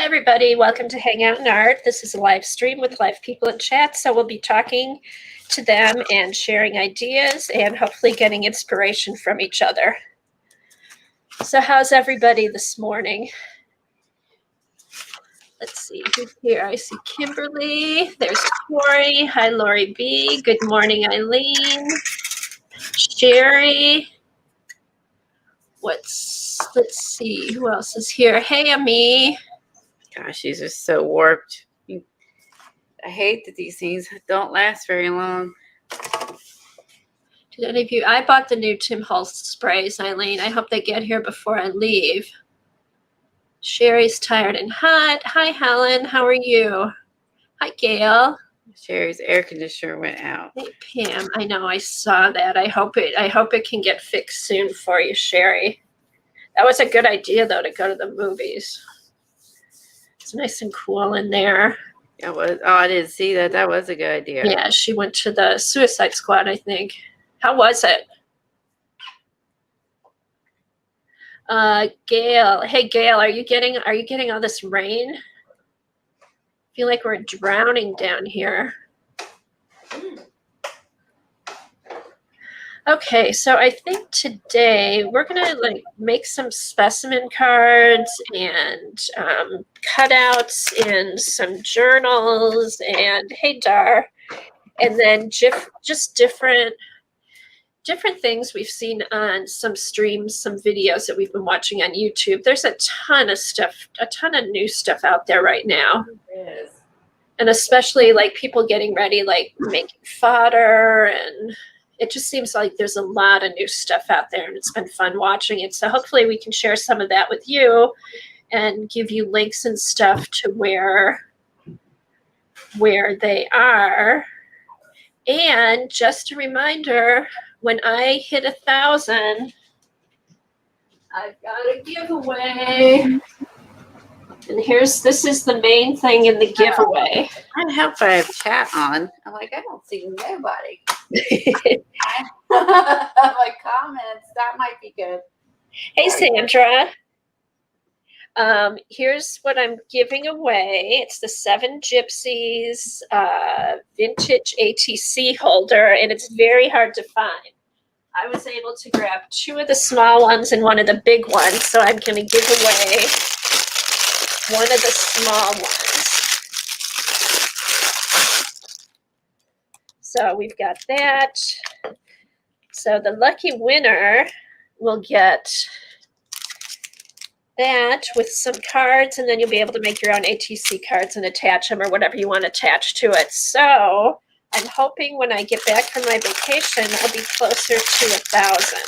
everybody. Welcome to Hang Out in Art. This is a live stream with live people in chat, so we'll be talking to them and sharing ideas and hopefully getting inspiration from each other. So how's everybody this morning? Let's see who's here. I see Kimberly. There's Tori. Hi, Lori B. Good morning, Eileen. Sherry. Let's see who else is here. Hey, Ami. Gosh, these are so warped. I hate that these things don't last very long. Did any of you? I bought the new Tim Holtz sprays, Eileen. I hope they get here before I leave. Sherry's tired and hot. Hi, Helen. How are you? Hi, Gail. Sherry's air conditioner went out. Hey, Pam. I know. I saw that. I hope it can get fixed soon for you, Sherry. That was a good idea, though, to go to the movies. It's nice and cool in there. It was. Oh, I didn't see that. That was a good idea. Yeah, she went to the Suicide Squad, I think. How was it? Gail. Hey, Gail, are you getting all this rain? I feel like we're drowning down here. Okay, so I think today we're gonna make some specimen cards and cutouts and some journals and hey Dar, and then just different things we've seen on some streams, some videos that we've been watching on YouTube. There's a ton of stuff, a ton of new stuff out there right now. It is. And especially like people getting ready, like making fodder, and it just seems like there's a lot of new stuff out there, and it's been fun watching it. So hopefully we can share some of that with you and give you links and stuff to where they are. And just a reminder, when I hit 1,000, I've got a giveaway. And this is the main thing in the giveaway. I hope I have chat on. I'm like, I don't see nobody. Like comments, that might be good. Hey, Sandra. Here's what I'm giving away. It's the 7 Gypsies vintage ATC holder, and it's very hard to find. I was able to grab 2 of the small ones and 1 of the big ones, so I'm going to give away 1 of the small ones. So we've got that. So the lucky winner will get that with some cards, and then you'll be able to make your own ATC cards and attach them or whatever you want to attach to it. So I'm hoping when I get back from my vacation, I'll be closer to 1,000.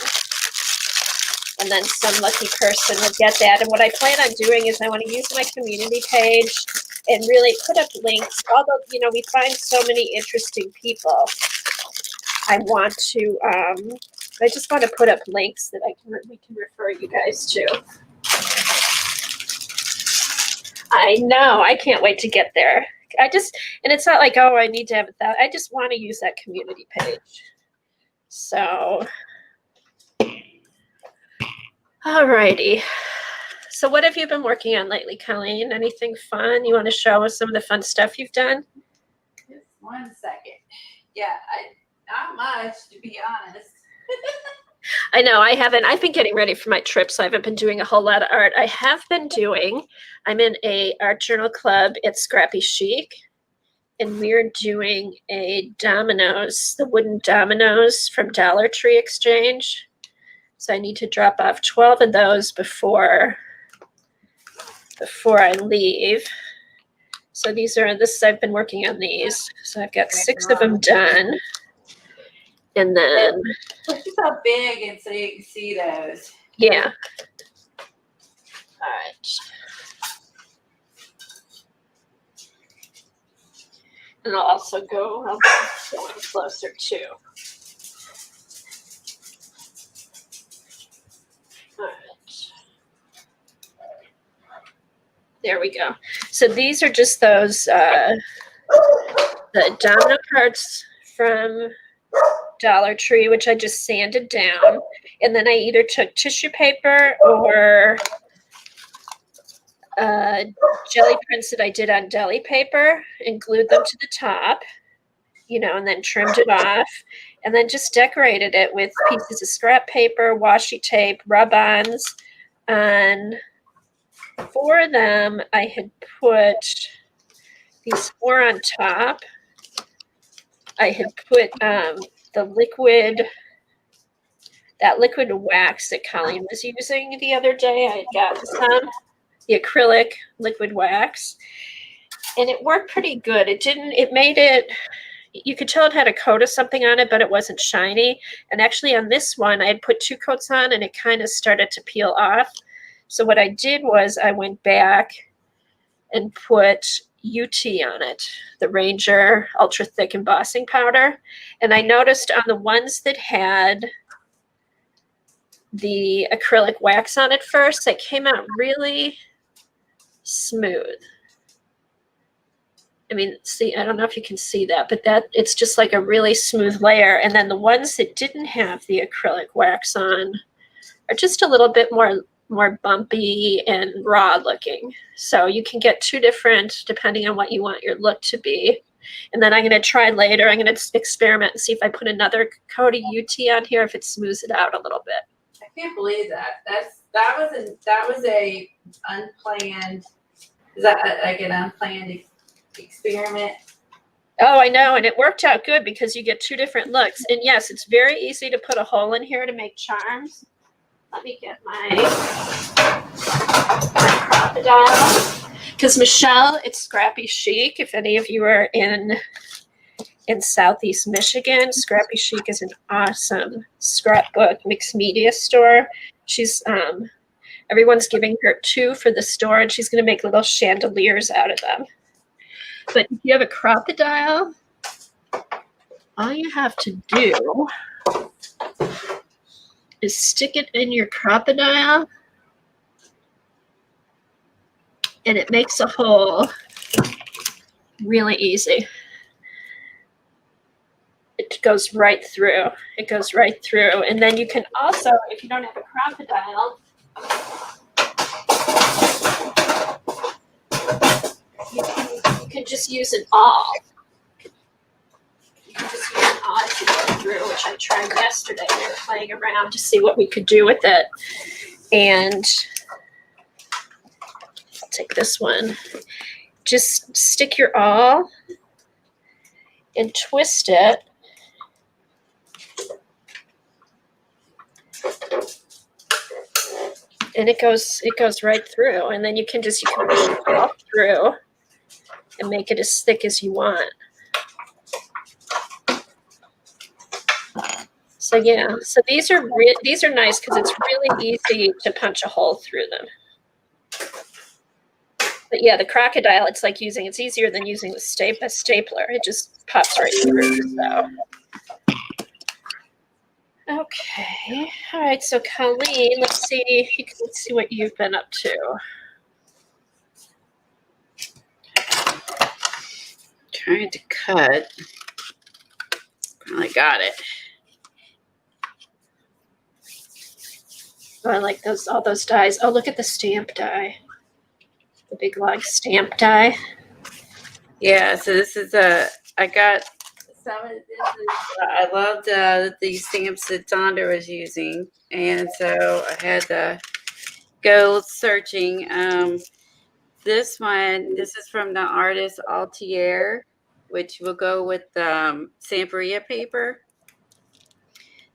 And then some lucky person will get that. And what I plan on doing is I want to use my community page and really put up links. Although, we find so many interesting people, I just want to put up links that we can refer you guys to. I know. I can't wait to get there. And it's not like, oh, I need to have that. I just want to use that community page. So, alrighty. So what have you been working on lately, Colleen? Anything fun? You want to show us some of the fun stuff you've done? Just 1 second. Yeah, not much, to be honest. I know I haven't. I've been getting ready for my trip, so I haven't been doing a whole lot of art. I'm in a art journal club at Scrappy Chic, and we're doing a the wooden dominoes from Dollar Tree Exchange. So I need to drop off 12 of those before I leave. So I've been working on these. So I've got 6 of them done. And then push yourself big and so you can see those. Yeah. All right. And I'll also go closer too. All right. There we go. So these are just those the domino cards from Dollar Tree, which I just sanded down, and then I either took tissue paper or jelly prints that I did on deli paper and glued them to the top, and then trimmed it off, and then just decorated it with pieces of scrap paper, washi tape, rub-ons. On 4 of them, I had put these 4 on top. I had put the liquid wax that Colleen was using the other day. I had gotten some, the acrylic liquid wax, and it worked pretty good. It made it, you could tell it had a coat of something on it, but it wasn't shiny. And actually on this one, I had put 2 coats on and it kind of started to peel off. So what I did was I went back and put UT on it, the Ranger Ultra Thick Embossing Powder. And I noticed on the ones that had the acrylic wax on it first, it came out really smooth. I mean, see, I don't know if you can see that, but it's just like a really smooth layer. And then the ones that didn't have the acrylic wax on are just a little bit more bumpy and raw looking. So you can get 2 different, depending on what you want your look to be. And then I'm going to try later, I'm going to experiment and see if I put another coat of UT on here, if it smooths it out a little bit. I can't believe that. That was a unplanned. Is that like an unplanned experiment? Oh, I know, and it worked out good because you get 2 different looks. And yes, it's very easy to put a hole in here to make charms. Let me get my crocodile. Because Michelle, it's Scrappy Chic. If any of you are in Southeast Michigan, Scrappy Chic is an awesome scrapbook mixed media store. She's everyone's giving her 2 for the store, and she's going to make little chandeliers out of them. But if you have a crocodile, all you have to do is stick it in your crocodile, and it makes a hole really easy. It goes right through. It goes right through. And then you can also, if you don't have a crocodile, you can just use an awl. You can just use an awl to go through, which I tried yesterday. We were playing around to see what we could do with it. And I'll take this one. Just stick your awl and twist it. And it goes right through. And then you can push it all through and make it as thick as you want. So yeah, so these are nice because it's really easy to punch a hole through them. But yeah, the crocodile, it's easier than using a stapler. It just pops right through. So okay, all right. So Colleen, let's see what you've been up to. Trying to cut. Finally got it. Oh, I like all those dies. Oh, look at the stamp die. The big log stamp die. Yeah, so this is I got some of this. I loved these stamps that Fonda was using, and so I had to go searching. This is from the artist Altier, which will go with Santeria paper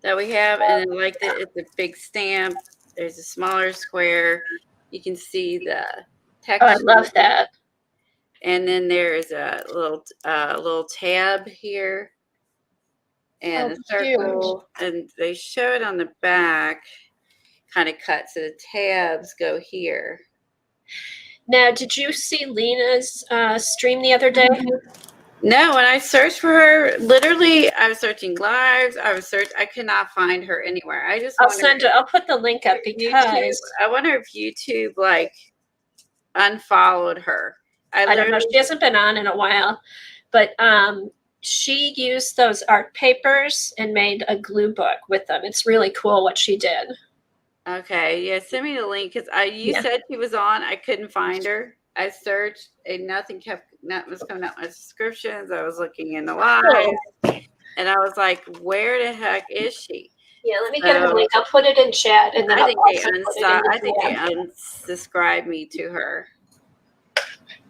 that we have, and I like that it's a big stamp. There's a smaller square. You can see the texture. Oh, I love that. And then there's a little tab here and a circle. Cute. And they show it on the back, kind of cut. So the tabs go here. Now, did you see Lena's stream the other day? No, when I searched for her, literally, I was searching lives. I could not find her anywhere. I'll put the link up because I wonder if YouTube unfollowed her. I don't know. She hasn't been on in a while, but she used those art papers and made a glue book with them. It's really cool what she did. Okay, yeah, send me the link because you Yeah. said she was on. I couldn't find her. I searched and nothing was coming up my subscriptions. I was looking in the Oh, live and I was like, where the heck is she? yeah, let me get her So link. I'll put it in chat and then I I'll think also put it in I think they the unsubscribed me to her,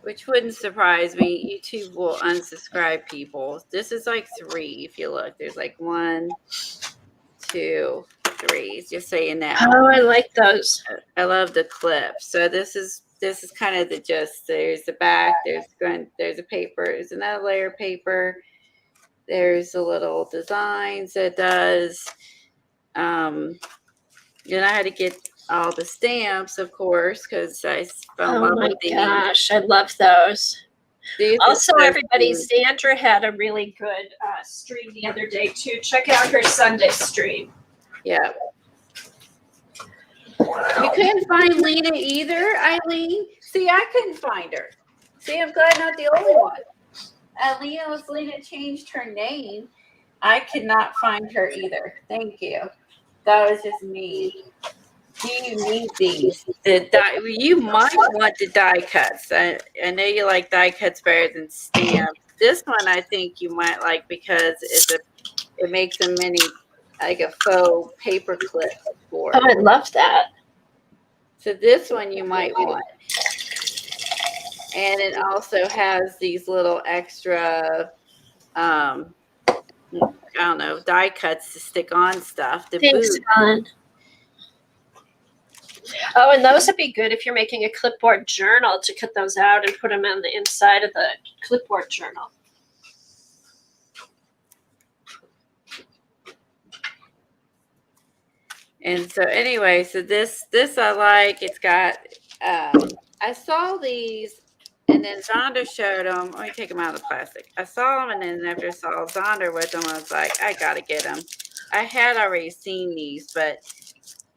which wouldn't surprise me. YouTube will unsubscribe people. This is like 3 if you look. There's like 1, 2, 3. Just so you know. DM. Oh, I like those. I love the clip. So this is kind of the gist. There's the back. There's a paper. There's another layer of paper. There's the little designs it does. Then I had to get all the stamps, of course, because I fell in Oh love my with these. gosh, I love those. These are Also, so everybody, cute. Sandra had a really good stream the other day too. Check out her Sunday stream. Yeah. You couldn't find Lena either, Eileen? See, I couldn't find her. See, I'm glad not the only one. Lena changed her name. I could not find her either. Thank you. That was just me. Do you need these? You might want the die cuts. I know you like die cuts better than stamps. This one I think you might like because it makes a mini, like a faux paper clip for Oh, it. I love that. So this one you might want. And it also has these little extra, I don't know, die cuts to stick on stuff. The Thanks, boot. Helen. Oh, and those would be good if you're making a clipboard journal to cut those out and put them on the inside of the clipboard journal. And so anyway, so this I like. It's got I saw these and then Zonda showed them. Let me take them out of the plastic. I saw them and then after I saw Zonda with them, I was like, I gotta get them. I had already seen these, but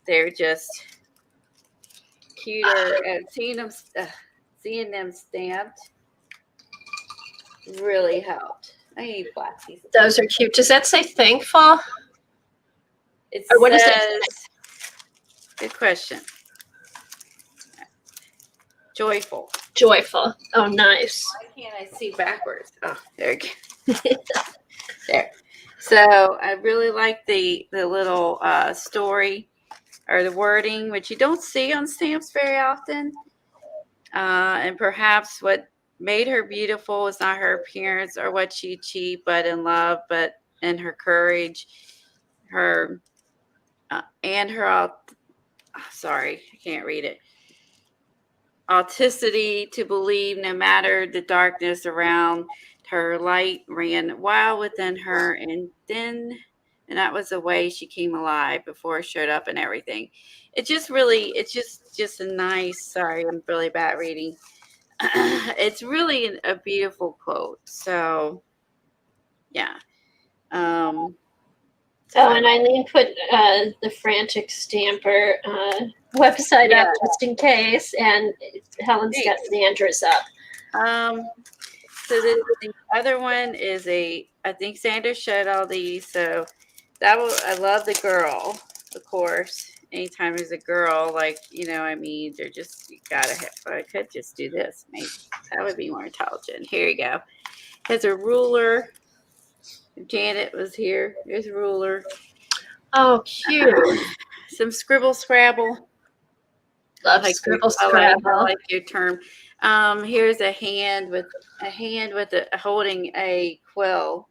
they're just cuter. And seeing them stamped really helped. I need black pieces. Those are cute. Does that say thankful? It Or what does it says, good question. Joyful. Joyful. Oh, nice. Why can't I see backwards? Oh, there we go. There. So I really like the little story or the wording, which you don't see on stamps very often. And perhaps what made her beautiful is not her appearance or what she achieved, but in love, but in her courage, her and her. Sorry, I can't read it. Authenticity to believe no matter the darkness around her, light ran wild within her, and that was the way she came alive before it showed up and everything. It's just a nice. Sorry, I'm really bad reading. It's really a beautiful quote. So, yeah. Oh, and Eileen put the Frantic Stamper website up just in case, and Helen's got Sandra's up. So the other one is I think Sandra showed all these. So I love the girl, of course. Anytime there's a girl, like, they're just, I could just do this. Maybe that would be more intelligent. Here you go. Has a ruler. Janet was here. There's a ruler. Oh, cute. Some scribble scrabble. Love scribble scrabble. I like your term. Here's a hand with holding a quill.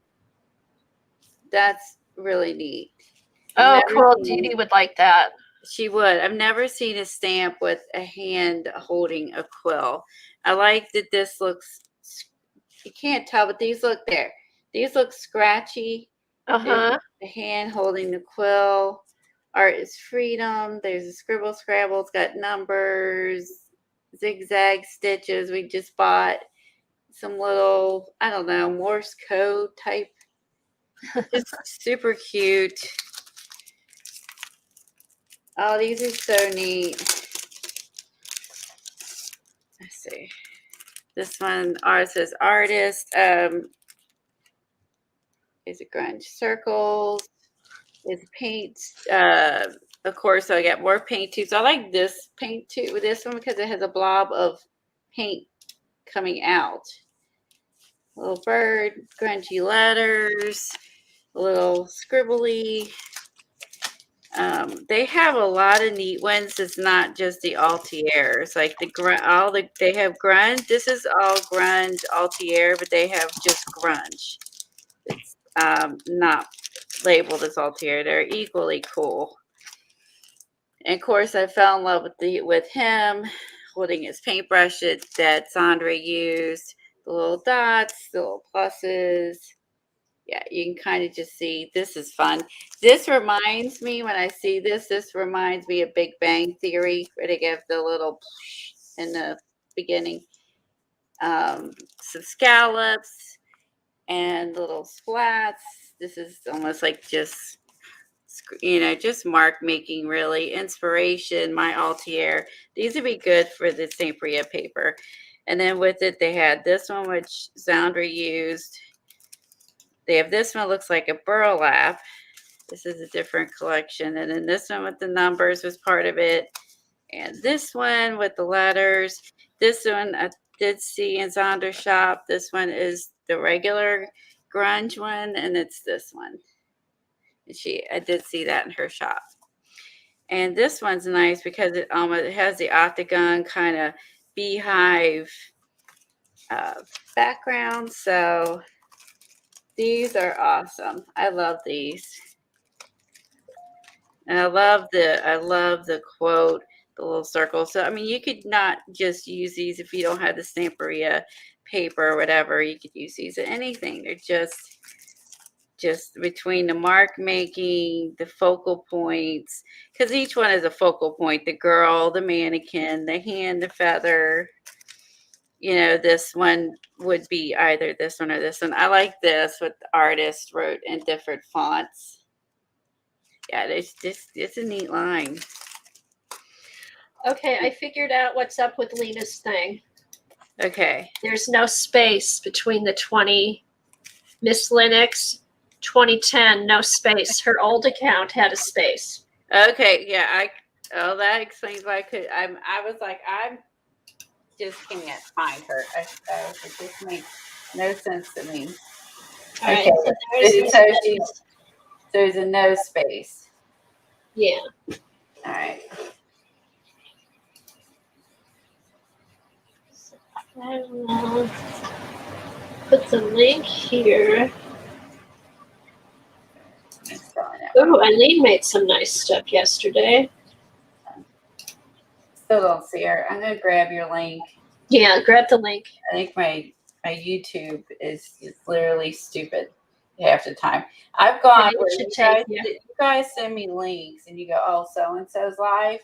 That's really neat. Oh, cool. Dee Dee would like that. She would. I've never seen a stamp with a hand holding a quill. I like that this looks, you can't tell, but these look there. These look scratchy. Uh-huh. The hand holding the quill. Art is freedom. There's a scribble scrabble. It's got numbers, zigzag stitches. We just bought some little, I don't know, Morse code type. Just super cute. Oh, these are so neat. Let's see. This one, ours says artist. Is it grunge circles? Is paint of course, I got more paint tubes. I like this paint tube with this one because it has a blob of paint coming out. A little bird, grungy letters, a little scribbly. They have a lot of neat ones. It's not just the Altiers. Like they have grunge. This is all grunge Altier, but they have just grunge. It's not labeled as Altier. They're equally cool. And of course, I fell in love with him holding his paintbrush that Sandra used. The little dots, the little pluses. Yeah, you can kind of just see this is fun. This reminds me, when I see this reminds me of Big Bang Theory, where they give the little in the beginning. Some scallops and little splats. This is almost like just, just mark making, really. Inspiration, my Altier. These would be good for the St. Bria paper. And then with it, they had this one, which Sandra used. They have this one, looks like a burlap. This is a different collection. And then this one with the numbers was part of it. And this one with the letters. This one I did see in Sandra's shop. This one is the regular grunge one, and it's this one. I did see that in her shop. And this one's nice because it has the octagon kind of beehive background. So these are awesome. I love these. And I love the quote, the little circle. So I mean, you could not just use these if you don't have the St. Bria paper or whatever. You could use these at anything. They're just between the mark making, the focal points, because each one is a focal point. The girl, the mannequin, the hand, the feather. This one would be either this one or this one. I like this, what the artist wrote in different fonts. Yeah, it's a neat line. Okay, I figured out what's up with Lena's thing. Okay. There's no space between the 20 Miss Linux 2010, no space. Her old account had a space. Okay, yeah, that explains why I was like, I just can't find her. It just makes no sense to me. Okay, right, so there's a no space. Yeah. All right. I will put the link here. Oh, Eileen made some nice stuff yesterday. Still don't see her. I'm gonna grab your link. Yeah, grab the link. I think my YouTube is literally stupid half the time. I've gone where you guys send me links and you go, oh, so and so's live.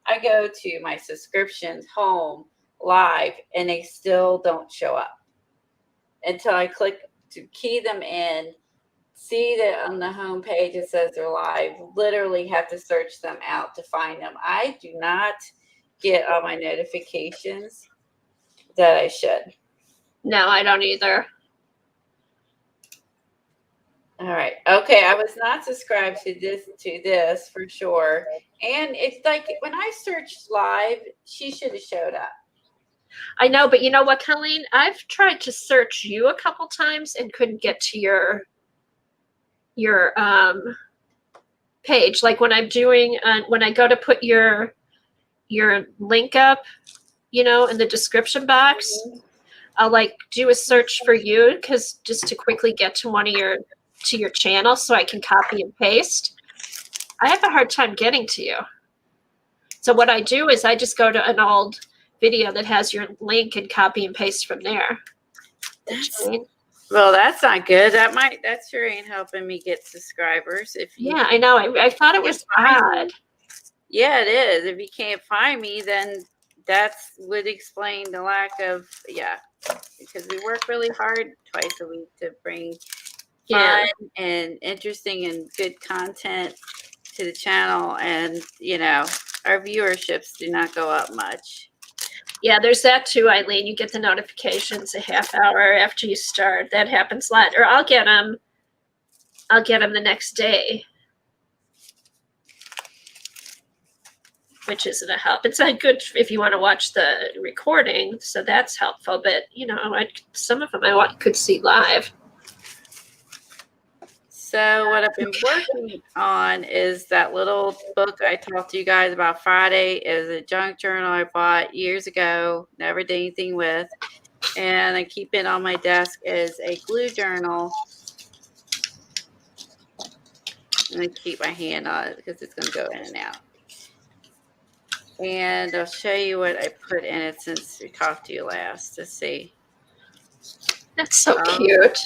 I go to my subscriptions home live and they still don't show up until I click to key them in. See that on the home page it says they're live. Literally have to search them out to find them. I do not get all my notifications that I should. No, I don't either. All right. Okay, I was not subscribed to this for sure. And it's like when I searched live, she should have showed up. I know, but you know what, Colleen? I've tried to search you a couple times and couldn't get to your page. Like when I'm doing when I go to put your link up, in the description box, I'll like do a search for you because just to quickly get to your channel so I can copy and paste. I have a hard time getting to you. So what I do is I just go to an old video that has your link and copy and paste from there. Well, that's not good. That sure ain't helping me get subscribers. Yeah, I know. I thought it was odd. Yeah, it is. If you can't find me, then that would explain the lack of, because we work really hard twice a week to bring fun and interesting and good content to the channel. And, our viewerships do not go up much. Yeah, there's that too, Eileen. You get the notifications a half hour after you start. That happens a lot. Or I'll get them the next day. which isn't a help. It's not good if you want to watch the recording, so that's helpful. But some of them could see live. So what I've been working on is that little book I talked to you guys about Friday. It was a junk journal I bought years ago, never did anything with. And I keep it on my desk as a glue journal. I'm going to keep my hand on it because it's going to go in and out. And I'll show you what I put in it since we talked to you last to see. That's so cute.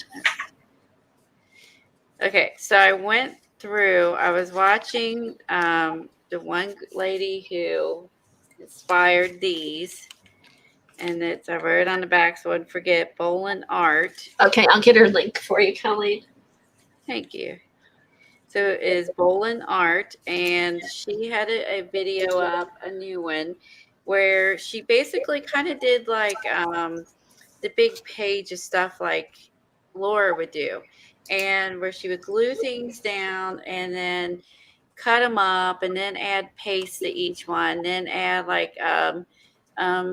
Okay, so I went through, I was watching the one lady who inspired these, and I wrote on the back so I wouldn't forget, Bolin Art. Okay, I'll get her link for you, Colleen. Thank you. So it is Bolin Art, and she had a video up, a new one, where she basically kind of did like the big page of stuff like Laura would do, and where she would glue things down and then cut them up and then add paste to each one, then add like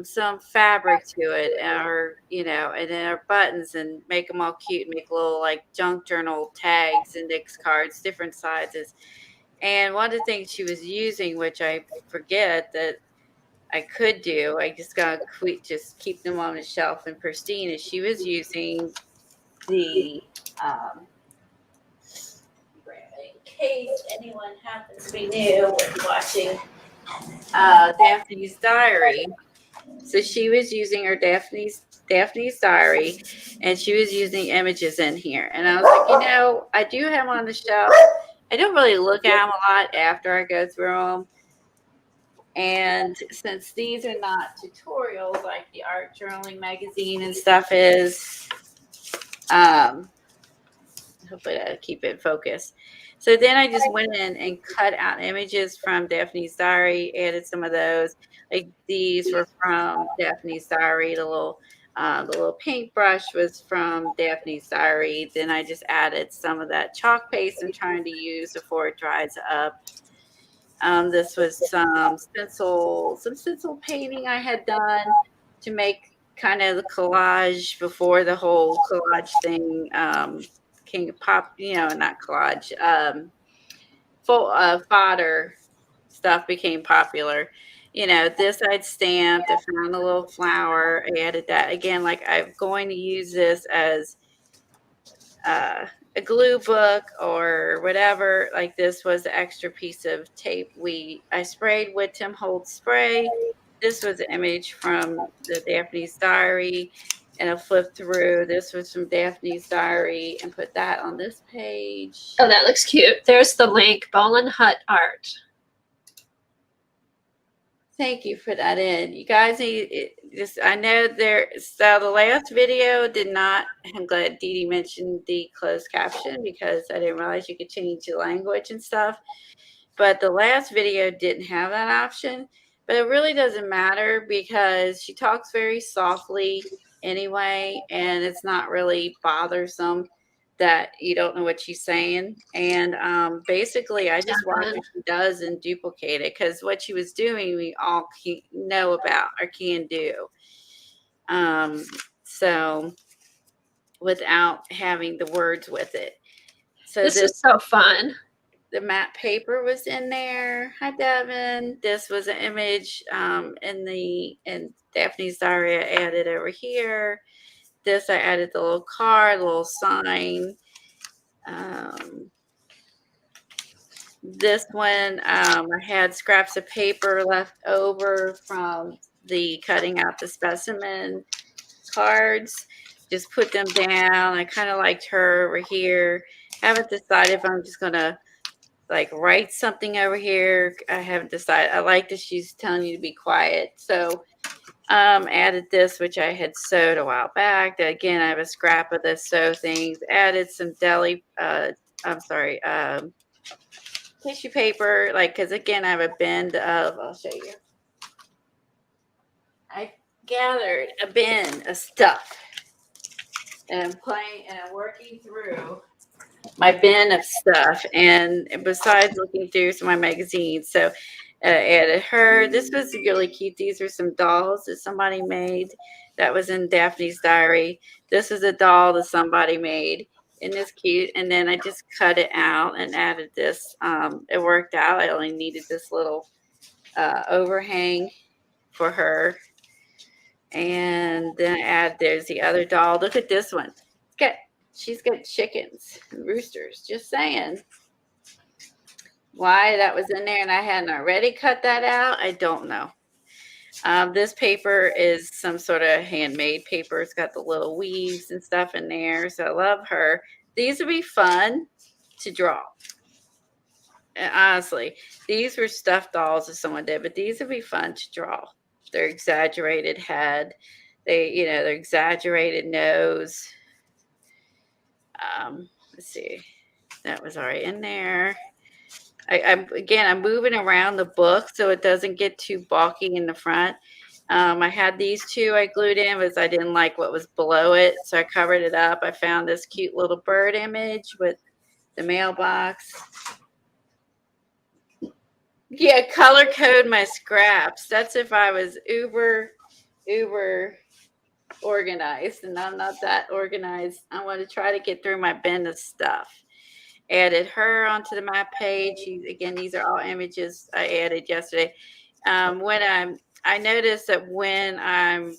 some fabric to it, or and then our buttons, and make them all cute, make little like junk journal tags, index cards, different sizes. And one of the things she was using, which I forget that I could do, I just gotta just keep them on the shelf and pristine, is she was using the in case anyone happens to be new with watching Daphne's Diary. So she was using her Daphne's Diary, and she was using images in here. And I was like, I do have them on the shelf. I don't really look at them a lot after I go through them. And since these are not tutorials like the art journaling magazine and stuff is, hopefully I keep it focused. So then I just went in and cut out images from Daphne's Diary, added some of those. Like these were from Daphne's Diary. The little paintbrush was from Daphne's Diary. Then I just added some of that chalk paste I'm trying to use before it dries up. This was some stencil painting I had done to make kind of the collage before the whole collage thing came pop, not collage, fodder stuff became popular. This I'd stamped, I found a little flower, I added that. Again, like I'm going to use this as a glue book or whatever. Like this was the extra piece of tape I sprayed with Tim Holtz spray. This was an image from the Daphne's Diary, and I flipped through. This was from Daphne's Diary, and put that on this page. Oh, that looks cute. There's the link, Bolin Hut Art. Thank you for that in. You guys I know so the last video did not, I'm glad Dee Dee mentioned the closed caption because I didn't realize you could change the language and stuff. But the last video didn't have that option. But it really doesn't matter because she talks very softly anyway, and it's not really bothersome that you don't know what she's saying. And basically I just watch what she does and duplicate it, because what she was doing we all know about or can do, so without having the words with it. So this is so fun. The matte paper was in there. Hi, Devin. This was an image in Daphne's Diary I added over here. This I added the little card, the little sign. This one I had scraps of paper left over from the cutting out the specimen cards. Just put them down. I kind of liked her over here. Haven't decided if I'm just gonna like write something over here. I haven't decided. I like that she's telling you to be quiet. So added this, which I had sewed a while back. Again, I have a scrap of the sew things. Added some tissue paper, like, because again, I have a bin of, I'll show you. I gathered a bin of stuff, and I'm working through my bin of stuff, and besides looking through some of my magazines. So Added her. This was really cute. These are some dolls that somebody made that was in Daphne's diary. This is a doll that somebody made. And it's cute. And then I just cut it out and added this. It worked out. I only needed this little overhang for her. And then there's the other doll. Look at this one. She's got chickens and roosters. Just saying. Why that was in there and I hadn't already cut that out, I don't know. This paper is some sort of handmade paper. It's got the little weaves and stuff in there. So I love her. These would be fun to draw. And honestly, these were stuffed dolls that someone did, but these would be fun to draw. Their exaggerated head, their exaggerated nose. Let's see. That was already in there. I'm moving around the book so it doesn't get too bulky in the front. I had these two I glued in because I didn't like what was below it, so I covered it up. I found this cute little bird image with the mailbox. Yeah, color code my scraps. That's if I was uber organized, and I'm not that organized. I want to try to get through my bin of stuff. Added her onto the map page. Again, these are all images I added yesterday. I noticed that when I'm,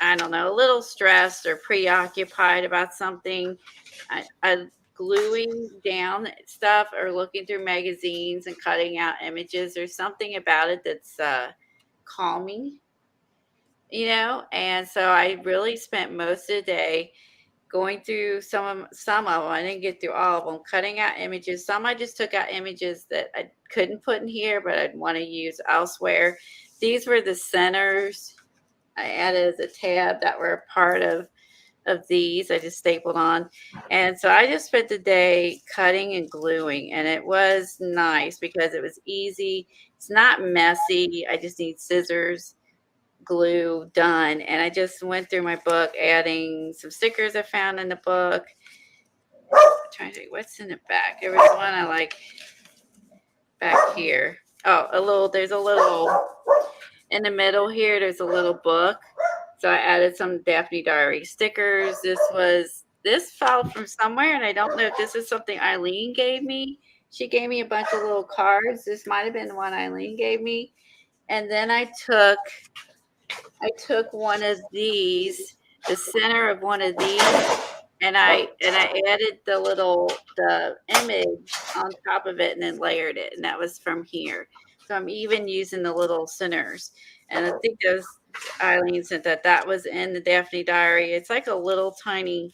I don't know, a little stressed or preoccupied about something, I gluing down stuff or looking through magazines and cutting out images. There's something about it that's calming, and so I really spent most of the day going through some of them. I didn't get through all of them, cutting out images. Some I just took out images that I couldn't put in here, but I'd want to use elsewhere. These were the centers I added as a tab that were a part of these. I just stapled on. And so I just spent the day cutting and gluing, and it was nice because it was easy. It's not messy. I just need scissors, glue, done. And I just went through my book adding some stickers I found in the book. I'm trying to think what's in the back. There was one I like back here. There's a little in the middle here, there's a little book. So I added some Daphne Diary stickers. This fell from somewhere, and I don't know if this is something Eileen gave me. She gave me a bunch of little cards. This might have been the one Eileen gave me. And then I took one of these, the center of one of these, and I added the image on top of it and then layered it, and that was from here. So I'm even using the little centers, and I think Eileen said that was in the Daphne Diary. It's like a little tiny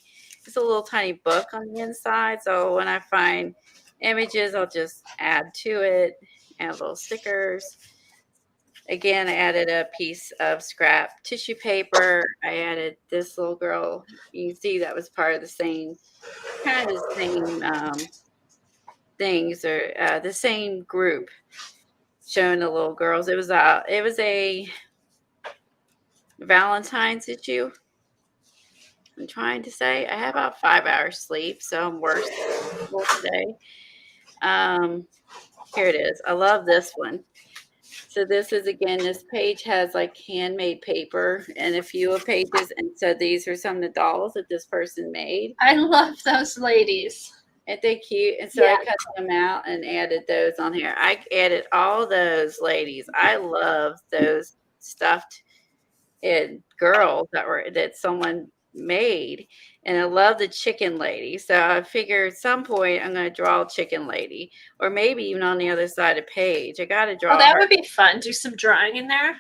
book on the inside. So when I find images, I'll just add to it, add little stickers. Again, I added a piece of scrap tissue paper. I added this little girl. You can see that was part of the same things, or the same group showing the little girls. It was a Valentine's issue. I'm trying to say I have about 5 hours sleep, so I'm worse today. Here it is. I love this one. So this is, again, this page has like handmade paper and a few of pages. And so these are some of the dolls that this person made. I love those ladies. Aren't they cute? And so I cut them out and added those on here. I added all those ladies. I love those stuffed girls that someone made. And I love the chicken lady. So I figure at some point I'm going to draw a chicken lady, or maybe even on the other side of the page. I got to draw. Oh, that would be fun. Do some drawing in there.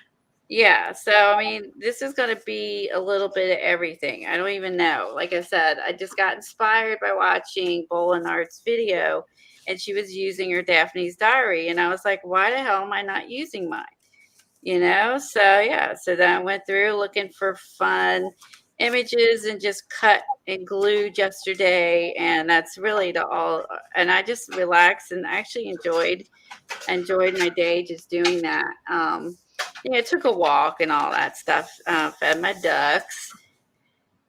Yeah. So, I mean, this is going to be a little bit of everything. I don't even know. Like I said, I just got inspired by watching Bolin Art's video, and she was using her Daphne's Diary. And I was like, why the hell am I not using mine? So yeah. So then I went through looking for fun images and just cut and glued yesterday, and that's really all. And I just relaxed and actually enjoyed my day just doing that. Took a walk and all that stuff. Fed my ducks,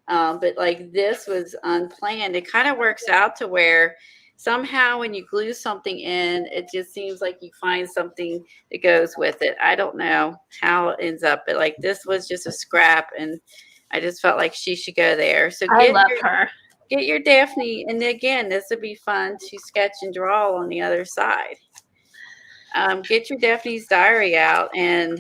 but like this was unplanned. It kind of works out to where somehow when you glue something in, it just seems like you find something that goes with it. I don't know how it ends up, but like this was just a scrap, and I just felt like she should go there. So I love her. get your Daphne, and again, this would be fun to sketch and draw on the other side. Get your Daphne's diary out and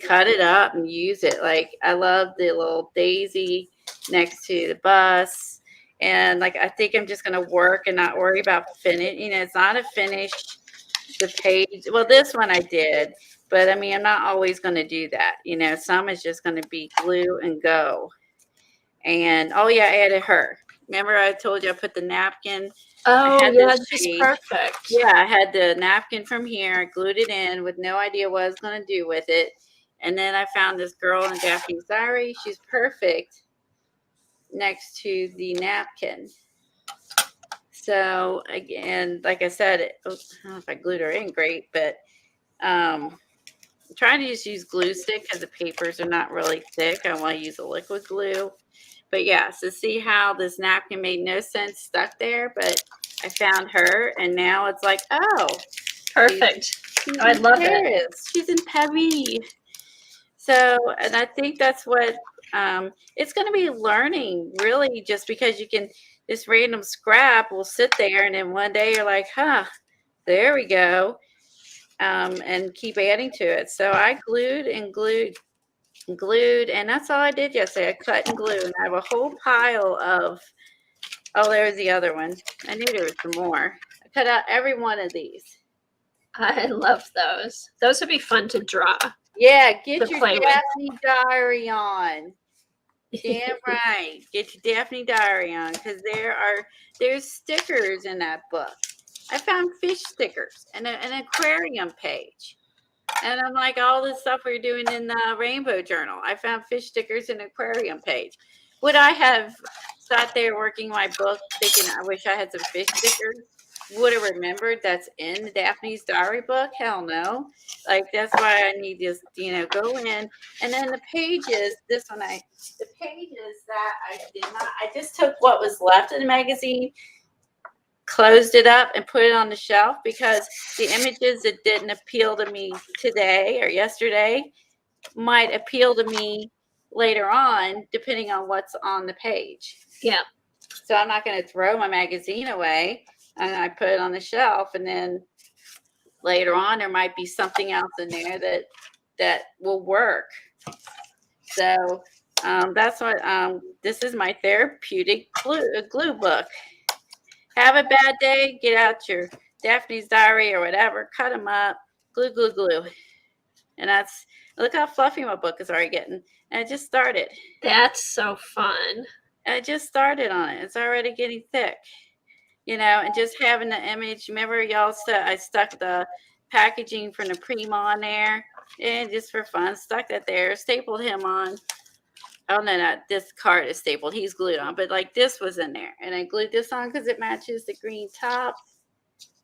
cut it up and use it. Like I love the little daisy next to the bus. And like I think I'm just gonna work and not worry about finish. You know, it's not a finish the page. Well, this one I did, but I mean I'm not always gonna do that. You know, some is just gonna be glue and go. And oh yeah, I added her. Remember I told you I put the napkin. I Oh, had yeah, this she's shade. perfect. Yeah, I had the napkin from here. I glued it in with no idea what I was going to do with it. And then I found this girl in Daphne's diary. She's perfect next to the napkin. So again, like I said, I don't know if I glued her in great, but I'm trying to just use glue stick because the papers are not really thick. I want to use a liquid glue. But yeah, so see how this napkin made no sense stuck there, but I found her, and now it's like, oh, Perfect. she's I in love it. Paris. She's in Paris. So, and I think that's what it's going to be learning, really, just because you can, this random scrap will sit there, and then one day you're like, huh, there we go, and keep adding to it. So I glued and glued and glued, and that's all I did yesterday. I cut and glued, and I have a whole pile of, oh, there's the other one. I knew there was some more. I cut out every one of these. I love those. Those would be fun to draw. Yeah, get To your play with. Daphne diary on. Damn right. Get your Daphne diary on, because there's stickers in that book. I found fish stickers and an aquarium page. And I'm like, all this stuff we're doing in the Rainbow Journal. I found fish stickers and aquarium page. Would I have sat there working my book thinking I wish I had some fish stickers? Would have remembered that's in Daphne's diary book? Hell no. Like that's why I need to, go in. And then the pages, the pages that I did not, I just took what was left of the magazine, closed it up, and put it on the shelf, because the images that didn't appeal to me today or yesterday might appeal to me later on, depending on what's on the page. Yeah. So I'm not going to throw my magazine away, and I put it on the shelf, and then later on there might be something else in there that will work. So that's what this is my therapeutic glue book. Have a bad day, get out your Daphne's diary or whatever, cut them up, glue, glue, glue. And that's, look how fluffy my book is already getting. And I just started. That's so fun. I just started on it. It's already getting thick. And just having the image. Remember, y'all said I stuck the packaging from the Prima on there? And just for fun, stuck that there, stapled him on. Oh, no, not this card is stapled. He's glued on. But like this was in there. And I glued this on because it matches the green top.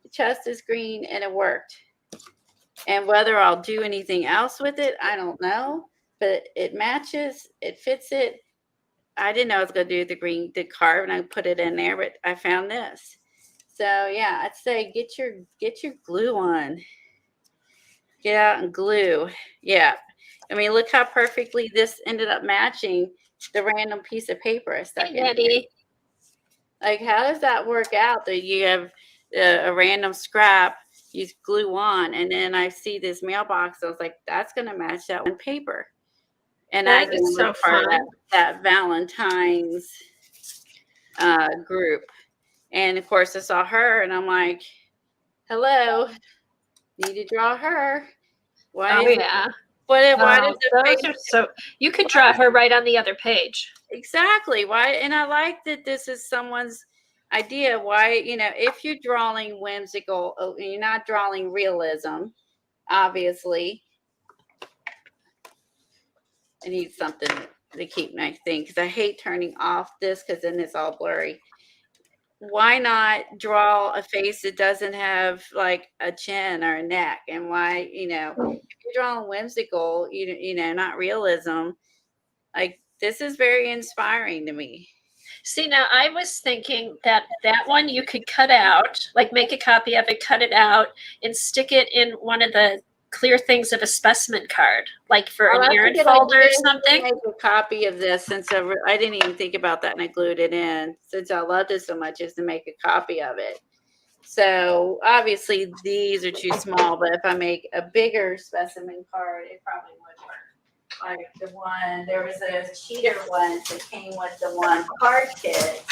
The chest is green, and it worked. And whether I'll do anything else with it, I don't know. But it matches. It fits it. I didn't know I was going to do the carve, and I put it in there, but I found this. So yeah, I'd say get your glue on. Get out and glue. Yeah. I mean, look how perfectly this ended up matching the random piece of paper I stuck in. Eddie. Like, how does that work out that you have a random scrap you glue on, and then I see this mailbox, I was like, that's going to match that one paper. And That I is so part fun. of that Valentine's group. And of course I saw her, and I'm like, hello, need to draw her. Why yeah. Why Oh, does the those are so. You could draw her right on the other page. Exactly. Why? And I like that this is someone's idea. Why, if you're drawing whimsical, you're not drawing realism, obviously. I need something to keep my thing, because I hate turning off this, because then it's all blurry. Why not draw a face that doesn't have like a chin or a neck? And why, if you're drawing whimsical, not realism, like this is very inspiring to me. See, now I was thinking that one you could cut out, like make a copy of it, cut it out, and stick it in one of the clear things of a specimen card, like for Oh, an that's a errand good folder idea. or something. Make a copy of this since I didn't even think about that and I glued it in. Since I loved it so much, is to make a copy of it. So obviously these are too small, but if I make a bigger specimen card, it probably would work. Like the one, there was a cheater one that came with the one card kit.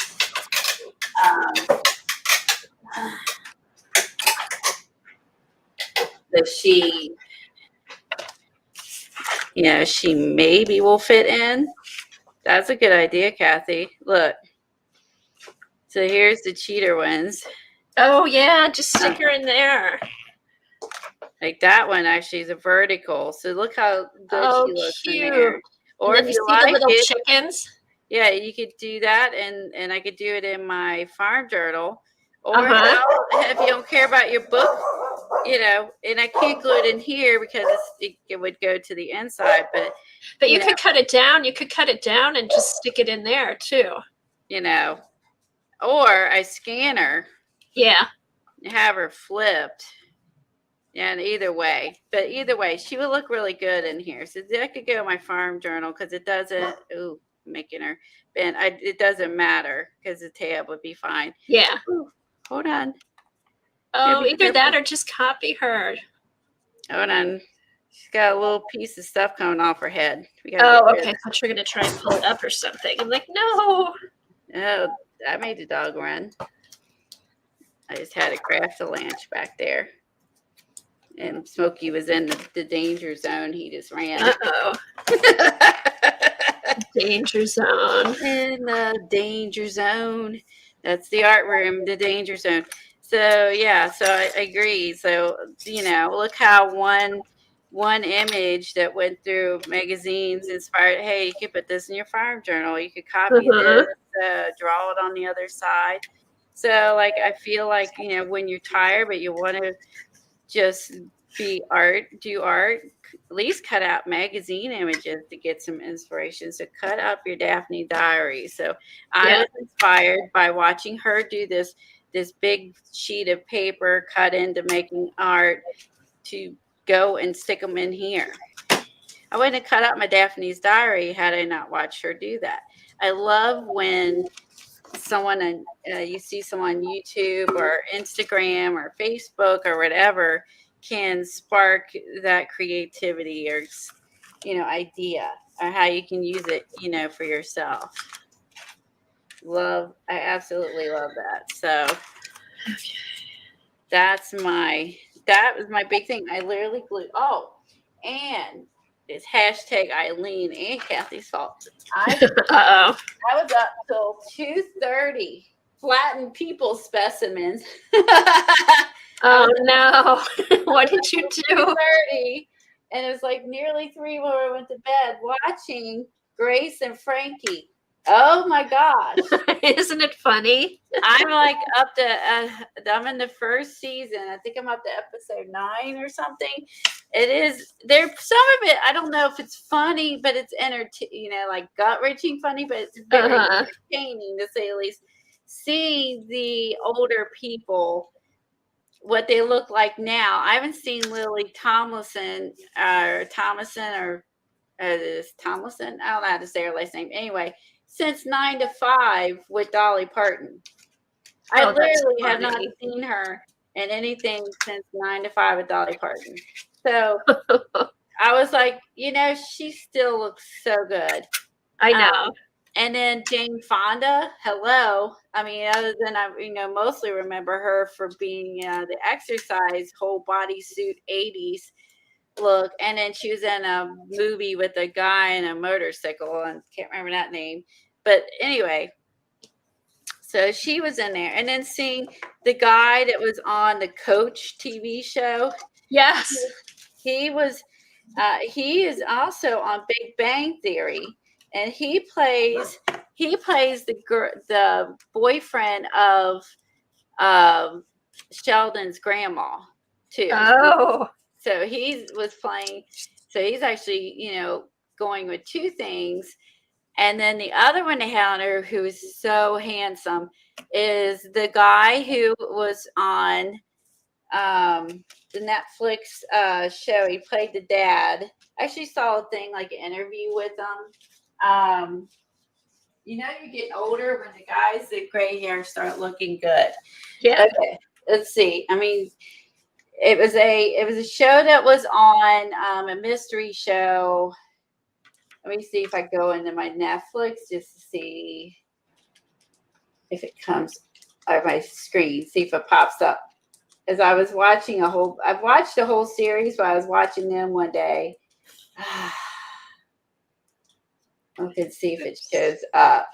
That she, she maybe will fit in. That's a good idea, Kathy. Look. So here's the cheater ones. Oh yeah, just stick her in there. Like that one actually is a vertical. So look how good she looks in there. Or and then if you you see like the little it, chickens. yeah, you could do that, and I could do it in my farm journal. Or if you don't care about your book, and I can't glue it in here because it would go to the inside. But you could cut it down. You could cut it down and just stick it in there too. Or I scan her. Yeah. Have her flipped. And either way, she would look really good in here. So that could go in my farm journal because it doesn't. Ooh, making her bend. It doesn't matter because the tab would be fine. Yeah. Ooh, hold on. Oh, either that or just copy her. Hold on. She's got a little piece of stuff coming off her head. Oh, okay. I thought you were gonna try and pull it up or something. I'm like, no. Oh, I made the dog run. I just had to craft a lunch back there. And Smokey was in the danger zone. He just ran. Uh-oh. Danger zone. In the danger zone. That's the art room, the danger zone. So yeah, so I agree. So look how one image that went through magazines inspired. Hey, you could put this in your farm journal. You could copy this, draw it on the other side. So like I feel like when you're tired but you want to just do art, at least cut out magazine images to get some inspiration. So cut up your Daphne diary. So I was inspired by watching her do this big sheet of paper cut into making art to go and stick them in here. I wouldn't have cut out my Daphne's diary had I not watched her do that. I love when someone you see someone on YouTube or Instagram or Facebook or whatever can spark that creativity or idea or how you can use it for yourself. I absolutely love that. So that was my big thing. I literally glued and it's hashtag Eileen and Kathy's fault. I was up till 2:30 flattened people specimens. Oh no. What did you do? 2:30, and it was like nearly 3 when we went to bed watching Grace and Frankie. Oh my gosh. Isn't it funny? I'm like up to I'm in the first season. I think I'm up to episode 9 or something. It is there some of it, I don't know if it's funny, but it's like gut-wrenching funny, but it's very entertaining to say the least. See the older people, what they look like now. I haven't seen Lily Tomlinson or Thomason or is Tomlinson. I don't know how to say her last name. Anyway, since 9 to 5 with Dolly Parton. I literally have not seen her in anything since 9 to 5 with Dolly Parton. So I was like, she still looks so good. I know. And then Jane Fonda, hello. I mean, other than I, mostly remember her for being the exercise whole bodysuit 80s look. And then she was in a movie with a guy in a motorcycle, and can't remember that name. But anyway, so she was in there. And then seeing the guy that was on the Coach TV show. Yes. He is also on Big Bang Theory. And he plays the boyfriend of Sheldon's grandma too. Oh, so he was playing. So he's actually going with two things. And then the other one they had on her who is so handsome is the guy who was on the Netflix show. He played the dad. I actually saw a thing like an interview with him. You know, you're getting older when the guys with gray hair start looking good. Yeah. Okay, let's see. I mean, it was a show that was on a mystery show. Let me see if I go into my Netflix just to see if it comes on my screen. See if it pops up. As I was watching I've watched a whole series, but I was watching them one day. I can see if it shows up.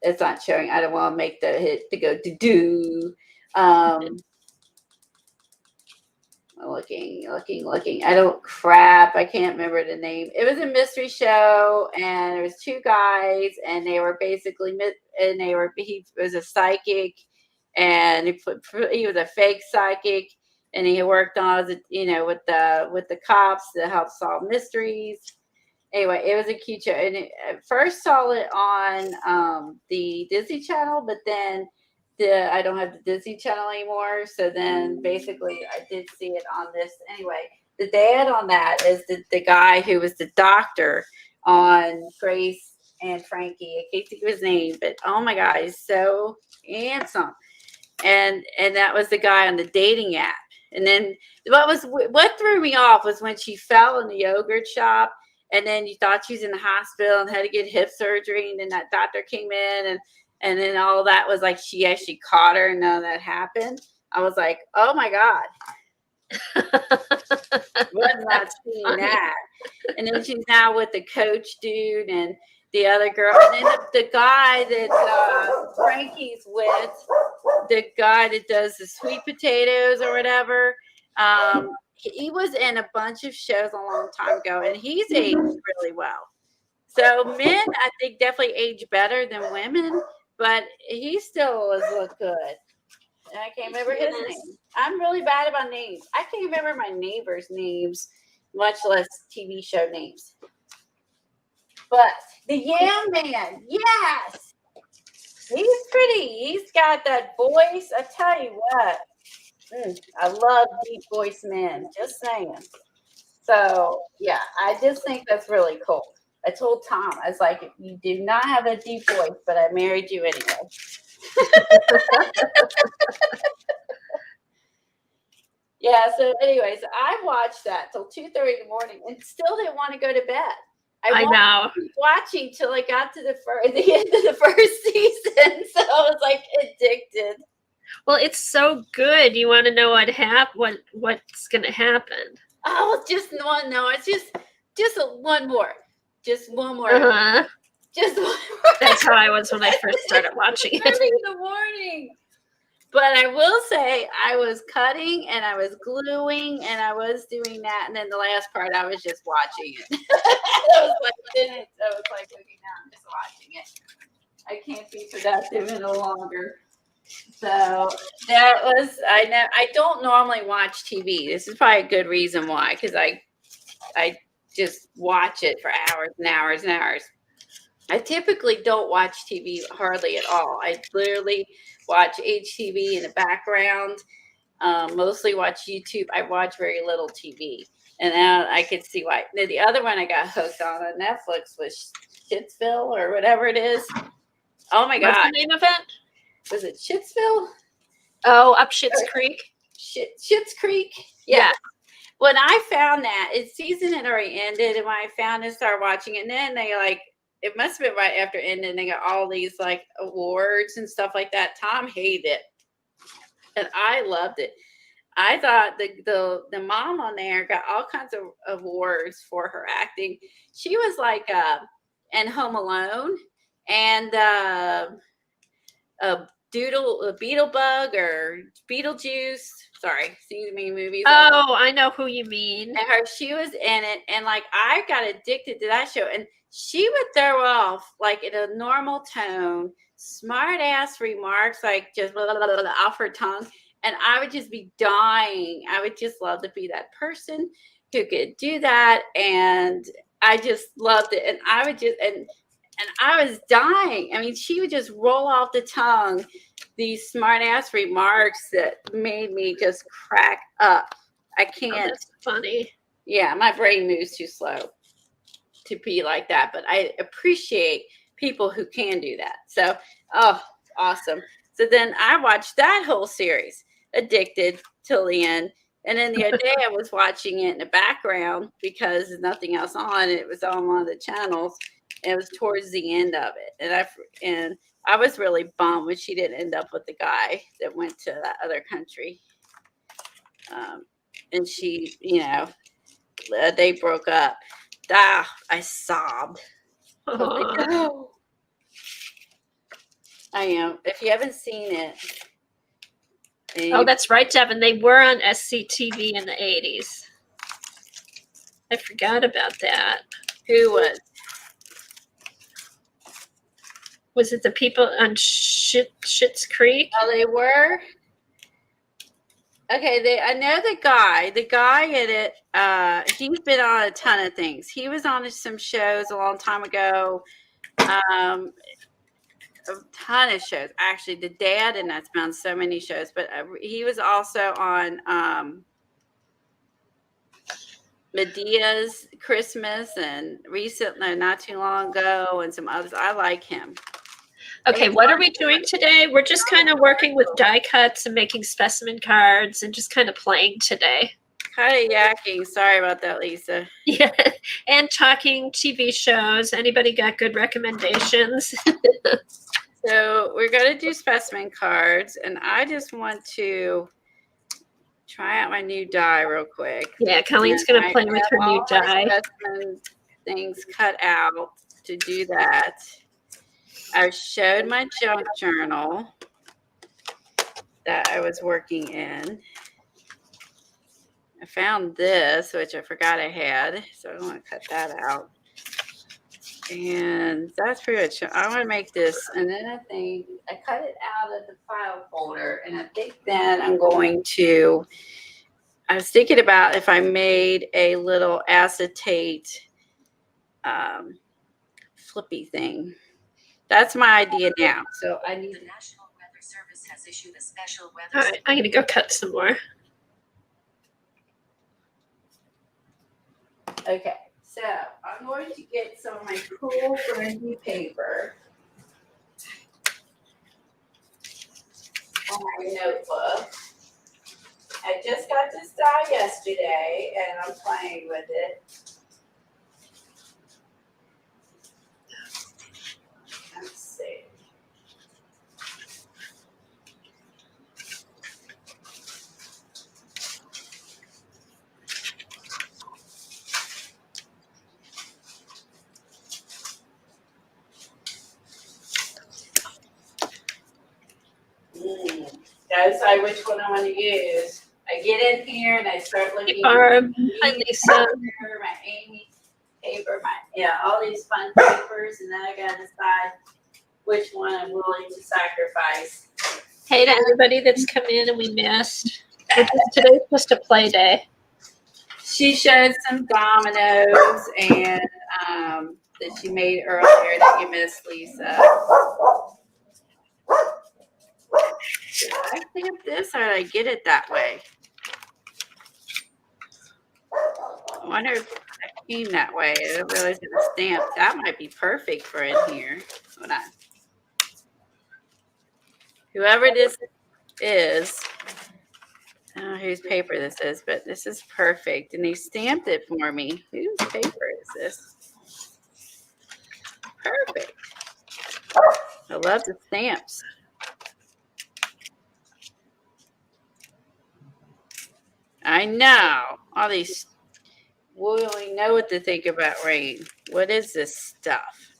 It's not showing. I don't want to make the hit to go to do. Looking. I don't crap. I can't remember the name. It was a mystery show, and there was two guys, and they were basically, he was a psychic, and he was a fake psychic, and he worked on, with the cops to help solve mysteries. Anyway, it was a cute show, and I first saw it on the Disney Channel, but then I don't have the Disney Channel anymore. So then basically I did see it on this. Anyway, the dad on that is the guy who was the doctor on Grace and Frankie. I can't think of his name, but oh my God, he's so handsome. And that was the guy on the dating app. And then what threw me off was when she fell in the yogurt shop, and then you thought she was in the hospital and had to get hip surgery, and then that doctor came in, and then all that was like she actually caught her and none of that happened. I was like, oh my God. Was not seeing that. And then she's now with the coach dude and the other girl. And then the guy that Frankie's with, the guy that does the sweet potatoes or whatever, he was in a bunch of shows a long time ago, and he's aged really well. So men, I think, definitely age better than women, but he still look good. And I can't remember his name. I'm really bad about names. I can't remember my neighbors' names, much less TV show names. But the Yam Man, yes, he's pretty. He's got that voice. I tell you what, I love deep voice men. Just saying. So yeah, I just think that's really cool. I told Tom, I was like, you do not have a deep voice, but I married you anyway. Yeah, so anyways, I watched that till 2:30 in the morning and still didn't want to go to bed. I know. Keep watching till I got to the end of the first season. So I was like addicted. Well, it's so good. You want to know what's going to happen. Oh, just one. No, it's just one more. Just one more. Uh-huh. Just one more. That's how I was when I first started watching it. Early in the morning. But I will say I was cutting and I was gluing and I was doing that. And then the last part, I was just watching it. I was like, okay, now I'm just watching it. I can't be productive any longer. So that was, I don't normally watch TV. This is probably a good reason why, because I just watch it for hours and hours and hours. I typically don't watch TV hardly at all. I literally watch HTV in the background, mostly watch YouTube. I watch very little TV. And now I could see why. The other one I got hooked on Netflix was Shitsville or whatever it is. Oh my God. What's the name of it? Was it Shitsville? Oh, up Schitt's Creek? Schitt's Creek? Yeah. When I found that, season had already ended, and when I found it, started watching it, and then they it must have been right after ending. They got all these awards and stuff like that. Tom hated it, and I loved it. I thought the mom on there got all kinds of awards for her acting. She was in Home Alone and a Beetlebug or Beetlejuice. Sorry, seen many movies. Oh, I know who you mean. And she was in it, and I got addicted to that show. And she would throw off in a normal tone, smart ass remarks, just blah, blah, blah, blah, off her tongue, and I would just be dying. I would just love to be that person who could do that, and I just loved it. And I would And I was dying. I mean, she would just roll off the tongue these smart ass remarks that made me just crack up. I Oh, can't. that's funny. Yeah, my brain moves too slow to be like that, but I appreciate people who can do that. So, oh, awesome. So then I watched that whole series, Addicted, till the end. And then the other day I was watching it in the background because there's nothing else on. It was on one of the channels, and it was towards the end of it. And I was really bummed when she didn't end up with the guy that went to that other country. And she, they broke up. Ah, I sobbed. I was like, Aw. no. I am. If you haven't seen it, Oh, that's right, Devin. They were on SCTV in the 80s. I forgot about that. who was? Was it the people on Schitt's Creek? Oh, they were. Okay, I know the guy. The guy in it. He's been on a ton of things. He was on some shows a long time ago. A ton of shows. Actually, the dad in that's been on so many shows. But he was also on Medea's Christmas and recently, not too long ago, and some others. I like him. Okay, what are we doing today? We're just kind of working with die cuts and making specimen cards and just kind of playing today. Kind of yakking. Sorry about that, Lisa. Yeah, and talking TV shows. Anybody got good recommendations? So we're going to do specimen cards, and I just want to try out my new die real quick. Yeah, Colleen's going to play with her new die. Specimen things cut out to do that. I showed my junk journal that I was working in. I found this, which I forgot I had, so I want to cut that out. And that's pretty much, I want to make this, and then I think I cut it out of the file folder, and I think then I was thinking about if I made a little acetate flippy thing. That's my idea now. So I need. The National Weather Service has issued a special weather. All right, I'm going to go cut some more. Okay, so I'm going to get some of my cool brandy paper on my notebook. I just got this die yesterday, and I'm playing with it. Let's see. Gotta decide which one I want to use. I get in here and I start looking. Hey, Barb. Hi, Lisa. My Amy paper, all these fun papers, and then I gotta decide which one I'm willing to sacrifice. Hey to everybody that's come in and we missed. Today's just a play day. She showed some dominoes and that she made earlier that you missed, Lisa. Did I stamp this or did I get it that way? I wonder if it came that way. I didn't realize it was stamped. That might be perfect for in here. Hold on. Whoever this is, I don't know whose paper this is, but this is perfect. And they stamped it for me. Whose paper is this? Perfect. I love the stamps. I know. All these, we only know what to think about rain. What is this stuff?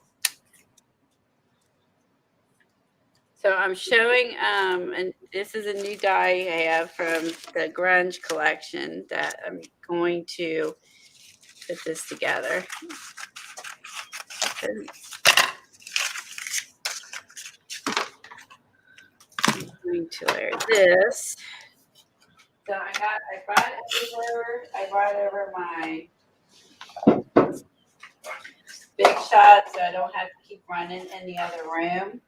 So I'm showing, and this is a new die I have from the Grunge collection that I'm going to put this together. I'm going to layer this. So I brought over my big shot, so I don't have to keep running in the other room.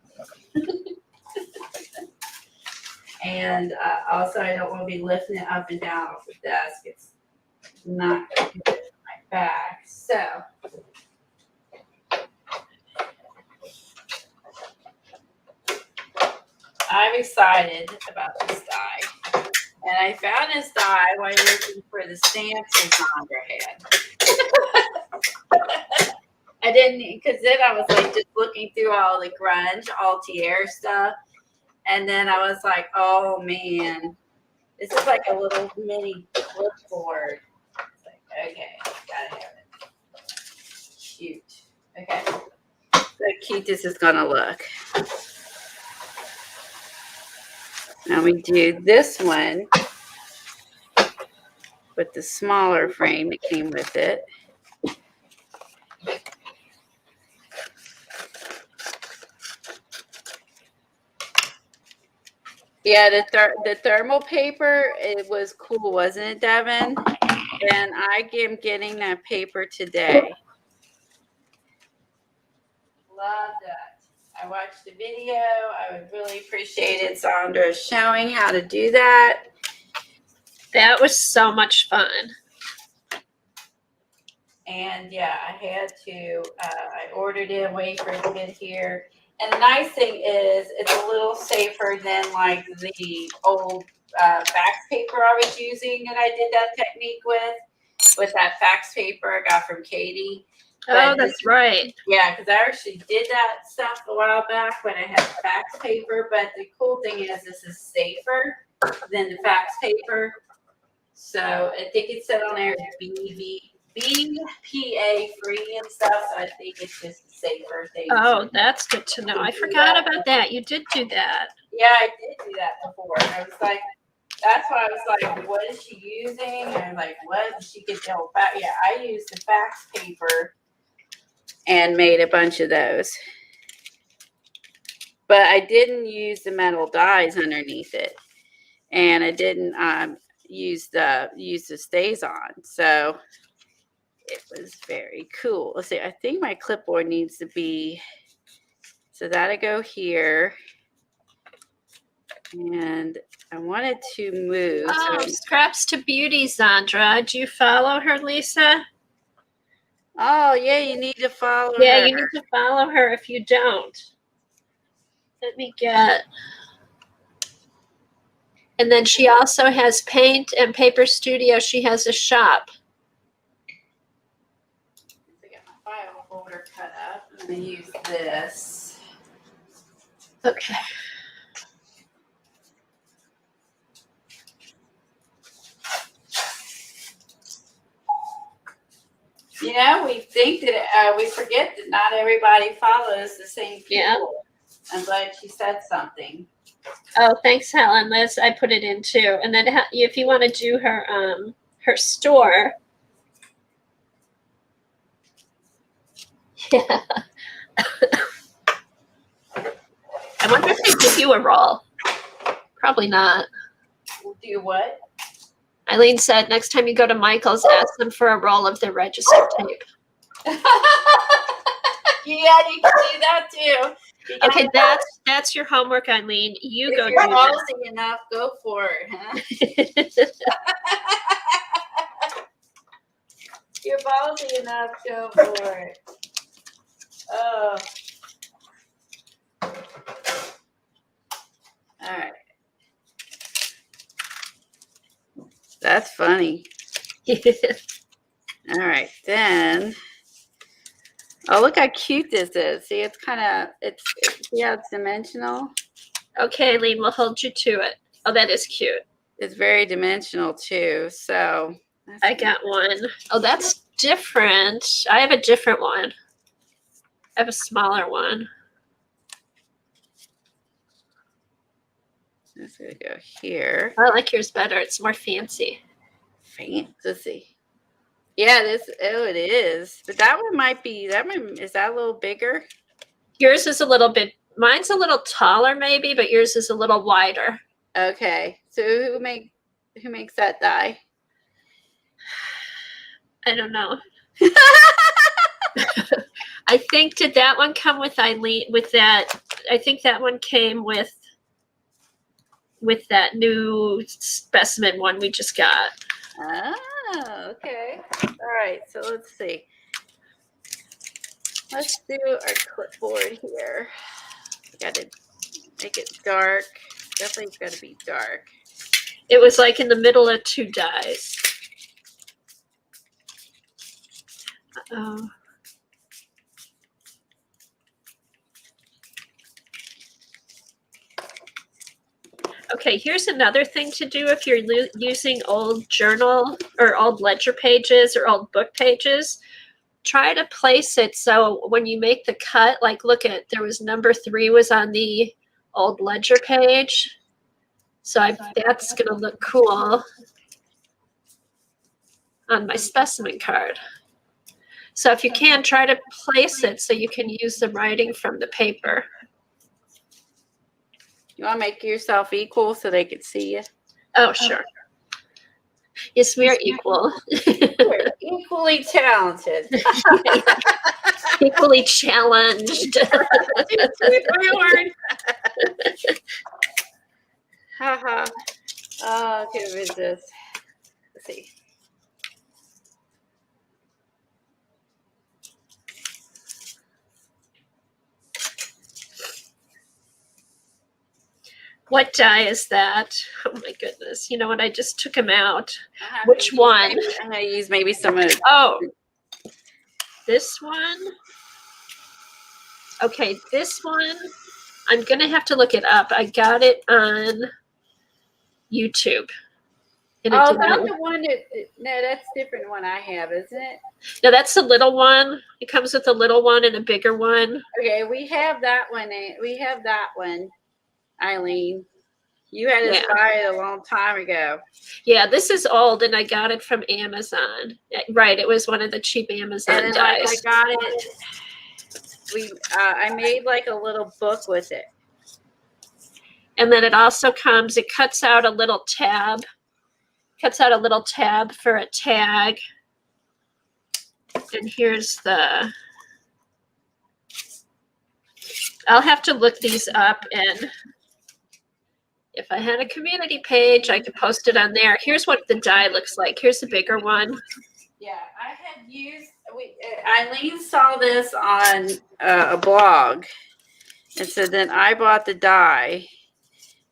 And also, I don't want to be lifting it up and down off the desk. It's not good for my back. So, I'm excited about this die. And I found this die while looking for the stamps that Sandra had. I didn't, because then I was like just looking through all the grunge, Altier stuff. And then I was like, oh man, this is like a little mini clipboard. It's like, okay, gotta have it. Cute. Okay. So cute this is gonna look. Now we do this one with the smaller frame that came with it. Yeah, the thermal paper, it was cool, wasn't it, Devin? And I am getting that paper today. Love that. I watched the video. I would really appreciate it. Sandra showing how to do that. That was so much fun. And yeah, I had to, I ordered it, wait for it to get here. And the nice thing is it's a little safer than like the old fax paper I was using that I did that technique with that fax paper I got from Katie. Oh, that's right. Yeah, because I actually did that stuff a while back when I had fax paper. But the cool thing is this is safer than the fax paper. So I think it said on there BPA free and stuff. So I think it's just a safer thing. Oh, that's good to know. I forgot about that. You did do that. Yeah, I did do that before. I was like, that's why I was like, what is she using? And like, what did she get the whole fax? Yeah, I used the fax paper and made a bunch of those. But I didn't use the metal dies underneath it. And I didn't use the stays on. So it was very cool. Let's see, I think my clipboard needs to be, so that'll go here. And I wanted to move. Oh, Scraps to Beauty, Sandra. Do you follow her, Lisa? Oh, yeah, you need to follow her. Yeah, you need to follow her if you don't. Let me get. And then she also has Paint and Paper Studio. She has a shop. I got my file folder cut up. I'm going to use this. Okay. You know, we think that we forget that not everybody follows the same people. Yeah. I'm glad she said something. Oh, thanks, Helen. Liz, I put it in too. And then if you want to do her store. Yeah. I wonder if they give you a roll. Probably not. We'll do what? Eileen said next time you go to Michael's, ask them for a roll of their register tape. Yeah, you can do that too. Okay, that's your homework, Eileen. You go do that. If you're that. ballsy enough, go for it, huh? You're ballsy enough, go for it. Oh. All right. That's funny. All right, then. Oh, look how cute this is. See, it's kind of, yeah, it's dimensional. Okay, Eileen, we'll hold you to it. Oh, that is cute. It's very dimensional too. So I got one. Oh, that's different. I have a different one. I have a smaller one. That's gonna go here. I like yours better. It's more fancy. Fancy. Yeah, it is. But that one might be, is that a little bigger? Yours is a little bit, mine's a little taller maybe, but yours is a little wider. Okay. So who makes that die? I don't know. I think, did that one come with Eileen, with that? I think that one came with that new specimen one we just got. Oh, okay. All right, so let's see. Let's do our clipboard here. We got to make it dark. Definitely it's got to be dark. It was like in the middle of two dyes. Uh-oh. Okay, here's another thing to do if you're using old journal or old ledger pages or old book pages. Try to place it so when you make the cut, like look at, there was number 3 was on the old ledger page. So that's going to look cool on my specimen card. So if you can, try to place it so you can use the writing from the paper. You want to make yourself equal so they can see you? Oh, sure. Yes, we are equal. We're equally talented. Equally challenged. Haha. Oh, okay, what is this? Let's see. What die is that? Oh my goodness. You know what? I just took them out. Which one? I'm going to use maybe some of Oh, this one? Okay, this one. I'm going to have to look it up. I got it on YouTube. And Oh, that's the one that, no, that's different one I have, isn't it? No, that's the little one. It comes with a little one and a bigger one. Okay, we have that one. We have that one, Eileen. You had to buy it a long time ago. Yeah, this is old, and I got it from Amazon. Right, it was one of the cheap Amazon dies. I got it. I made like a little book with it. And then it also comes, it cuts out a little tab. Cuts out a little tab for a tag. And here's the, I'll have to look these up, and if I had a community page, I could post it on there. Here's what the die looks like. Here's the bigger one. Yeah, I had used, Eileen saw this on a blog. And so then I bought the die.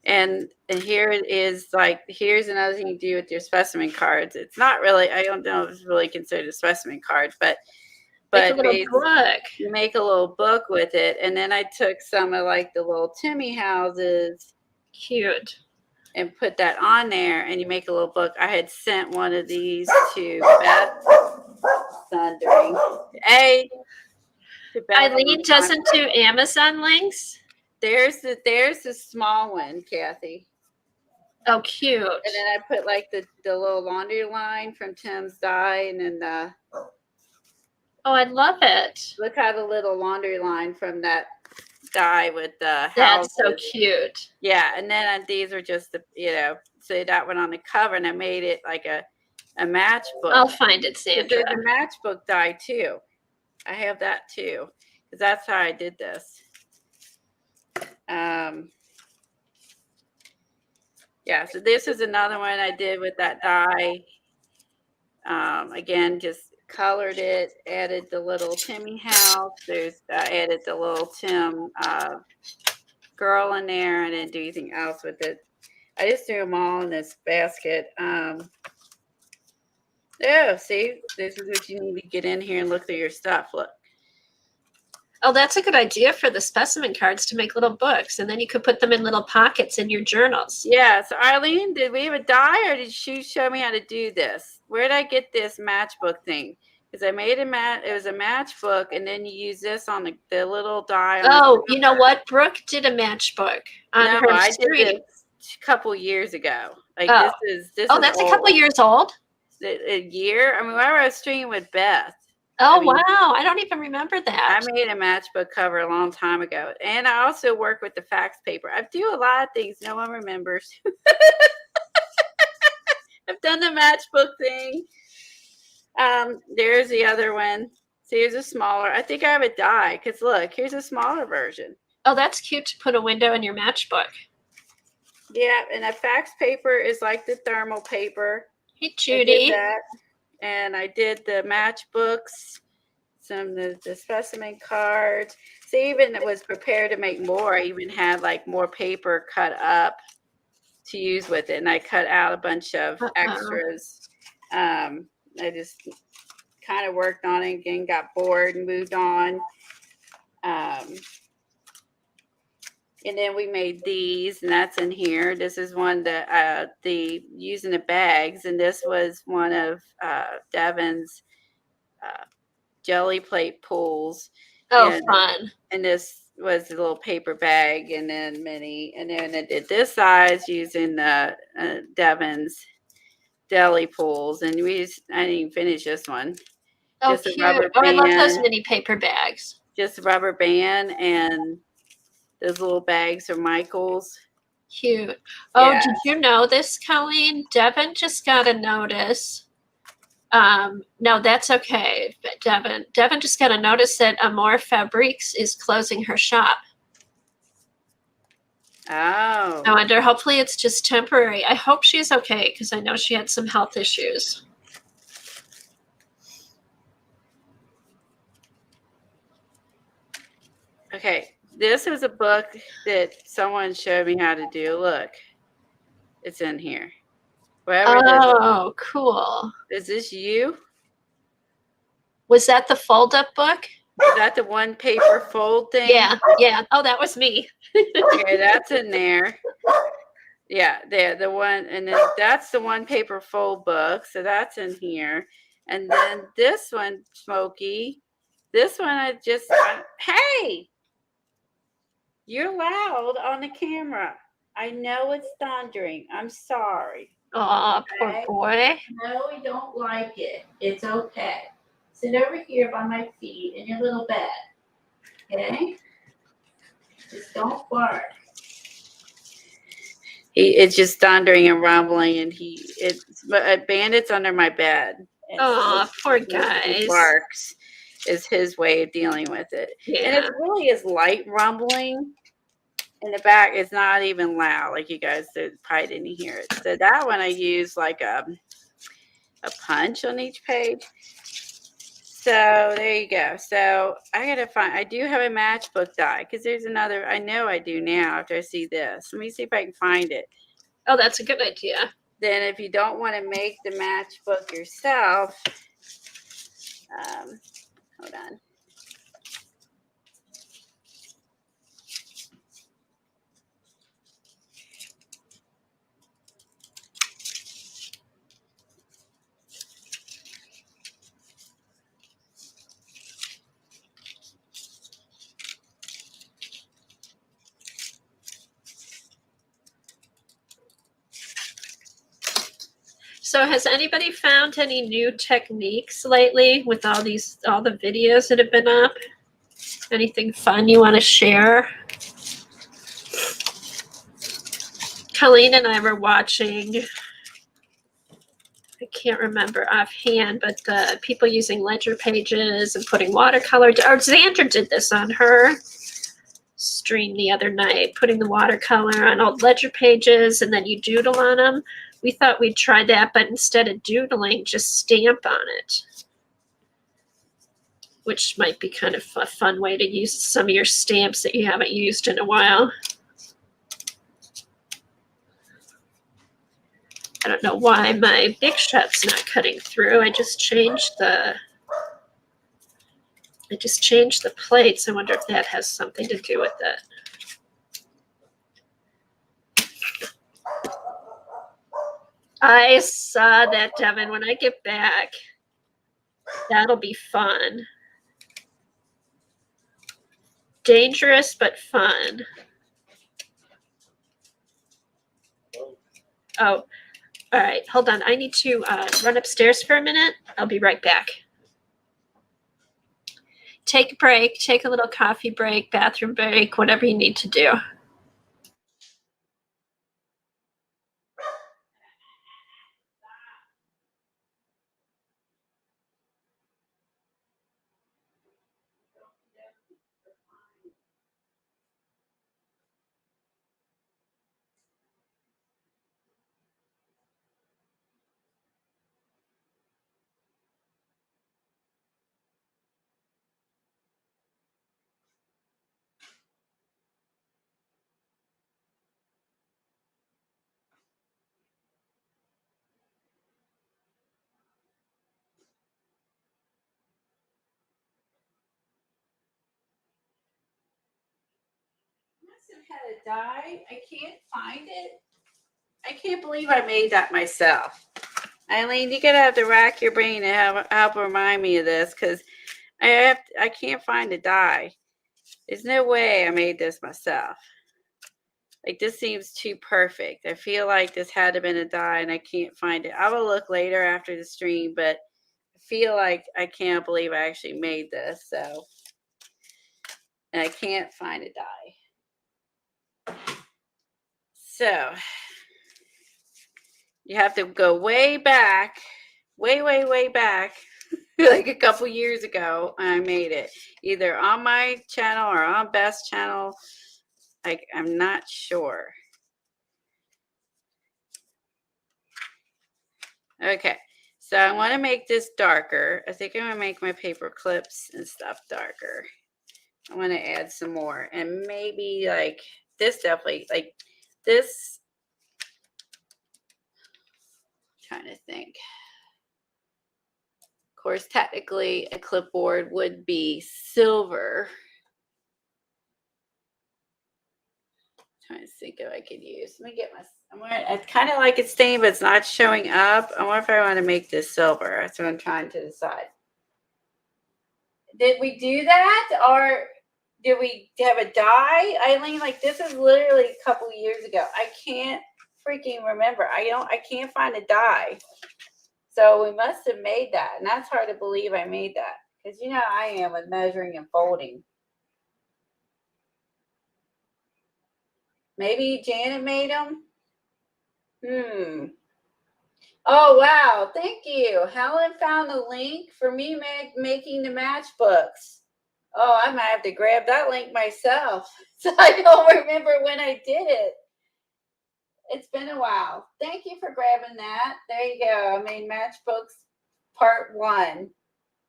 And here it is, like, here's another thing you do with your specimen cards. It's not really, I don't know if it's really considered a specimen card, but Make a little book. You make a little book with it. And then I took some of like the little Timmy houses. Cute. And put that on there, and you make a little book. I had sent one of these to Beth Thundering. Eileen doesn't do Amazon links? There's the small one, Kathy. Oh, cute. And then I put like the little laundry line from Tim's die, and then the. Oh, I love it. Look how the little laundry line from that die with the. That's so cute. Yeah, and then these are just the so that one on the cover, and I made it like a matchbook. I'll find it, Sandra. There's a matchbook die too. I have that too, because that's how I did this. Yeah, so this is another one I did with that die. Again, just colored it, added the little Timmy house. Added the little Tim girl in there. I didn't do anything else with it. I just threw them all in this basket. Yeah, see, this is what you need to get in here and look through your stuff. Look. Oh, that's a good idea for the specimen cards to make little books, and then you could put them in little pockets in your journals. Yeah. So Arlene, did we have a die, or did you show me how to do this? Where did I get this matchbook thing? Because I made it was a matchbook, and then you use this on the little die. Oh, you know what? Brooke did a matchbook on her I stream. did this a couple years ago. Like this is that's old. A couple years old. A year. I mean, whenever I was streaming with Beth. Oh, wow. I don't even remember that. I made a matchbook cover a long time ago. And I also work with the fax paper. I do a lot of things no one remembers. I've done the matchbook thing. There's the other one. See, here's a smaller. I think I have a die because look, here's a smaller version. Oh, that's cute to put a window in your matchbook. Yeah, and a fax paper is like the thermal paper. Hey, I did Judy. that, and I did the matchbooks, some of the specimen cards. So even was prepared to make more. I even had like more paper cut up to use with it, and I cut out a bunch of extras. I just kind of worked on it again, got bored and moved on. And then we made these, and that's in here. This is one that the using the bags, and this was one of Devin's jelly plate pulls. Oh, and, fun. And this was a little paper bag, and then mini, and then I did this size using the Devin's deli pulls, and I didn't even finish this one. Oh, Just a cute. rubber Oh, I love those band. mini paper bags. Just a rubber band, and those little bags are Michael's. Cute. Oh, Yeah. did you know this, Colleen? Devin just got a notice. No, that's okay. But Devin just got a notice that Amore Fabriques is closing her shop. Oh. I wonder, hopefully it's just temporary. I hope she's okay because I know she had some health issues. Okay, this is a book that someone showed me how to do. Look, it's in here. Whatever Oh, cool. is this you? Was that the fold up book? Is that the one paper fold thing? Yeah. Oh, that was me. Okay, that's in there. Yeah, there, the one, and then that's the one paper fold book. So that's in here. And then this one, Smokey. This one hey! You're loud on the camera. I know it's thundering. I'm sorry. Oh, poor Okay. boy. No, we don't like it. It's okay. Sit over here by my feet in your little bed. Okay? Just don't bark. It's just thundering and rumbling, and Bandit's under my bed. Oh, poor He guys. barks is his way of dealing with it. Yeah. And it really is light rumbling. In the back, it's not even loud. Like you guys probably didn't hear it. So that one I use like a punch on each page. So there you go. So I do have a matchbook die because there's another. I know I do now after I see this. Let me see if I can find it. Oh, that's a good idea. Then if you don't want to make the matchbook yourself, hold on. So has anybody found any new techniques lately with all the videos that have been up? Anything fun you want to share? Colleen and I were watching, I can't remember offhand, but the people using ledger pages and putting watercolor, or Xandra did this on her stream the other night, putting the watercolor on old ledger pages and then you doodle on them. We thought we'd try that, but instead of doodling, just stamp on it, which might be kind of a fun way to use some of your stamps that you haven't used in a while. I don't know why my Big Shot's not cutting through. I just changed the plates. I wonder if that has something to do with it. I saw that, Devin. When I get back, that'll be fun. Dangerous, but fun. Oh, all right. Hold on. I need to run upstairs for a minute. I'll be right back. Take a break. Take a little coffee break, bathroom break, whatever you need to do. have had a die. I can't find it. I can't believe I made that myself. Eileen, you gotta have to rack your brain and help remind me of this because I can't find a die. There's no way I made this myself. Like, this seems too perfect. I feel like this had to have been a die and I can't find it. I will look later after the stream, but I feel like I can't believe I actually made this. So, and I can't find a die. So, you have to go way back, way back, like a couple years ago. I made it either on my channel or on Beth's channel. Like, I'm not sure. Okay, so I want to make this darker. I think I'm going to make my paper clips and stuff darker. I want to add some more. And maybe like this, definitely like this. I'm trying to think. Of course, technically a clipboard would be silver. I'm trying to think if I could use. Let me get my. I kind of like it stained, but it's not showing up. I wonder if I want to make this silver. That's what I'm trying to decide. Did we do that, or did we have a die, Eileen? Like, this is literally a couple years ago. I can't freaking remember. I can't find a die. So we must have made that, and that's hard to believe I made that because you know how I am with measuring and folding. Maybe Janet made them. Oh, wow. Thank you. Helen found the link for me making the matchbooks. Oh, I might have to grab that link myself. So I don't remember when I did it. It's been a while. Thank you for grabbing that. There you go. I made matchbooks part 1.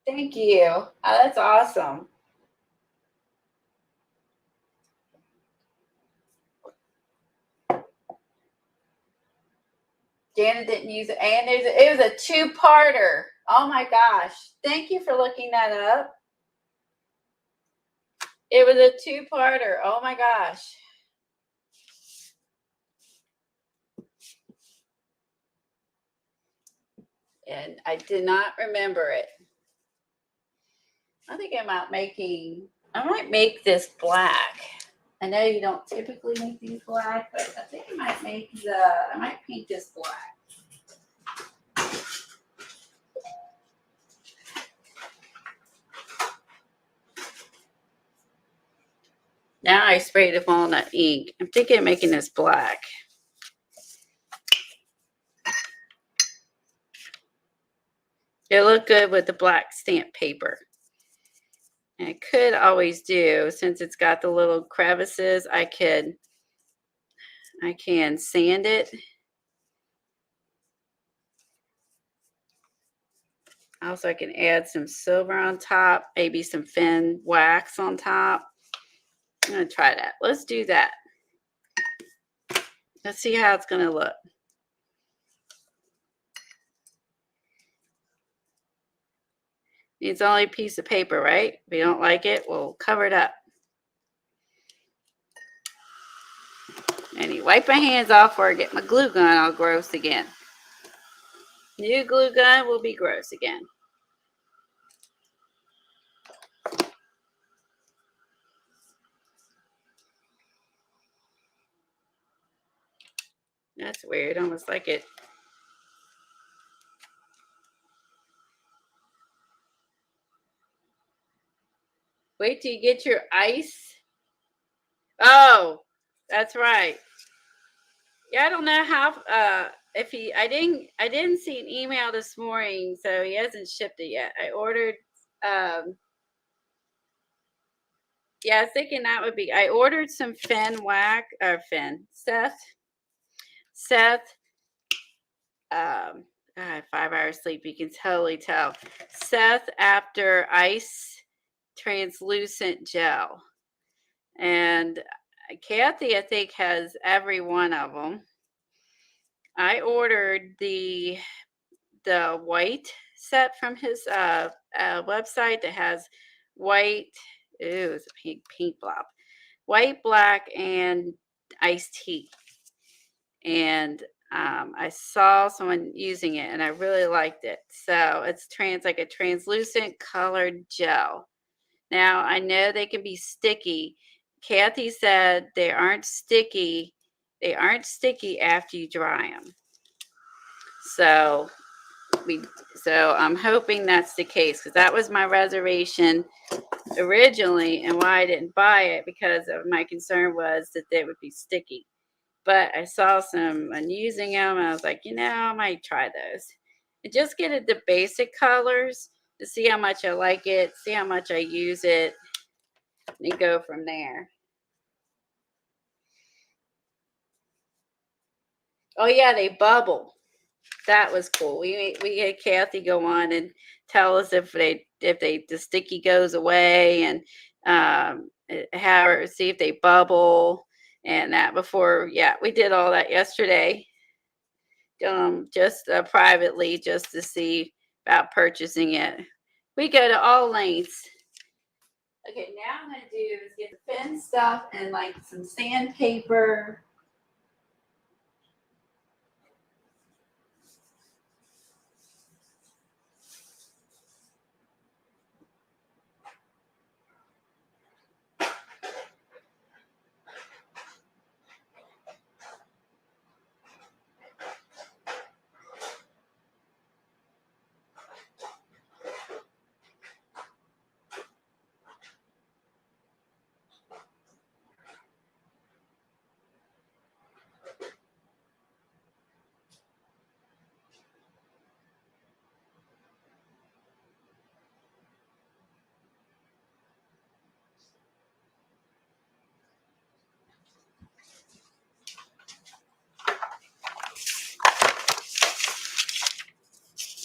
Thank you. Oh, that's awesome. Janet didn't use it. And it was a 2-parter. Oh my gosh. Thank you for looking that up. It was a 2-parter. Oh my gosh. And I did not remember it. I think I might make this black. I know you don't typically make these black, but I think I might paint this black. Now I sprayed the walnut ink. I'm thinking of making this black. It looked good with the black stamp paper. And I could always do, since it's got the little crevices, I can sand it. Also, I can add some silver on top, maybe some thin wax on top. I'm going to try that. Let's do that. Let's see how it's going to look. It's only a piece of paper, right? If you don't like it, we'll cover it up. And you wipe my hands off before I get my glue gun all gross again. New glue gun will be gross again. That's weird, almost like it. Wait till you get your ice. Oh, that's right. Yeah, I don't know how I didn't see an email this morning, so he hasn't shipped it yet. I ordered yeah, I was thinking that would be I ordered some Seth 5 hours sleep, you can totally tell. Seth After Ice Translucent Gel. And Kathy, I think, has every one of them. I ordered the white set from his website that has white. Ooh, it's a pink blob. white, black, and iced tea. And I saw someone using it, and I really liked it. So it's like a translucent colored gel. Now I know they can be sticky. Kathy said they aren't sticky. They aren't sticky after you dry them. So I'm hoping that's the case, because that was my reservation originally, and why I didn't buy it, because of my concern was that they would be sticky. But I saw someone using them, and I was like, I might try those. And just get it the basic colors to see how much I like it, see how much I use it, and go from there. Oh yeah, they bubble. That was cool. We had Kathy go on and tell us if the sticky goes away, and have her see if they bubble, and that before. Yeah, we did all that yesterday. Just privately, just to see about purchasing it. We go to all lengths. Okay, now I'm gonna do is get the pen stuff and like some sandpaper.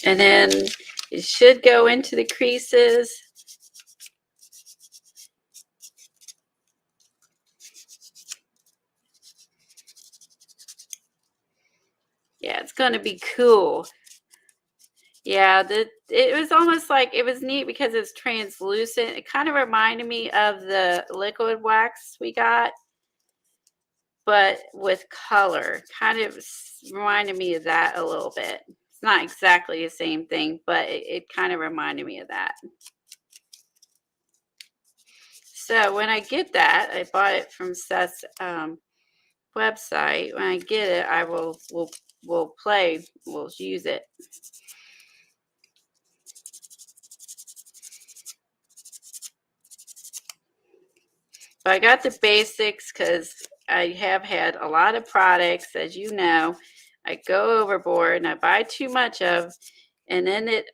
And then it should go into the creases. Yeah, it's going to be cool. Yeah, it was almost like, it was neat because it's translucent. It kind of reminded me of the liquid wax we got, but with color. Kind of reminded me of that a little bit. It's not exactly the same thing, but it kind of reminded me of that. So when I get that, I bought it from Seth's website. When I get it, I will we'll use it. But I got the basics because I have had a lot of products, as you know. I go overboard and I buy too much of, and then it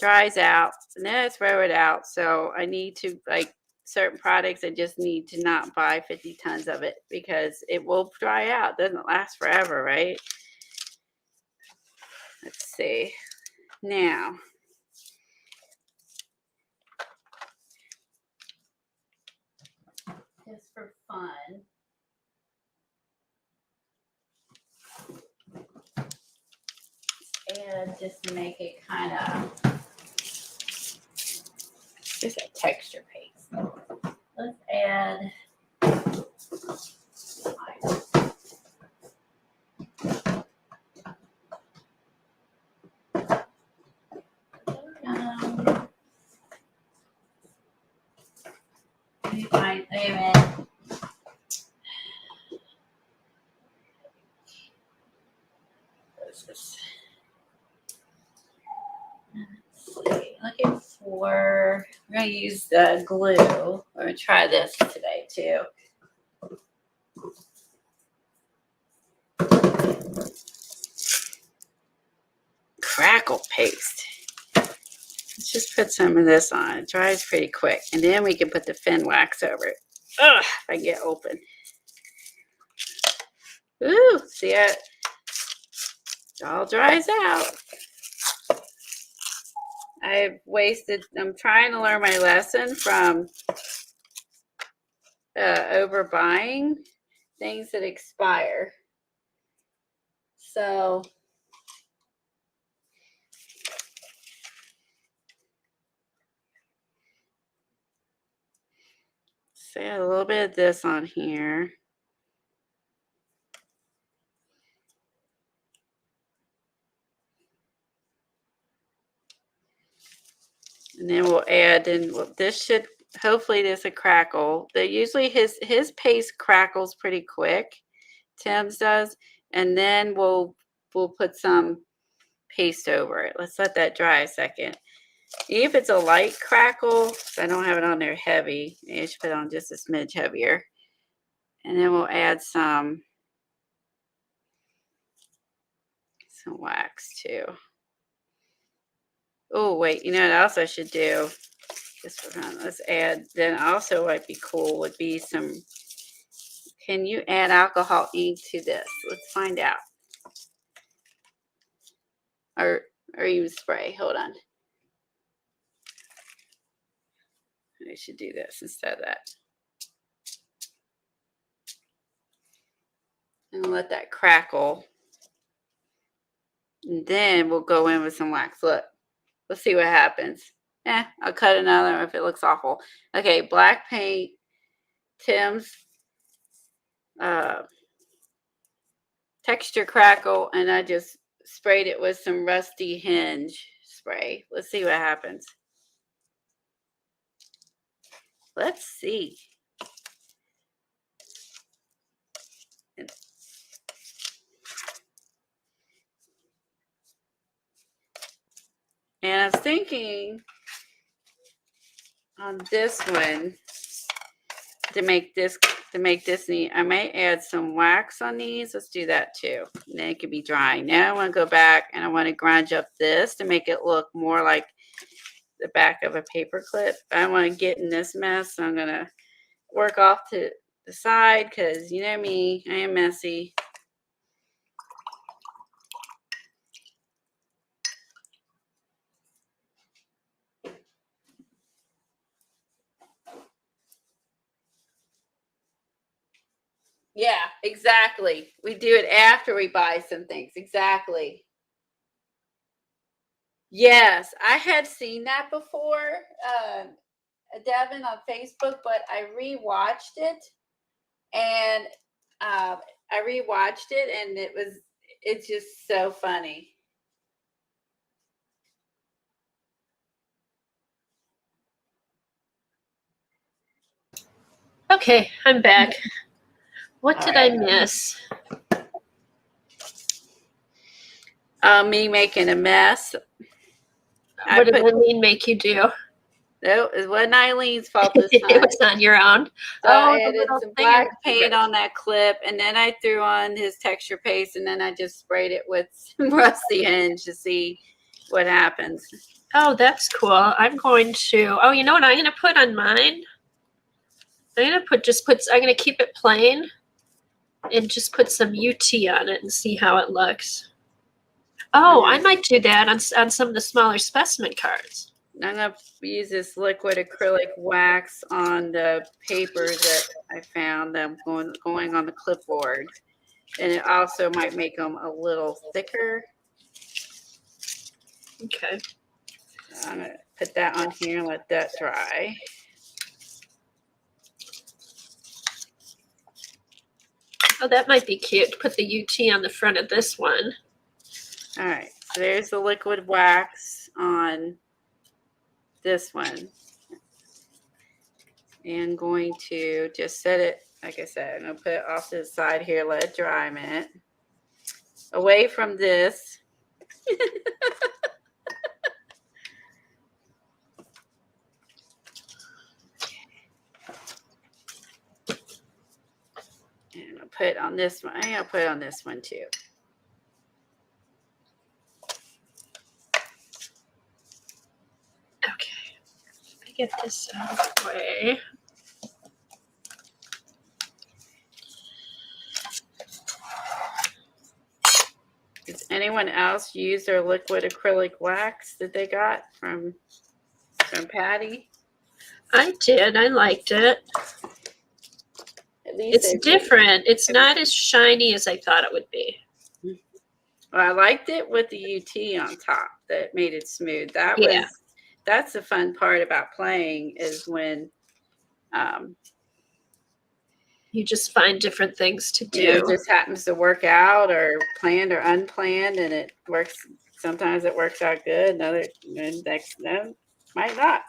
dries out, and then I throw it out. So I need to, like, certain products, I just need to not buy 50 tons of it because it will dry out. It doesn't last forever, right? Let's see. Now, just for fun, and just to make it kind of just a texture paste. Let's add let me find, wait a minute. Let's see, looking for, we're going to use the glue. We're going to try this today too. Crackle paste. Let's just put some of this on. It dries pretty quick. And then we can put the fin wax over it. Ugh, if I get open. Ooh, see it? It all dries out. I'm trying to learn my lesson from overbuying things that expire. So So add a little bit of this on here. And then we'll add in, well, this should, hopefully this will crackle. Usually his paste crackles pretty quick. Tim's does. And then we'll put some paste over it. Let's let that dry a second. Even if it's a light crackle, I don't have it on there heavy. I should put it on just a smidge heavier. And then we'll add some wax too. Oh, wait, you know what else I should do? Let's add, then also might be cool would be some, can you add alcohol ink to this? Let's find out. Or even spray, hold on. I should do this instead of that. And let that crackle. And then we'll go in with some wax. Look, let's see what happens. I'll cut another if it looks awful. Okay, black paint, Tim's texture crackle, and I just sprayed it with some rusty hinge spray. Let's see what happens. Let's see. And I was thinking on this one to make this neat, I might add some wax on these. Let's do that too. And then it could be drying. Now I want to go back and I want to grunge up this to make it look more like the back of a paper clip. I don't want to get in this mess, so I'm gonna work off to the side because you know me, I am messy. Yeah, exactly. We do it after we buy some things. Exactly. Yes, I had seen that before, Devin, on Facebook, but I rewatched it, and and it's just so funny. Okay, I'm back. What did I miss? Me making a mess. What did Eileen make you do? No, it wasn't Eileen's fault this time. It was on your own. So I added little some thing black paint on that clip, and then I threw on his texture paste, and then I just sprayed it with some rusty hinge to see what happens. Oh, that's cool. I'm going to. Oh, you know what I'm going to put on mine? I'm going to keep it plain, and just put some UT on it and see how it looks. Oh, I might do that on some of the smaller specimen cards. I'm going to use this liquid acrylic wax on the papers that I found that I'm going on the clipboard. And it also might make them a little thicker. Okay. So I'm going to put that on here and let that dry. Oh, that might be cute. Put the UT on the front of this one. All right. So there's the liquid wax on this one. And going to just set it, like I said, I'm going to put it off to the side here, let it dry a minute. Away from this. And I'll put it on this one. I'll put it on this one too. Okay. Let me get this out of the way. Does anyone else use their liquid acrylic wax that they got from Patty? I did. I liked it. At least It's different. It's not as shiny as I thought it would be. Well, I liked it with the UT on top that made it smooth. That's the fun part about playing is when You just find different things to It do. just happens to work out, or planned or unplanned, and it works. Sometimes it works out good, next no, might not.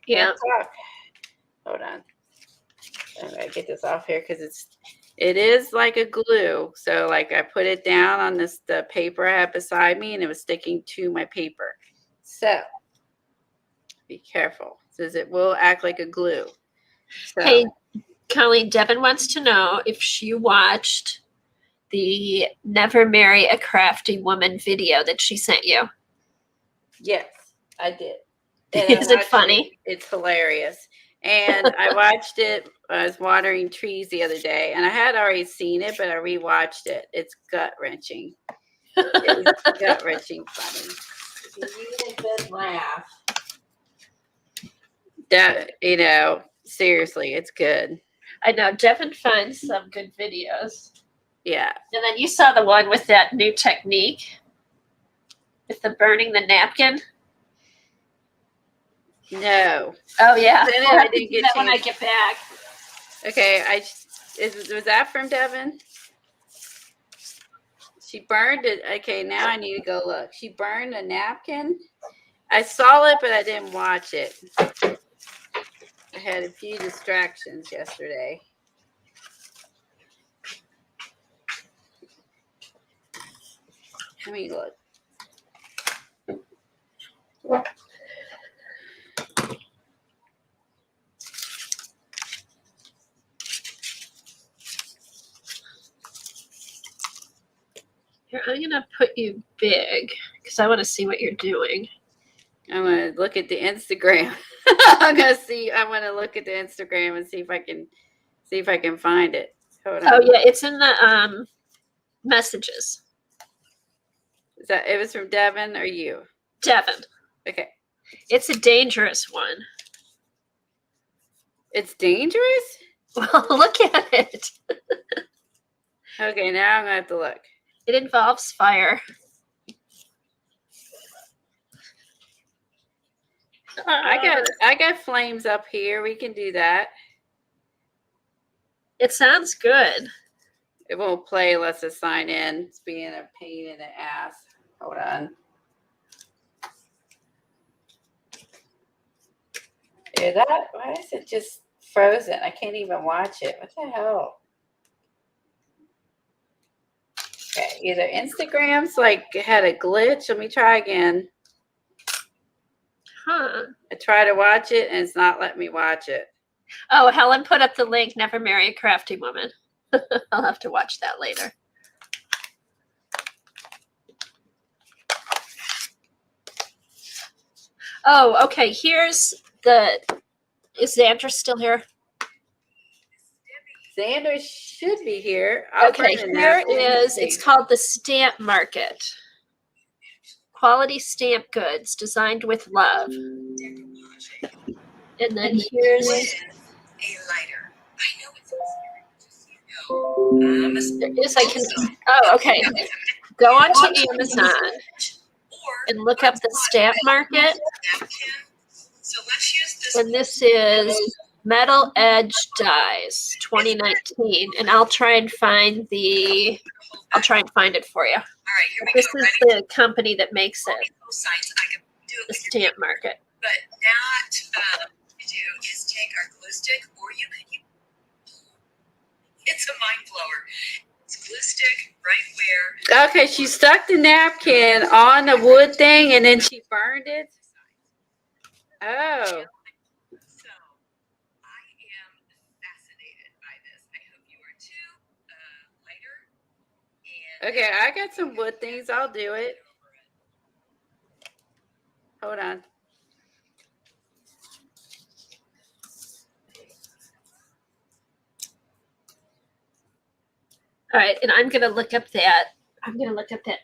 Yeah. Can't talk. Hold on. I'm gonna get this off here because it is like a glue. So like I put it down on the paper I had beside me, and it was sticking to my paper. So be careful, says it will act like a glue. So Hey, Colleen, Devin wants to know if she watched the Never Marry a Crafty Woman video that she sent you. yes, I did. Is it funny? It's hilarious. And I watched it. I was watering trees the other day, and I had already seen it, but I rewatched it. It's gut wrenching. It's gut wrenching funny. If you need a good laugh, that seriously, it's good. I know Devin finds some good videos. Yeah. And then you saw the one with that new technique with the burning the napkin. No. Oh yeah, Then we'll I have to didn't do get that when I chance. get back. Okay, was that from Devin? She burned it. Okay, now I need to go look. She burned a napkin. I saw it, but I didn't watch it. I had a few distractions yesterday. Let me look. Here, I'm gonna put you big because I want to see what you're doing. I'm gonna look at the Instagram. I want to look at the Instagram and see if I can find it. Hold on. Oh yeah, it's in the messages. It was from Devin or you? Devin. Okay. It's a dangerous one. It's dangerous? Well, look at it. Okay, now I'm gonna have to look. It involves fire. I got flames up here. We can do that. It sounds good. It won't play unless I sign in. It's being a pain in the ass. Hold on. Yeah, why is it just frozen? I can't even watch it. What the hell? Okay, either Instagram's had a glitch. Let me try again. Huh. I try to watch it and it's not letting me watch it. Oh, Helen put up the link, Never Marry a Crafty Woman. I'll have to watch that later. Oh, okay. Is Xandra still here? Xander should be here. Okay, here is, it's called the Stamp Market. Quality stamp goods designed with love. And then here's A lighter. I know it's just okay. Go on to Amazon and look up the Stamp Market. So let's use this. And this is Metal Edge Dies 2019. And I'll try and find it for you. All right, here we This go. is the company that makes it, Signs I can do it the with Stamp Market. but not what we do is take our glue stick, or you can use. It's a mind blower. It's glue stick right where. Okay, she stuck the napkin on the wood thing and then she burned it. Oh. So I am fascinated by this. I hope you are too. Lighter. Okay, I got some wood things. I'll do it. Hold on. All right, and I'm gonna look up that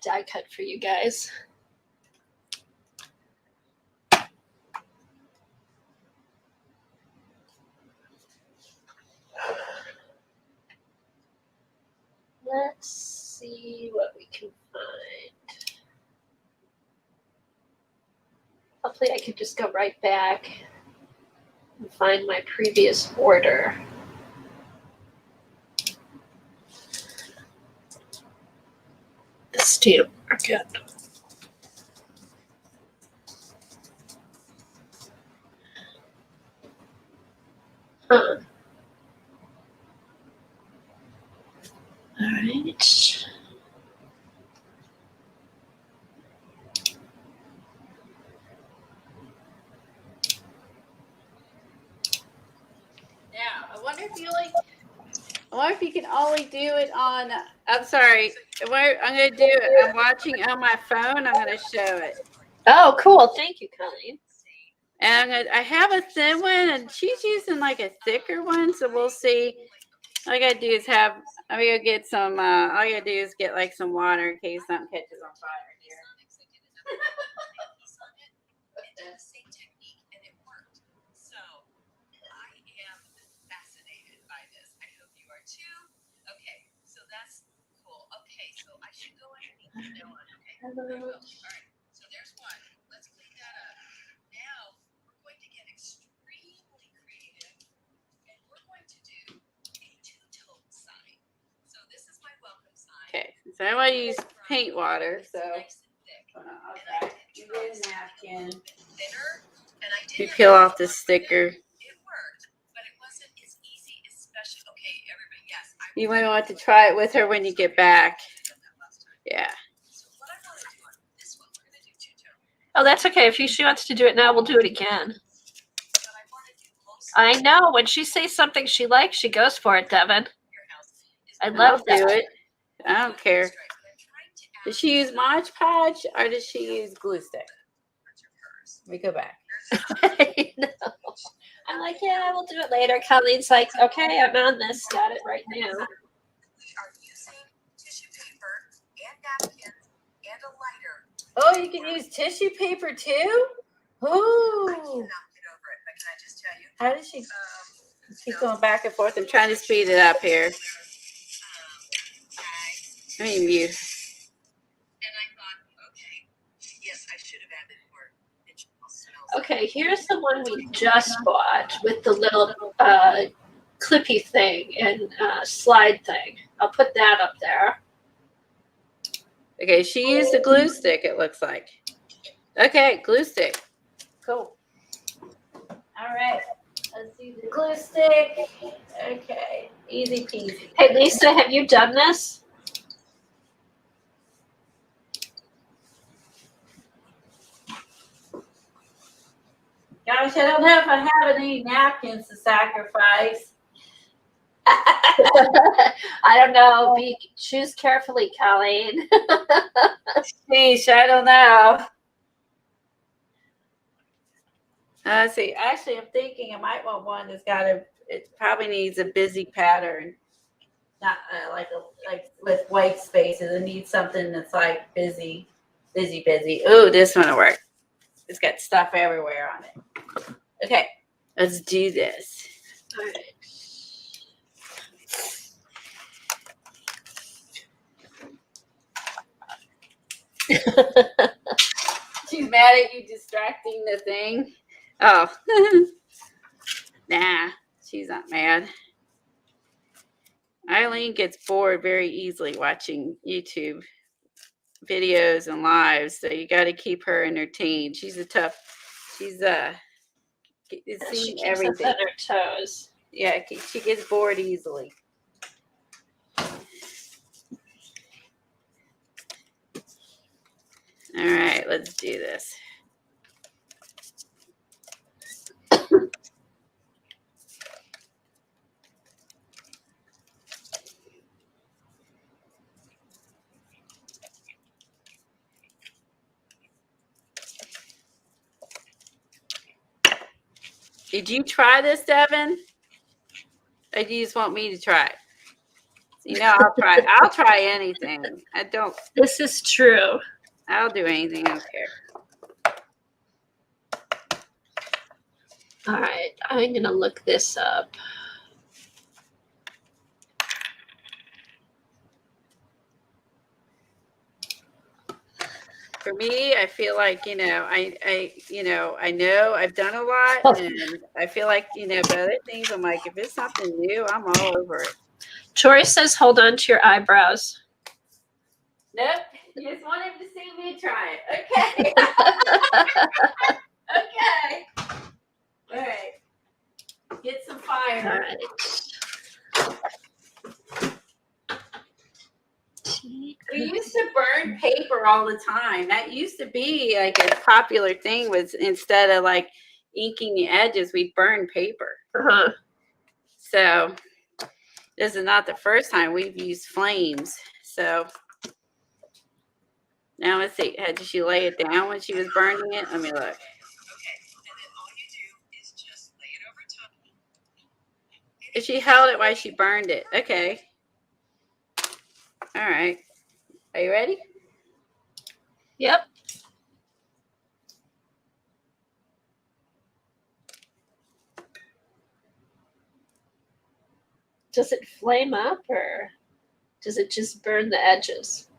die cut for you guys. Let's see what we can find. Hopefully I can just go right back and find my previous order. 60 to market. Huh. All right. Now, I wonder if you can only do it on. I'm sorry. I'm going to do it. I'm watching on my phone. I'm going to show it. Oh, cool. Thank you, Colleen. And I have a thin one, and she's using like a thicker one. So we'll see. All I got to do is I'm going to get some. All I got to do is get like some water in case something catches on fire here. Same technique, and it worked. So I am fascinated by this. I hope you are too. Okay, so that's cool. Okay, so I should go underneath the one. Okay, there we go. All right, so there's one. Let's clean that up. Now we're going to get extremely creative, and we're going to do a two-tone sign. So this is my welcome sign. Okay, so I want to use paint water, so. Nice and thick. Okay, you get a napkin. Thinner, and I did You peel off the sticker. It worked, but it wasn't as easy, especially. Okay, everybody, yes. You might want to try it with her when you get back. Yeah. So what I want to do on this one, we're going to do two-tone. Oh, that's okay. If she wants to do it now, we'll do it again. But I want to do most I know. When she says something she likes, she goes for it, Devin. your house is I I'll love do that. it. I don't care. Does she use Mod Podge or does she use glue stick? We go back. I know. I'm like, yeah, we'll do it later. Colleen's like, okay, I'm on this. Got it right now. We are using tissue paper and napkins and a lighter. Oh, you can use tissue paper too? I Ooh. cannot get over it, but can I just tell you? How does she keep going back and forth? I'm trying to speed it up here. I mean, mute. And I thought, okay, yes, I should have added more. It smells Okay, here's the one we just bought with the little clippy thing and slide thing. I'll put that up there. Okay, she used a glue stick, it looks like. Okay, glue stick. Cool. All right, let's do the glue stick. Okay, easy peasy. Hey, Lisa, have you done this? Gosh, I don't know if I have any napkins to sacrifice. I don't know. Choose carefully, Colleen. Sheesh, I don't know. Let's see. Actually, I'm thinking I might want one that's it probably needs a busy pattern. Not like with white spaces. It needs something that's like busy. Ooh, this one will work. It's got stuff everywhere on it. Okay, let's do this. All right. She's mad at you distracting the thing. Oh, nah, she's not mad. Eileen gets bored very easily watching YouTube videos and lives, so you got to keep her entertained. She's She seen keeps us everything. on her toes. Yeah, she gets bored easily. All right, let's do this. Did you try this, Devin? Or do you just want me to try it? You know, I'll try anything. This is true. I'll do anything. I don't care. All right, I'm going to look this up. For me, I feel like, I know I've done a lot, and I feel like, but other things, I'm like, if it's something new, I'm all over it. Tori says hold on to your eyebrows. Nope. You just want him to see me try it. Okay. Okay. All right. Get some All fire. right. We used to burn paper all the time. That used to be like a popular thing, was instead of like inking the edges, we burn paper. Uh-huh. So this is not the first time we've used flames. So now let's see. Did she lay it down when she was burning it? Let me look. Okay, and then all you do is just lay it over top. She held it while she burned it. Okay. All right. Are you ready? Yep. Does it flame up or does it just burn the edges?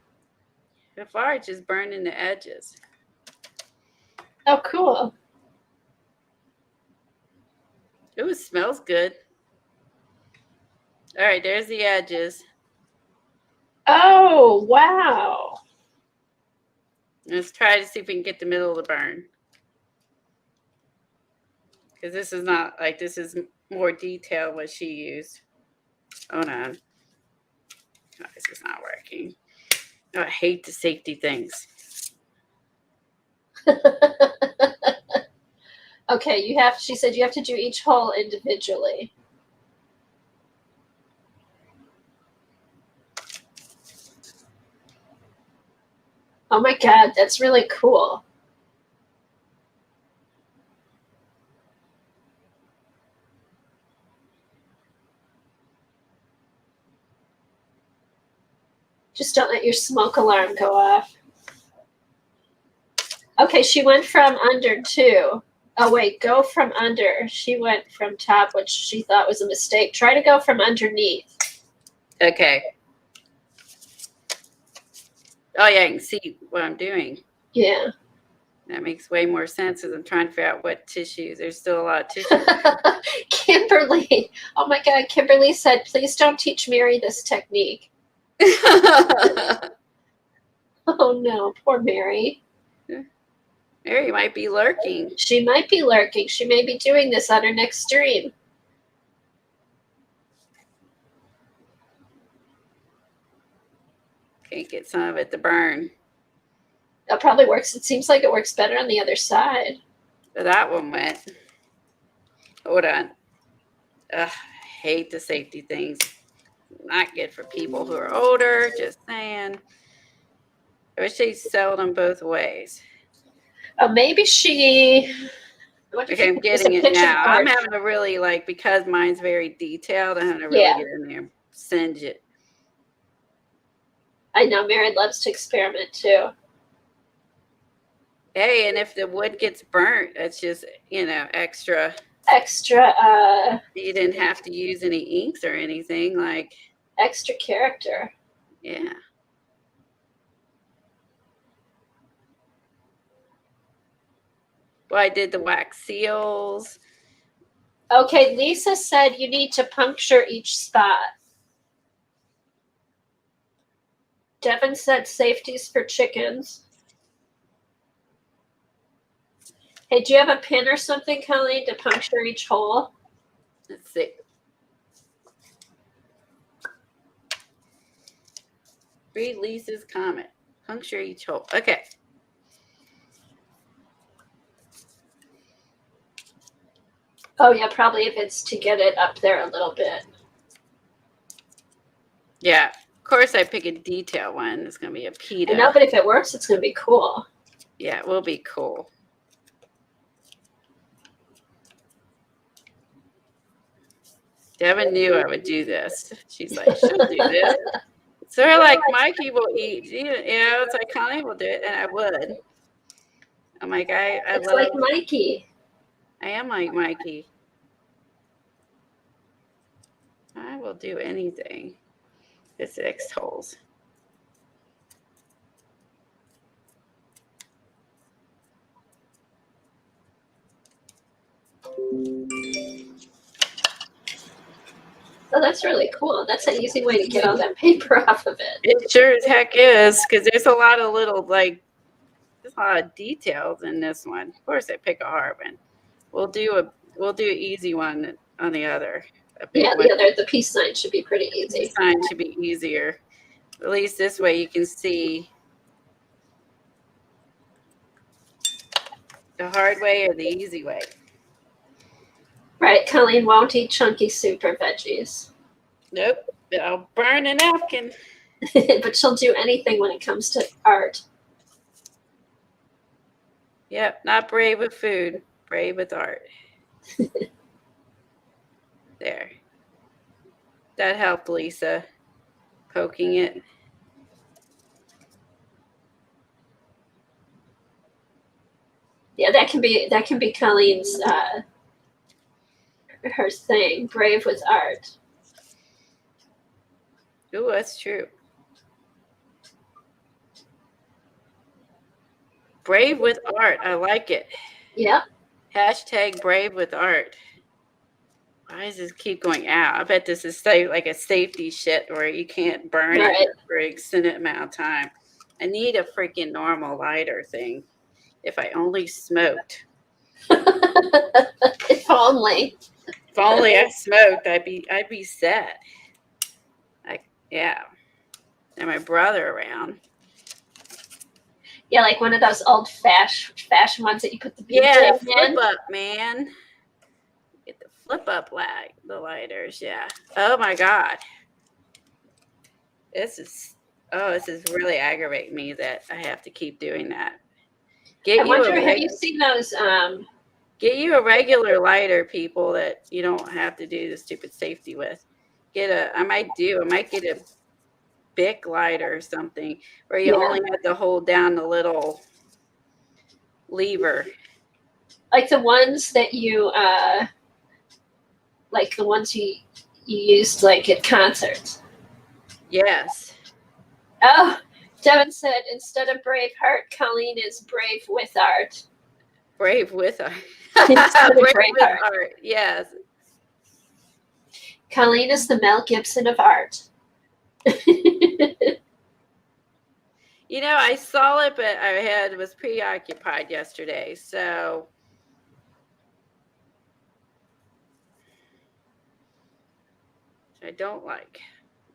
So far, it's just burning the edges. Oh, cool. Ooh, it smells good. All right, there's the edges. Oh, wow. Let's try to see if we can get the middle to burn. Because this is not like, this is more detailed what she used. Hold on. Oh, this is not working. Oh, I hate the safety things. Okay, she said you have to do each hole individually. Oh my God, that's really cool. Just don't let your smoke alarm go off. Okay, she went from under too. Oh wait, go from under. She went from top, which she thought was a mistake. Try to go from underneath. Okay. Oh, yeah, I can see what I'm doing. Yeah. That makes way more sense as I'm trying to figure out what tissues. There's still a lot of tissues. Kimberly. Oh my God, Kimberly said, please don't teach Mary this technique. Oh no, poor Mary. Mary might be lurking. She might be lurking. She may be doing this on her next stream. Can't get some of it to burn. That probably works. It seems like it works better on the other side. So that one went. Hold on. Ugh, I hate the safety things. Not good for people who are older. Just saying. I wish they sold them both ways. Oh, maybe she. Okay, I'm getting it now. I'm having to really, like, because mine's very detailed, I'm having to really get in there and singe it. I know Mary loves to experiment too. Hey, and if the wood gets burnt, that's just, extra. You didn't have to use any inks or anything, like. Extra character. Yeah. Well, I did the wax seals. Okay, Lisa said you need to puncture each spot. Devin said safeties for chickens. Hey, do you have a pin or something, Colleen, to puncture each hole? Let's see. Read Lisa's comment. Puncture each hole. Okay. Oh, yeah, probably if it's to get it up there a little bit. Yeah. Of course, I pick a detail one. It's going to be a pita. I know, but if it works, it's going to be cool. Yeah, it will be cool. Devin knew I would do this. She's like, she'll do this. So her like, Mikey will eat. It's like, Connie will do it, and I would. I'm like, It's like Mikey. I am like Mikey. I will do anything. It's 6 holes. Oh, that's really cool. That's an easy way to get all that paper off of it. It sure as heck is, because there's a lot of little, like, there's a lot of details in this one. Of course, I pick a hard one. We'll do an easy one on the other. A big Yeah, one. the peace sign should be pretty easy. This sign should be easier. At least this way you can see the hard way or the easy way. Right, Colleen won't eat chunky soup or veggies. Nope, I'll burn a napkin. But she'll do anything when it comes to art. Yep, not brave with food, brave with art. There. That helped, Lisa. Poking it. Yeah, that can be Colleen's her thing. Brave with art. Ooh, that's true. Brave with art. I like it. Yep. Hashtag brave with art. Why does this keep going out? I bet this is like a safety shit where you can't burn it for an extended amount of time. I need a freaking normal lighter thing. If I only smoked. If only. If only I smoked, I'd be set. Yeah. And my brother around. Yeah, like one of those old fashioned ones that you put the Yeah, BJ flip in. up, man. Get the flip up the lighters, yeah. Oh my god. This is really aggravating me that I have to keep doing that. I wonder, have you seen those get you a regular lighter, people, that you don't have to do the stupid safety with. I might get a Bic lighter or something where you only have to hold down the little lever. Like the ones that you used like at concerts. Yes. Oh, Devin said instead of brave heart, Colleen is brave with art. Brave with art. brave with art. Yes. Colleen is the Mel Gibson of art. You know, I saw it, but I was preoccupied yesterday, so I don't like.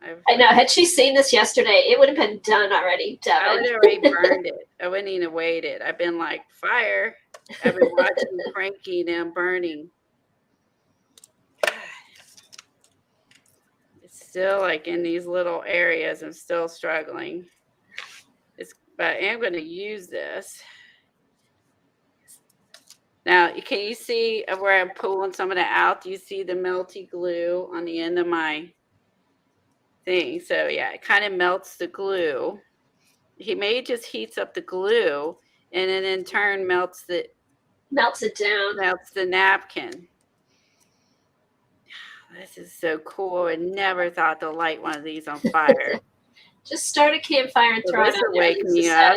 I know. Had she seen this yesterday, it would have been done already, Devin. I would have already burned it. I wouldn't even wait it. I've been like, fire. I've been watching Frankie and them burning. God. It's still like in these little areas. I'm still struggling. But I am going to use this. Now, can you see where I'm pulling some of that out? Do you see the melty glue on the end of my thing? So, yeah, it kind of melts the glue. He just heats up the glue and then in turn melts it down. Melts the napkin. This is so cool. I never thought to light one of these on fire. Just start a campfire and throw it on there. Wake me up.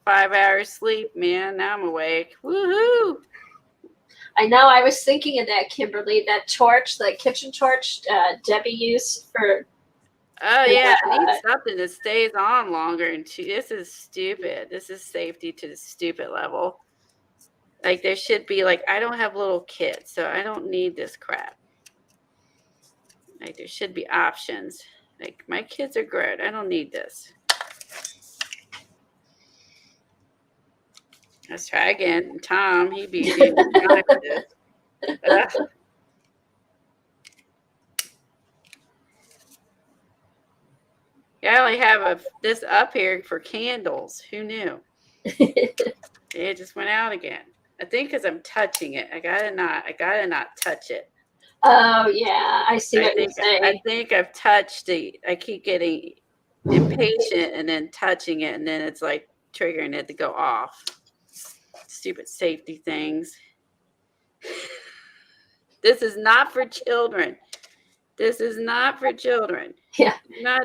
5 hours sleep, man. Now I'm awake. Woohoo! I know. I was thinking of that, Kimberly. That torch, the kitchen torch, Debbie used for. Oh yeah, I need something that stays on longer. And this is stupid. This is safety to the stupid level. Like there should be I don't have little kids, so I don't need this crap. Like there should be options. Like my kids are good. I don't need this. Let's try again. Tom, he'd be time for this. I only have this up here for candles. Who knew? It just went out again. I think because I'm touching it. I gotta not touch it. Oh yeah, I see what you're saying. I think I've touched it. I keep getting impatient and then touching it, and then it's like triggering it to go off. Stupid safety things. This is not for children. This is not for children. Yeah.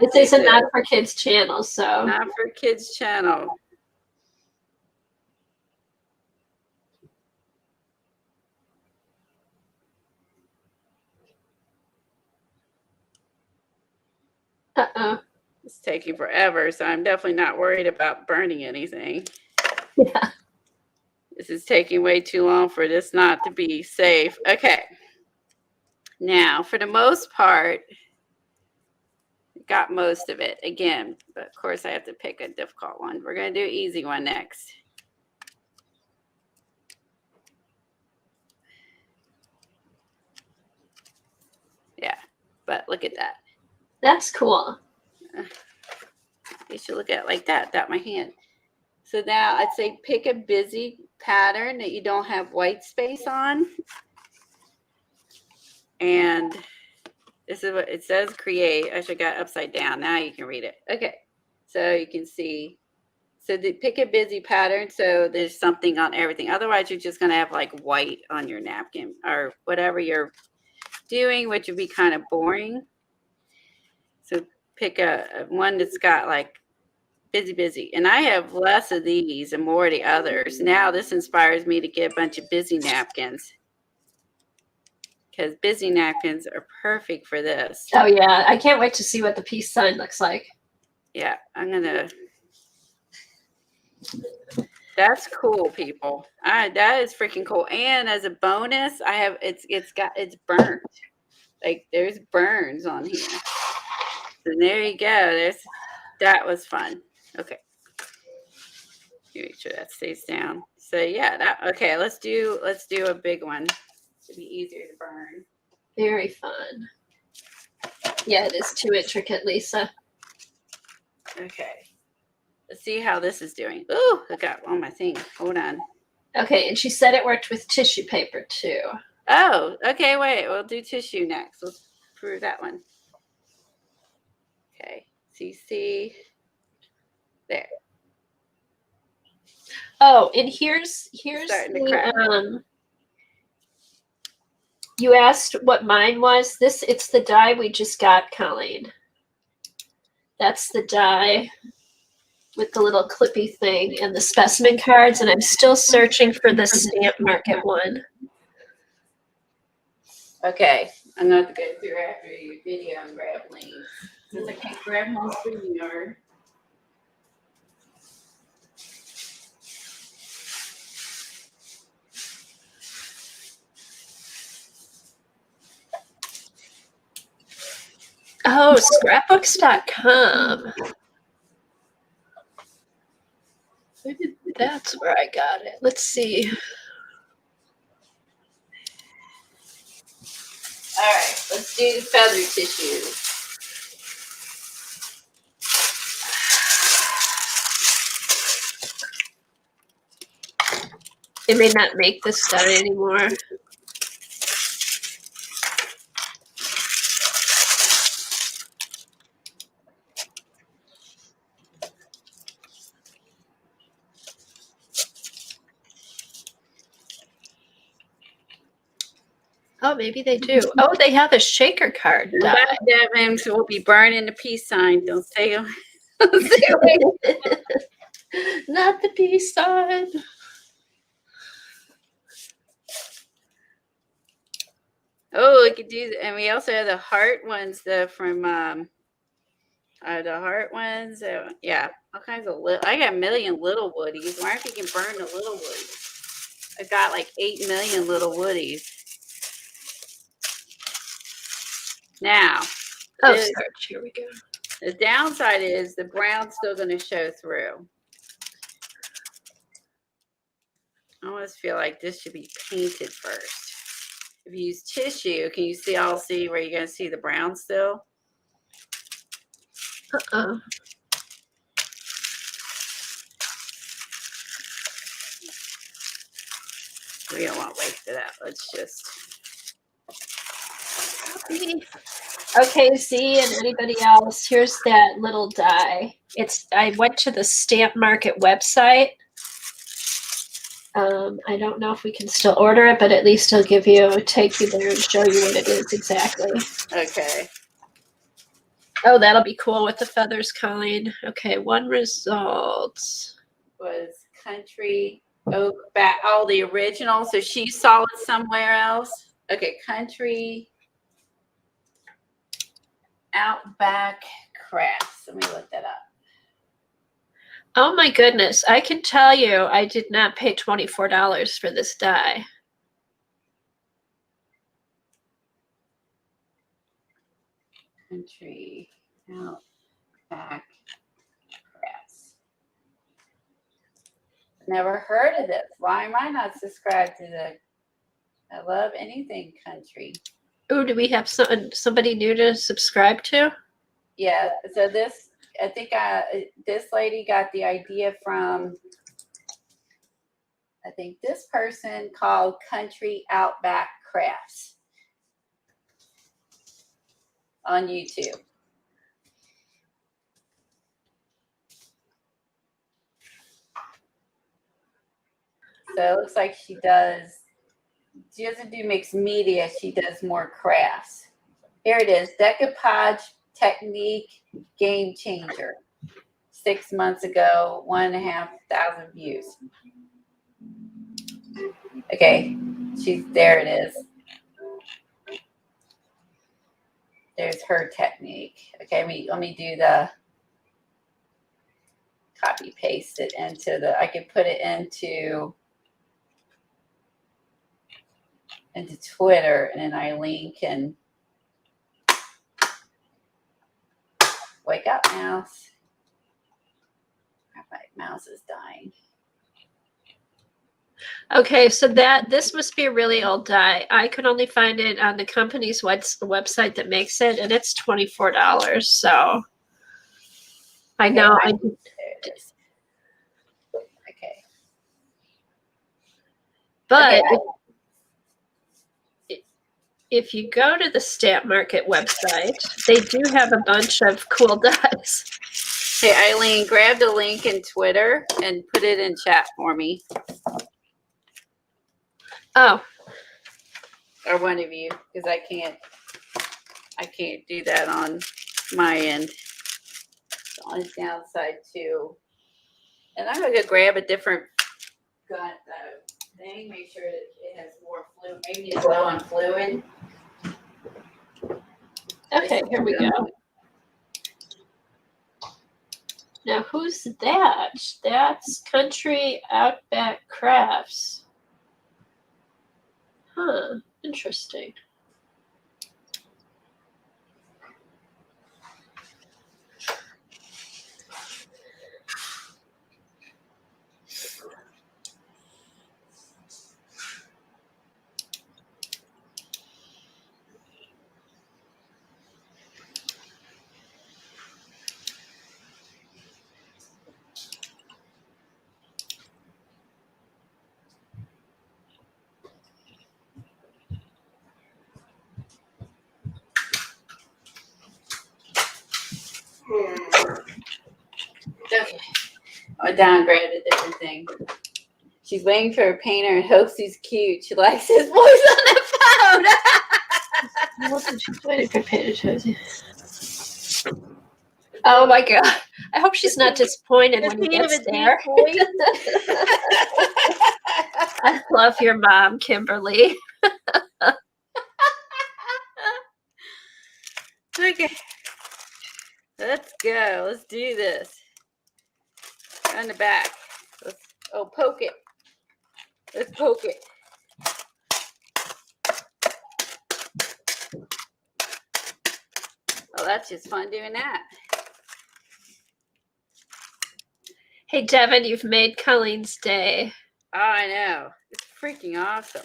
This is a not for kids channel, so. Not for kids channel. Uh-oh. It's taking forever, so I'm definitely not worried about burning anything. Yeah. This is taking way too long for this not to be safe. Okay. Now, for the most part, got most of it again, but of course I have to pick a difficult one. We're going to do an easy one next. Yeah, but look at that. That's cool. You should look at it like that. That my hand. So now I'd say pick a busy pattern that you don't have white space on. And this is what it says, create. I should got upside down. Now you can read it. Okay. So you can see. So pick a busy pattern so there's something on everything. Otherwise, you're just going to have like white on your napkin or whatever you're doing, which would be kind of boring. So pick a one that's got like busy. And I have less of these and more of the others. Now this inspires me to get a bunch of busy napkins. Because busy napkins are perfect for this. Oh, yeah. I can't wait to see what the peace sign looks like. Yeah, I'm going to. That's cool, people. That is freaking cool. And as a bonus, I have it's burnt. Like there's burns on here. So there you go. That was fun. Okay. Make sure that stays down. So yeah, okay, let's do a big one. It'll be easier to burn. Very fun. Yeah, it is too intricate, Lisa. Okay. Let's see how this is doing. Ooh, I got on my thing. Hold on. Okay, and she said it worked with tissue paper too. Oh, okay, wait. We'll do tissue next. Let's prove that one. Okay. CC. There. Oh, and here's Starting to crack. You asked what mine was. It's the die we just got, Colleen. That's the die with the little clippy thing and the specimen cards, and I'm still searching for the stamp market one. Okay, I'm going to have to go through after your video and grab links. Since I can't grab my screen yard. Oh, scrapbooks.com. Maybe that's where I got it. Let's see. All right, let's do feather tissue. They may not make this die anymore. Oh, maybe they do. Oh, they have a shaker card die. That means we'll be burning the peace sign. Don't say Not the peace sign. Oh, we could do, and we also have the heart ones, from the heart ones. Yeah, all kinds of little. I got a million little woodies. Why if you can burn the little woodies? I got like 8 million little woodies. Now, Search. Here we go. The downside is the brown's still going to show through. I almost feel like this should be painted first. If you use tissue, can you see? I'll see where you're going to see the brown still. Uh-oh. We don't want to wait for that. Let's just. Okay, Z and anybody else, here's that little die. I went to the Stamp Market website. I don't know if we can still order it, but at least it'll take you there and show you what it is exactly. Okay. Oh, that'll be cool with the feathers, Colleen. Okay, one result was Country Oak back, all the original. So she saw it somewhere else. Okay, Country Outback crafts. Let me look that up. Oh my goodness. I can tell you I did not pay $24 for this dye. Country Outback Crafts. Never heard of this. Why am I not subscribed to the? I love anything country. Oh, do we have somebody new to subscribe to? Yeah. So this, I think, this lady got the idea from. I think this person called Country Outback Crafts on YouTube. So it looks like she doesn't do mixed media. She does more crafts. Here it is. Decoupage technique game changer. 6 months ago, 1,500 views. Okay, there it is. There's her technique. Okay, let me do the copy paste it into I can put it into Twitter, and then Eileen can wake up, mouse. My mouse is dying. Okay, so this must be a really old dye. I could only find it on the company's website that makes it, and it's $24. So I know. There it is. Okay. But Okay. if you go to the Stamp Market website, they do have a bunch of cool dyes. Hey, Eileen, grab the link in Twitter and put it in chat for me. Oh. Or one of you, because I can't do that on my end. It's on the downside too. And I'm gonna grab a different thing, make sure that it has more fluid. Maybe it's low on fluid. Okay, here we go. Now, who's that? That's Country Outback Crafts. Huh, interesting. Okay. I downgraded a different thing. She's waiting for a painter and hopes he's cute. She likes his voice on the phone. She's waiting for painter. Oh my god! I hope she's not disappointed when he gets there. I love your mom, Kimberly. Okay, let's go. Let's do this. On the back. Poke it. Let's poke it. Oh, that's just fun doing that. Hey, Devin, you've made Colleen's day. Oh, I know. It's freaking awesome.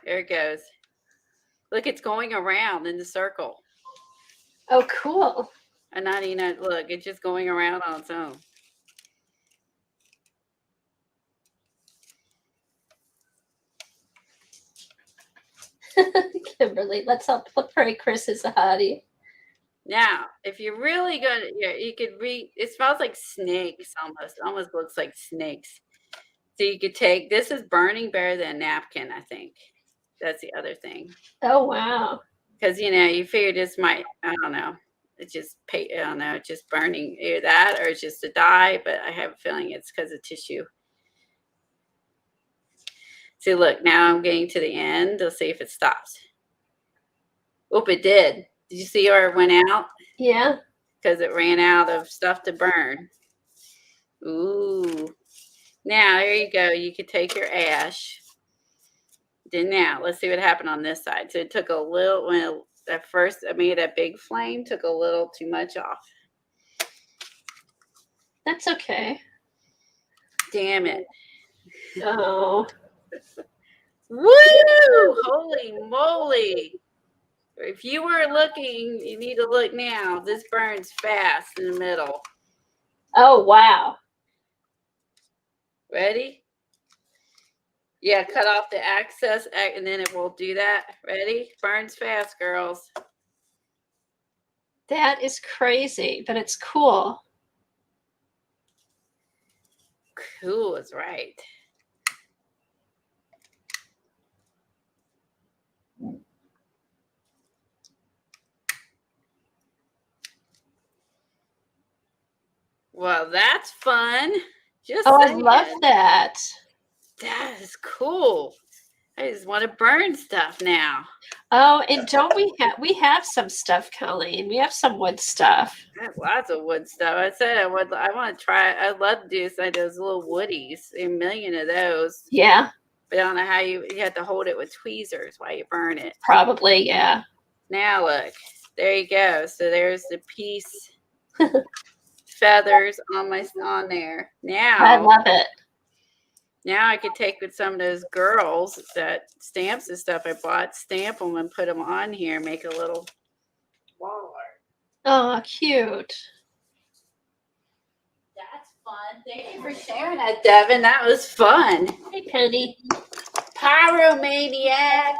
There it goes. Look, it's going around in the circle. Oh, cool. And not even, look, it's just going around on its own. Kimberly, let's all pray Chris is a hottie. Now, if you're really gonna, you could it smells like snakes almost. Almost looks like snakes. So you could take, this is burning better than a napkin, I think. That's the other thing. Oh, wow. Because, you figure this might, I don't know. It's just, I don't know, it's just burning. Either that or it's just a dye, but I have a feeling it's because of tissue. See, look, now I'm getting to the end. Let's see if it stops. Oop, it did. Did you see where it went out? Yeah. Because it ran out of stuff to burn. Ooh. Now, there you go. You could take your ash. Then now, let's see what happened on this side. So it took a little, when at first I made a big flame, took a little too much off. That's okay. Damn it. Oh. Woo! Holy moly. If you were looking, you need to look now. This burns fast in the middle. Oh, wow. Ready? Yeah, cut off the excess and then it will do that. Ready? Burns fast, girls. That is crazy, but it's cool. Cool is right. Well, that's fun. Just Oh, I saying. love that. That is cool. I just want to burn stuff now. Oh, and don't we have some stuff, Colleen. We have some wood stuff. I have lots of wood stuff. I said I want to try. I'd love to do like those little woodies. A million of those. Yeah, But I don't know how you have to hold it with tweezers while you burn it. probably, yeah. Now look, there you go. So there's the piece feathers on there. I Now love it. I could take with some of those girls that stamps and stuff I bought, stamp them and put them on here, make a little wall art. Oh, cute. That's fun. Thank you for sharing that, Devin. That was fun. Hey, Penny. Pyromaniac.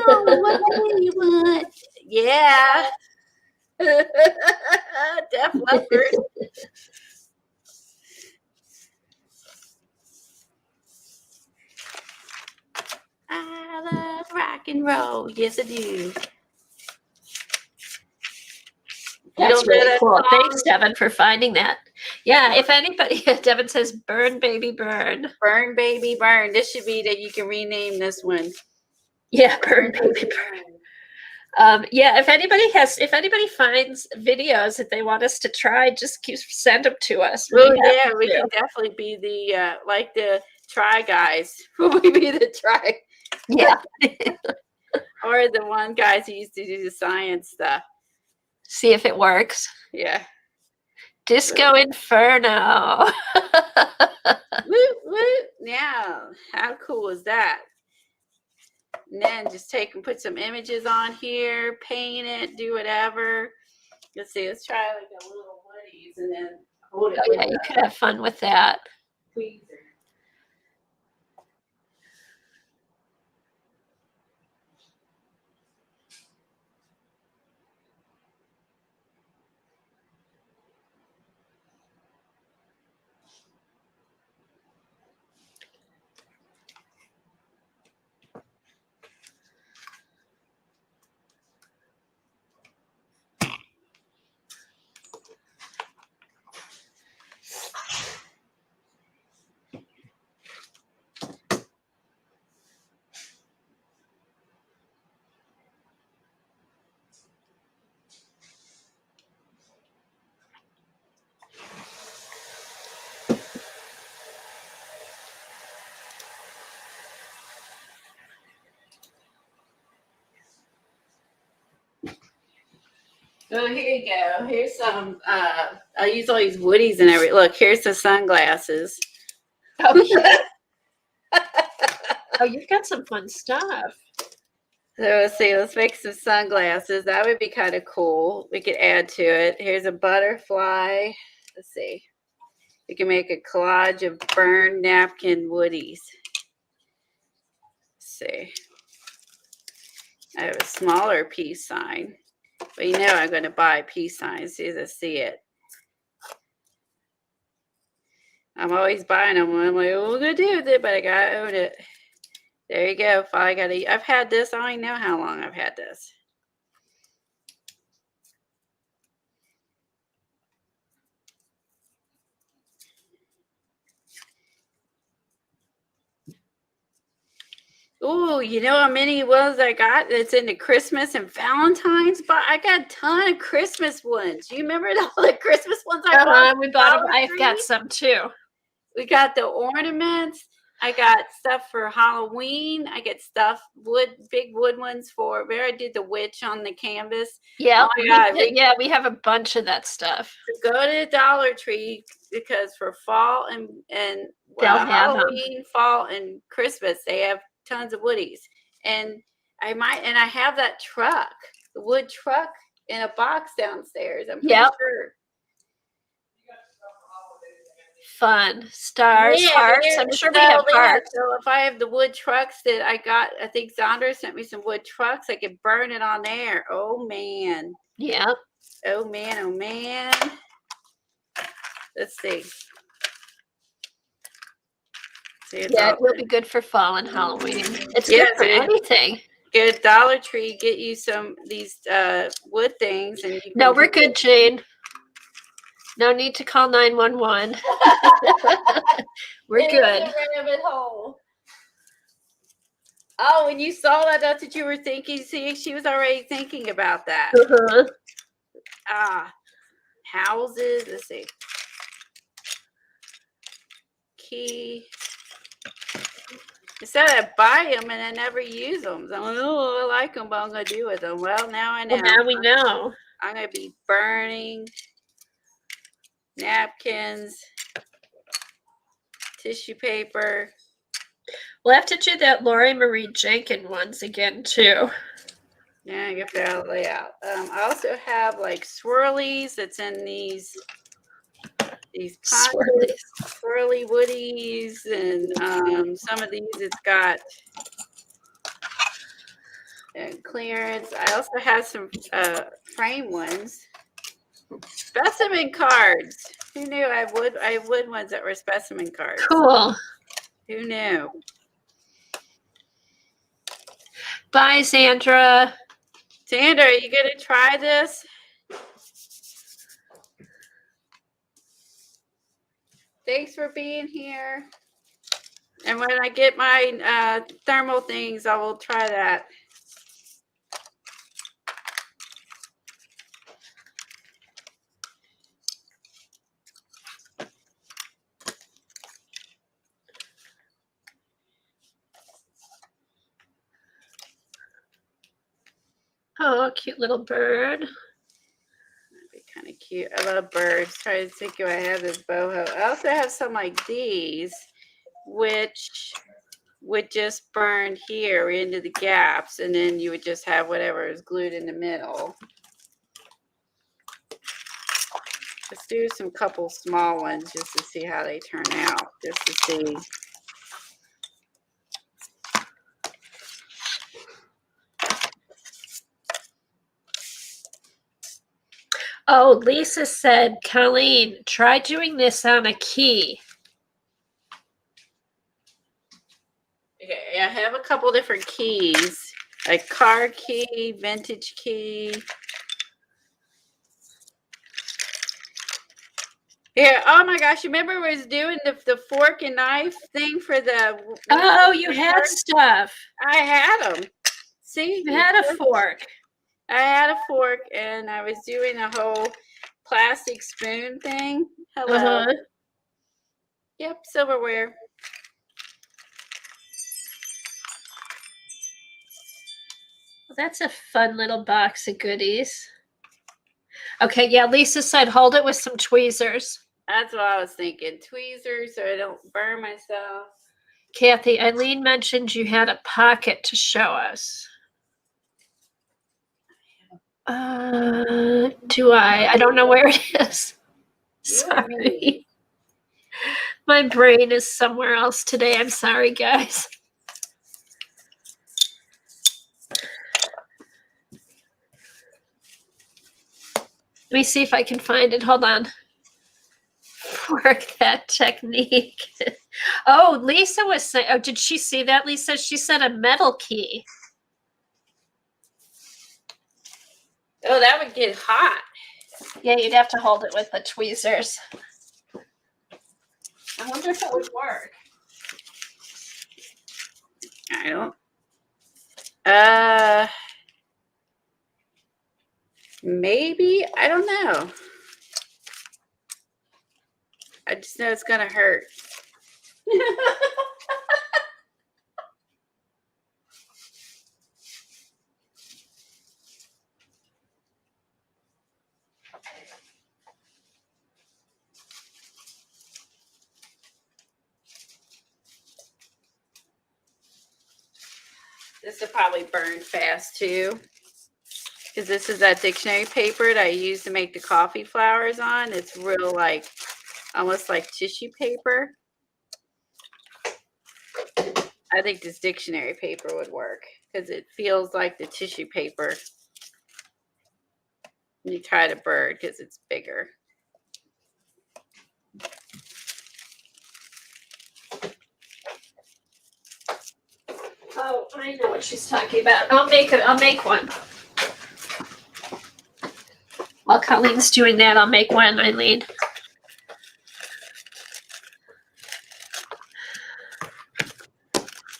Oh, what do you want? Yeah. Def Leppard. I love rock and roll. Yes, I do. That's really cool. Thanks, Devin, for finding that. Yeah, if anybody, Devin says, burn, baby, burn. Burn, baby, burn. This should be that you can rename this one. Yeah, burn, baby, burn. Yeah, if anybody finds videos that they want us to try, just send them to us. Oh, yeah, we can definitely be the, like the try guys. We be the try. Yeah. Or the one guys who used to do the science stuff. See if it works. Yeah. Disco Inferno. Woo, woo. Now, how cool is that? And then just take and put some images on here, paint it, do whatever. Let's see, let's try like a little woodies and then hold it. Oh, yeah, you could have fun with that. Tweezer. Oh, here you go. Here's some, I use all these woodies and everything. Look, here's the sunglasses. Oh, yeah. Oh, you've got some fun stuff. So let's see, let's make some sunglasses. That would be kind of cool. We could add to it. Here's a butterfly. Let's see. We can make a collage of burned napkin woodies. Let's see. I have a smaller peace sign. But you know I'm going to buy peace signs as soon as I see it. I'm always buying them. I'm like, what am I going to do with it? But I got to own it. There you go. I've had this. I don't even know how long I've had this. Ooh, you know how many ones I got that's in the Christmas and Valentine's? But I got a ton of Christmas ones. You remember all the Christmas ones I bought? We bought them. Dollar I've got Tree? some too. We got the ornaments. I got stuff for Halloween. I get stuff, big wood ones for where I did the witch on the canvas. Yeah, Oh my God, we have a bunch of that stuff. go to the Dollar Tree because for fall and They'll have 'em. Halloween, fall and Christmas, they have tons of woodies. And I have that truck, the wood truck in a box downstairs. I'm pretty Yep. sure. Fun. Stars, hearts. I'm sure we have hearts. So if I have the wood trucks that I got, I think Zondra sent me some wood trucks. I could burn it on there. Oh man. Yeah. Oh man. Oh man. Let's see. Yeah, it will be good for fall and Halloween. It's Yeah, good for so anything. Get a Dollar Tree, get you some these wood things, and you No, can we're good, Jane. No need to call 911. We're good. Rabbit hole. Oh, when you saw that, that's what you were thinking. See, she was already thinking about that. Uh-huh. Houses. Let's see. Key. Instead I buy them and I never use them. So I'm like, oh, I like them, but I'm gonna do with them. Well, now I know. Well, now we know. I'm gonna be burning napkins, tissue paper. We'll have to do that Lori Marie Jenkins ones again too. Yeah, I get that layout. I also have like swirlies that's in these swirly woodies, and some of these it's got clearance. I also have some frame ones. Specimen cards. Who knew I have wood ones that were specimen cards? Cool. Who knew? Bye, Sandra. Sandra, are you gonna try this? Thanks for being here. And when I get my thermal things, I will try that. Oh, cute little bird. That'd be kind of cute. I love birds. Try to think if I have this boho. I also have some like these, which would just burn here into the gaps, and then you would just have whatever is glued in the middle. Let's do some couple small ones just to see how they turn out, just to see. Oh, Lisa said, Colleen, try doing this on a key. Okay, I have a couple different keys, like car key, vintage key. Yeah, oh my gosh, you remember I was doing the fork and knife thing for the... Oh, you had stuff. I had them. See? You had a fork. I had a fork, and I was doing a whole plastic spoon thing. Hello. Uh-huh. Yep, silverware. Well, that's a fun little box of goodies. Okay, yeah, Lisa said hold it with some tweezers. That's what I was thinking. Tweezers so I don't burn myself. Kathy, Eileen mentioned you had a pocket to show us. Do I? I don't know where it is. Sorry. My brain is somewhere else today. I'm sorry, guys. Let me see if I can find it. Hold on. Work that technique. Oh, Lisa was saying, oh, did she see that, Lisa? She said a metal key. Oh, that would get hot. Yeah, you'd have to hold it with the tweezers. I wonder if it would work. I don't Maybe. I don't know. I just know it's gonna hurt. This will probably burn fast too. Because this is that dictionary paper that I use to make the coffee flowers on. It's real like, almost like tissue paper. I think this dictionary paper would work because it feels like the tissue paper. You try the bird because it's bigger. Oh, I know what she's talking about. I'll make one. While Colleen's doing that, I'll make one, Eileen.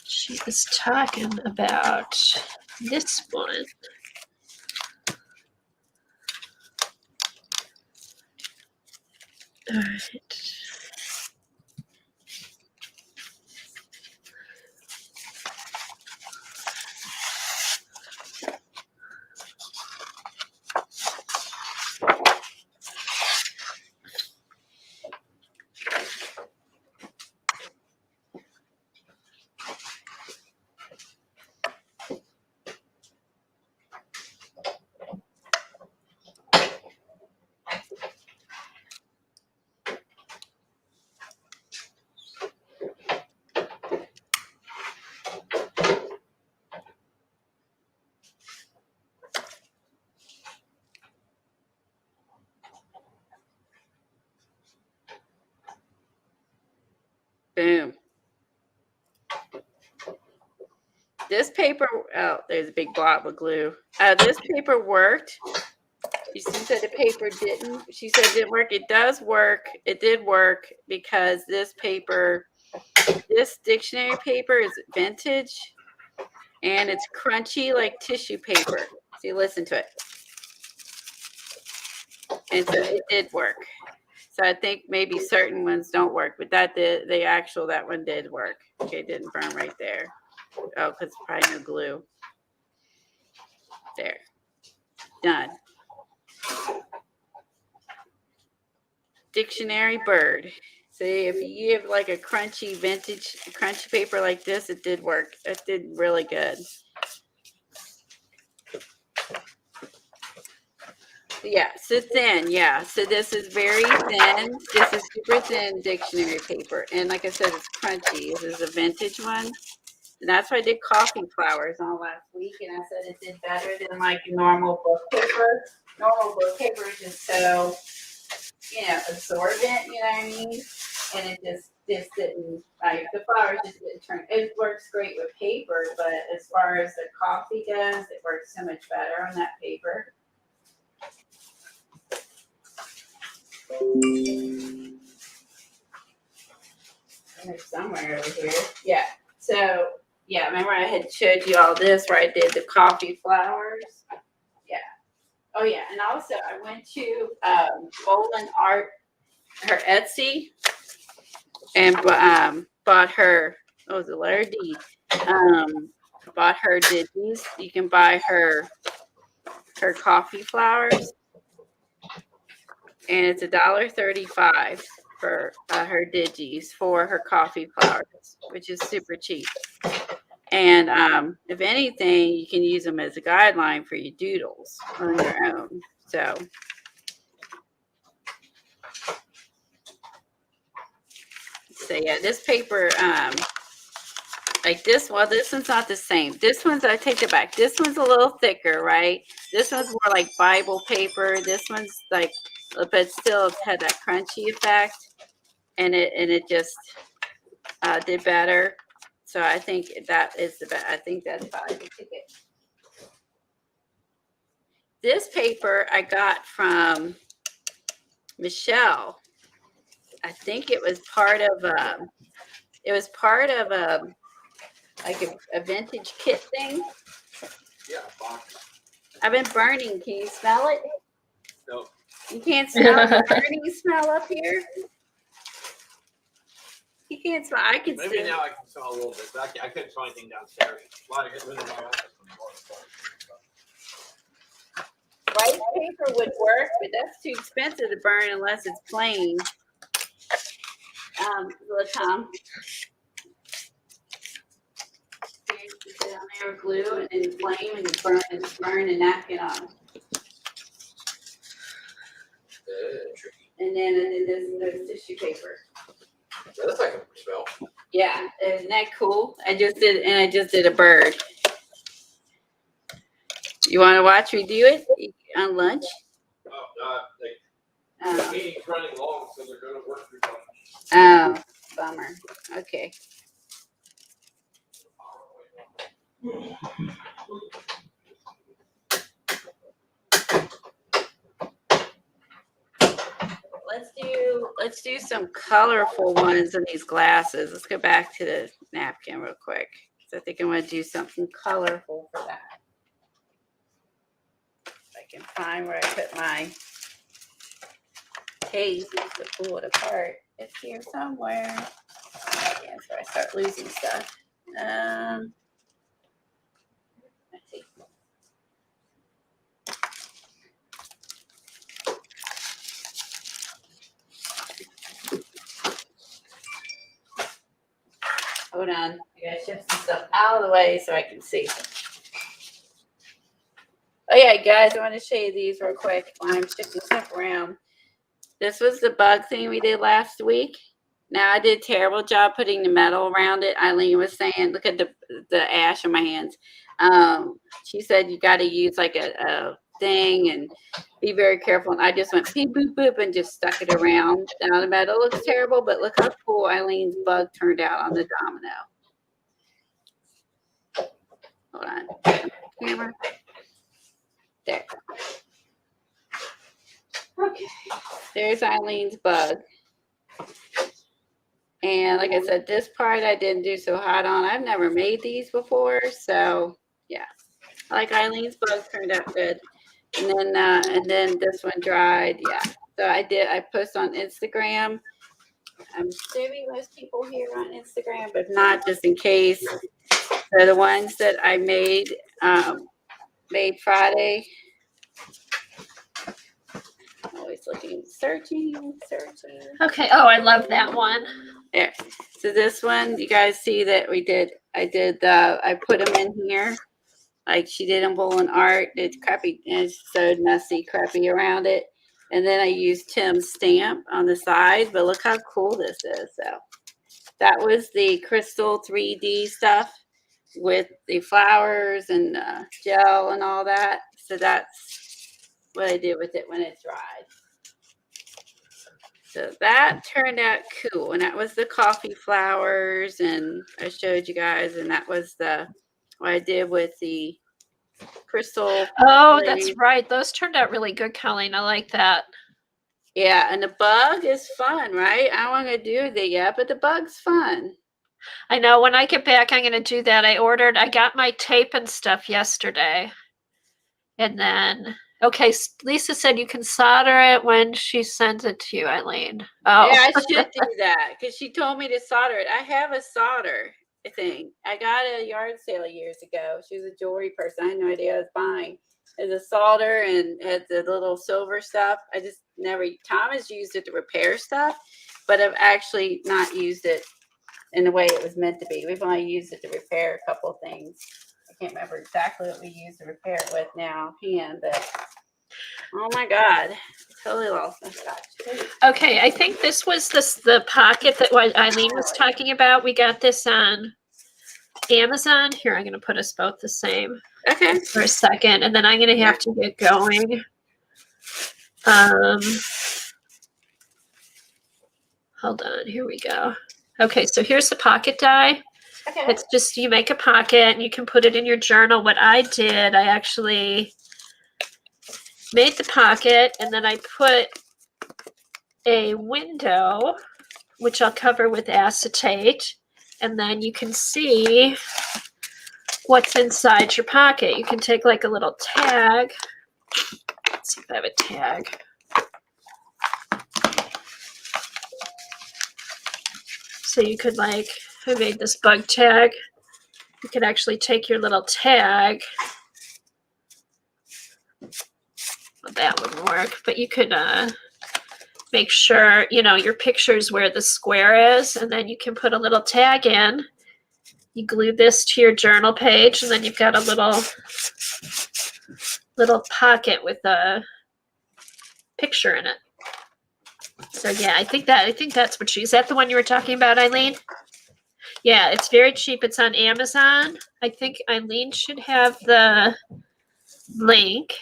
She was talking about this one. All right. Boom. This paper, oh, there's a big blob of glue. This paper worked. She said the paper didn't. She said it didn't work. It does work. It did work because this paper, this dictionary paper is vintage and it's crunchy like tissue paper. See, listen to it. And so it did work. So I think maybe certain ones don't work, but that did, that one did work. Okay, it didn't burn right there. Oh, because it's probably no glue. There. Done. Dictionary bird. See, if you have like a crunchy vintage crunchy paper like this, it did work. It did really good. Yeah, so thin. Yeah, so this is very thin. This is super thin dictionary paper. And like I said, it's crunchy. This is a vintage one. And that's why I did coffee flowers on last week. And I said it did better than like normal book paper. Normal book paper is just so, absorbent, you know what I mean? And it just didn't, like, the flowers just didn't turn. It works great with paper, but as far as the coffee goes, it works so much better on that paper. There's somewhere over here. Yeah. So, yeah, remember I had showed you all this where I did the coffee flowers? Yeah. Oh, yeah. And also, I went to Bolin Art, her Etsy, and bought her, what was it, letter D? Bought her digis. You can buy her coffee flowers, and it's $1.35 for her digis for her coffee flowers, which is super cheap. And if anything, you can use them as a guideline for your doodles on your own. So yeah, this paper, like this one, this one's not the same. This one's, I take it back. This one's a little thicker, right? This one's more like Bible paper. This one's like, but still had that crunchy effect, and it just did better. So I think that is the best. I think that's probably the ticket. This paper I got from Michelle. I think it was part of like a vintage kit thing. Yeah, box. I've been burning. Can you smell it? Nope. You can't smell the burning smell up here? You can't smell. I can Maybe still. now I can smell a little bit, but I couldn't smell anything downstairs. A lot of it was in my office. Rice paper would work, but that's too expensive to burn unless it's plain. Little Tom. You put it on there with glue and then flame and burn a napkin on. And then there's tissue paper. Yeah, that's like a smell. Yeah, isn't that cool? I just did a bird. You want to watch me do it on lunch? The meeting's running long, so they're going to work through lunch. Oh, bummer. Okay. Let's do some colorful ones in these glasses. Let's go back to the napkin real quick. So I think I want to do something colorful for that. If I can find where I put my tape to pull it apart. It's here somewhere. Yeah, so I start losing stuff. Let's see. Hold on. I gotta shift some stuff out of the way so I can see. Oh yeah, guys, I want to show you these real quick while I'm shifting stuff around. This was the bug thing we did last week. Now I did a terrible job putting the metal around it. Eileen was saying, look at the ash on my hands. She said you got to use like a thing and be very careful. And I just went beep boop boop and just stuck it around. Now the metal looks terrible, but look how cool Eileen's bug turned out on the domino. Hold on, camera. There. Okay, there's Eileen's bug. And like I said, this part I didn't do so hot on. I've never made these before, so yeah. I like Eileen's bug turned out good. And then this one dried, yeah. So I post on Instagram. I'm assuming most people here are on Instagram, but if not, just in case. So the ones that I made Friday. I'm always looking, searching. Okay. Oh, I love that one. There. So this one, you guys see that I put them in here. Like she did in Bowling Art. It's crappy and it's so messy, crappy around it. And then I used Tim's stamp on the side, but look how cool this is. So that was the crystal 3D stuff with the flowers and gel and all that. So that's what I did with it when it dried. So that turned out cool. And that was the coffee flowers. And I showed you guys. And that was what I did with the crystal. Oh, that's right. Those turned out really good, Colleen. I like that. Yeah. And the bug is fun, right? I don't want to do that yet, but the bug's fun. I know. When I get back, I'm going to do that. I got my tape and stuff yesterday. And then, okay, Lisa said you can solder it when she sends it to you, Eileen. Oh. Yeah, I should do that because she told me to solder it. I have a solder thing. I got a yard sale years ago. She was a jewelry person. I had no idea I was buying. There's a solder and had the little silver stuff. I just never, Tom has used it to repair stuff, but I've actually not used it in the way it was meant to be. We've only used it to repair a couple of things. I can't remember exactly what we used to repair it with now offhand, but oh my God, I totally lost my scotch. Okay, I think this was the pocket that what Eileen was talking about. We got this on Amazon. Here, I'm going to put us both the same. Okay. For a second, and then I'm going to have to get going. Hold on, here we go. Okay, so here's the pocket die. Okay. It's just, you make a pocket and you can put it in your journal. What I did, I actually made the pocket and then I put a window, which I'll cover with acetate. And then you can see what's inside your pocket. You can take like a little tag. Let's see if I have a tag. So you could like, I made this bug tag. You could actually take your little tag. Well, that wouldn't work, but you could make sure, you know, your picture's where the square is, and then you can put a little tag in. You glue this to your journal page, and then you've got a little pocket with a picture in it. So yeah, I think that's what is that the one you were talking about, Eileen? Yeah, it's very cheap. It's on Amazon. I think Eileen should have the link.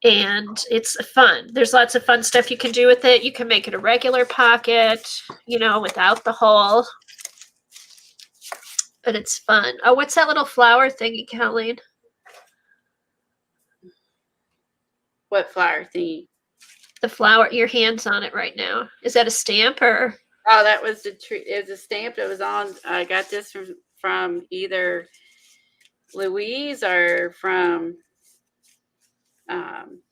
And it's fun. There's lots of fun stuff you can do with it. You can make it a regular pocket, you know, without the hole. But it's fun. Oh, what's that little flower thingy, Colleen? What flower thingy? The flower, your hand's on it right now. Is that a stamp or? Oh, that was the tree. It was a stamp that was on. I got this from either Louise or from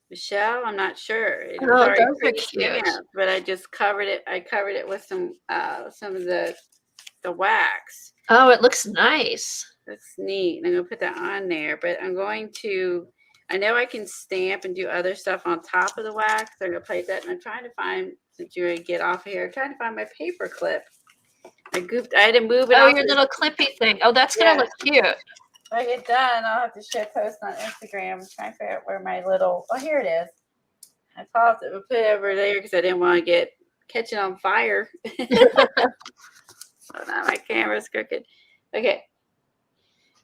Michelle. I'm not sure. It was Oh, already those are cute. pre-stamped, but I just covered it. I covered it with some of the wax. Oh, it looks nice. That's neat. I'm gonna put that on there, but I'm going to. I know I can stamp and do other stuff on top of the wax. So I'm gonna play that, and I'm trying to find. Since you're gonna get off of here, I'm trying to find my paper clip. I had to move it. Oh, off your the- little clippy thing. Oh, that's gonna look cute. When I get done, I'll have to share post on Instagram. I'm trying to figure out where my little. Oh, here it is. I paused it, but put it over there because I didn't want to catch it on fire. So now my camera's crooked. Okay.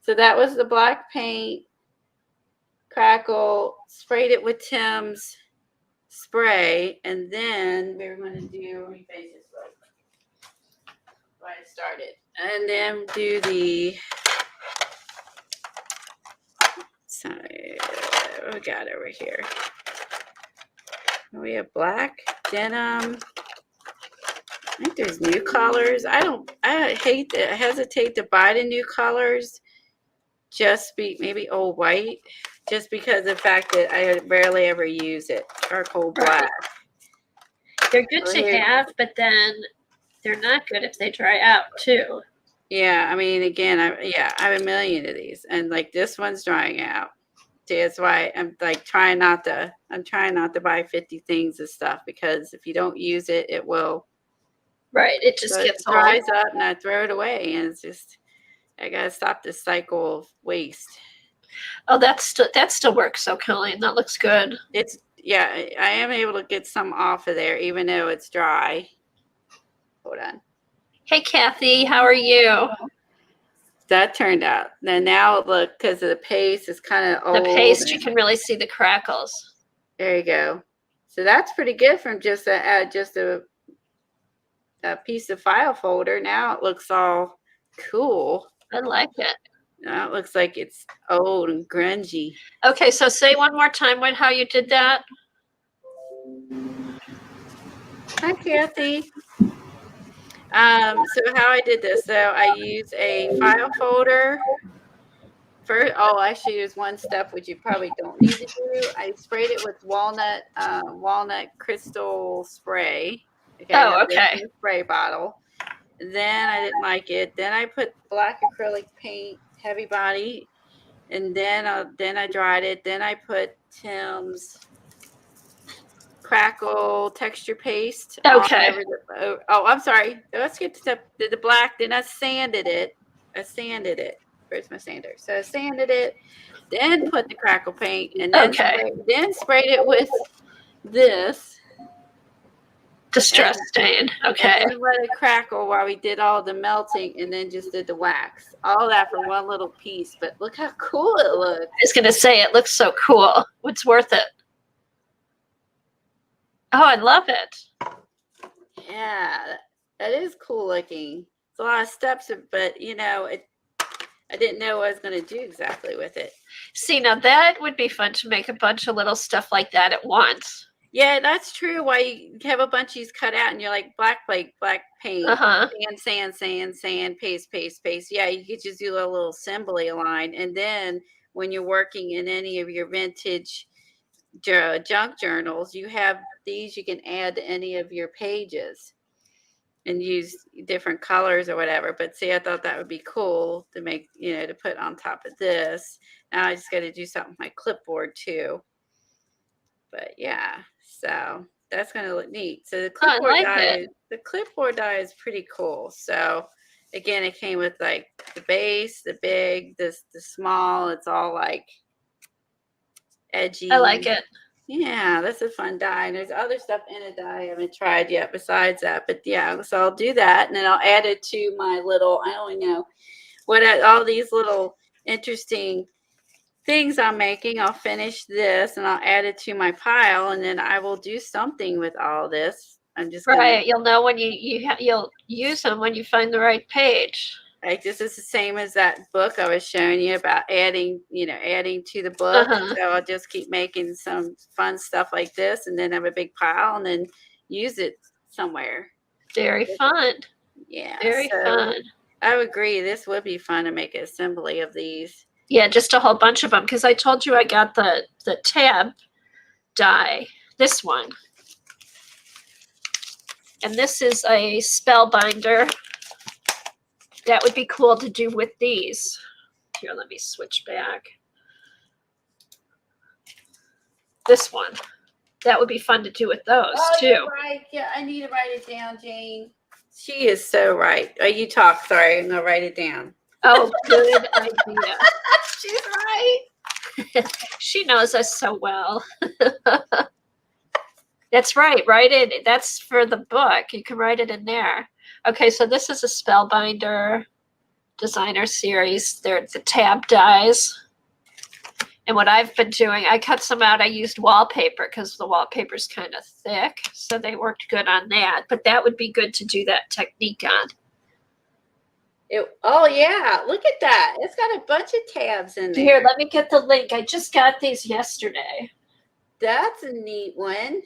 So that was the black paint, crackle, sprayed it with Tim's spray, and then we were going to do, let me finish this real quick. Where I started. And then do the, sorry, what we got over here? We have black denim. I think there's new colors. I hesitate to buy the new colors. Maybe old white, just because of the fact that I rarely ever use it. Charcoal black. They're good to have, but then they're not good if they dry out too. Yeah, I mean, again, I have a million of these, and like this one's drying out. See, that's why I'm like trying not to buy 50 things of stuff, because if you don't use it, it will. Right, it just gets old. dries up, and I throw it away, and it's just I gotta stop this cycle of waste. Oh, that still works. So Colleen, that looks good. I am able to get some off of there, even though it's dry. Hold on. Hey, Kathy, how are you? That turned out. Now look, because of the paste, it's kind of old. The paste, you can really see the crackles. There you go. So that's pretty good from just a piece of file folder. Now it looks all cool. I like it. Now it looks like it's old and grungy. Okay, so say one more time how you did that. Hi, Kathy. So how I did this, so I use a file folder. Actually, there's one step which you probably don't need to do. I sprayed it with walnut crystal spray. Okay. Spray bottle. Then I didn't like it. Then I put black acrylic paint, heavy body, and then I dried it. Then I put Tim's crackle texture paste. Okay. I'm sorry. Let's skip to the black. Then I sanded it. Where's my sander? So I sanded it. Then put the crackle paint, and then sprayed it with this. Distress stain. Okay. And then let it crackle while we did all the melting, and then just did the wax. All that for one little piece. But look how cool it looks. I was gonna say it looks so cool. It's worth it. Oh, I love it. Yeah, that is cool looking. It's a lot of steps, but I didn't know what I was going to do exactly with it. See, now that would be fun to make a bunch of little stuff like that at once. Yeah, that's true. Why you have a bunch of these cut out and you're like black plate, black paint, Uh-huh. sand, paste. Yeah, you could just do a little assembly line. And then when you're working in any of your vintage junk journals, you have these you can add to any of your pages and use different colors or whatever. But see, I thought that would be cool to make, to put on top of this. Now I just got to do something with my clipboard too. But yeah, so that's gonna look neat. So Oh, I like it. the clipboard die is pretty cool. So again, it came with like the base, the big, the small. It's all like edgy. I like it. Yeah, that's a fun die. And there's other stuff in a die I haven't tried yet besides that. But yeah, so I'll do that, and then I'll add it to my little. I don't know what all these little interesting things I'm making. I'll finish this and I'll add it to my pile, and then I will do something with all this. I'm just gonna Right. You'll know when you'll use them when you find the right page. like this is the same as that book I was showing you about adding to the book. Uh-huh. So I'll just keep making some fun stuff like this, and then have a big pile, and then use it somewhere. Very fun. Yeah, Very so fun. I would agree. This would be fun to make an assembly of these. Yeah, just a whole bunch of them because I told you I got the tab die. This one. And this is a spellbinder. That would be cool to do with these. Here, let me switch back. This one. That would be fun to do with those too. You're right. Yeah, I need to write it down, Jane. She is so right. Oh, you talk. Sorry, I'm gonna write it down. Oh, good idea. She's right. She knows us so well. That's right. Write it. That's for the book. You can write it in there. Okay, so this is a spellbinder designer series. They're the tab dies. And what I've been doing, I cut some out. I used wallpaper because the wallpaper's kind of thick. So they worked good on that. But that would be good to do that technique on. Oh, yeah. Look at that. It's got a bunch of tabs in there. Here, let me get the link. I just got these yesterday. That's a neat one.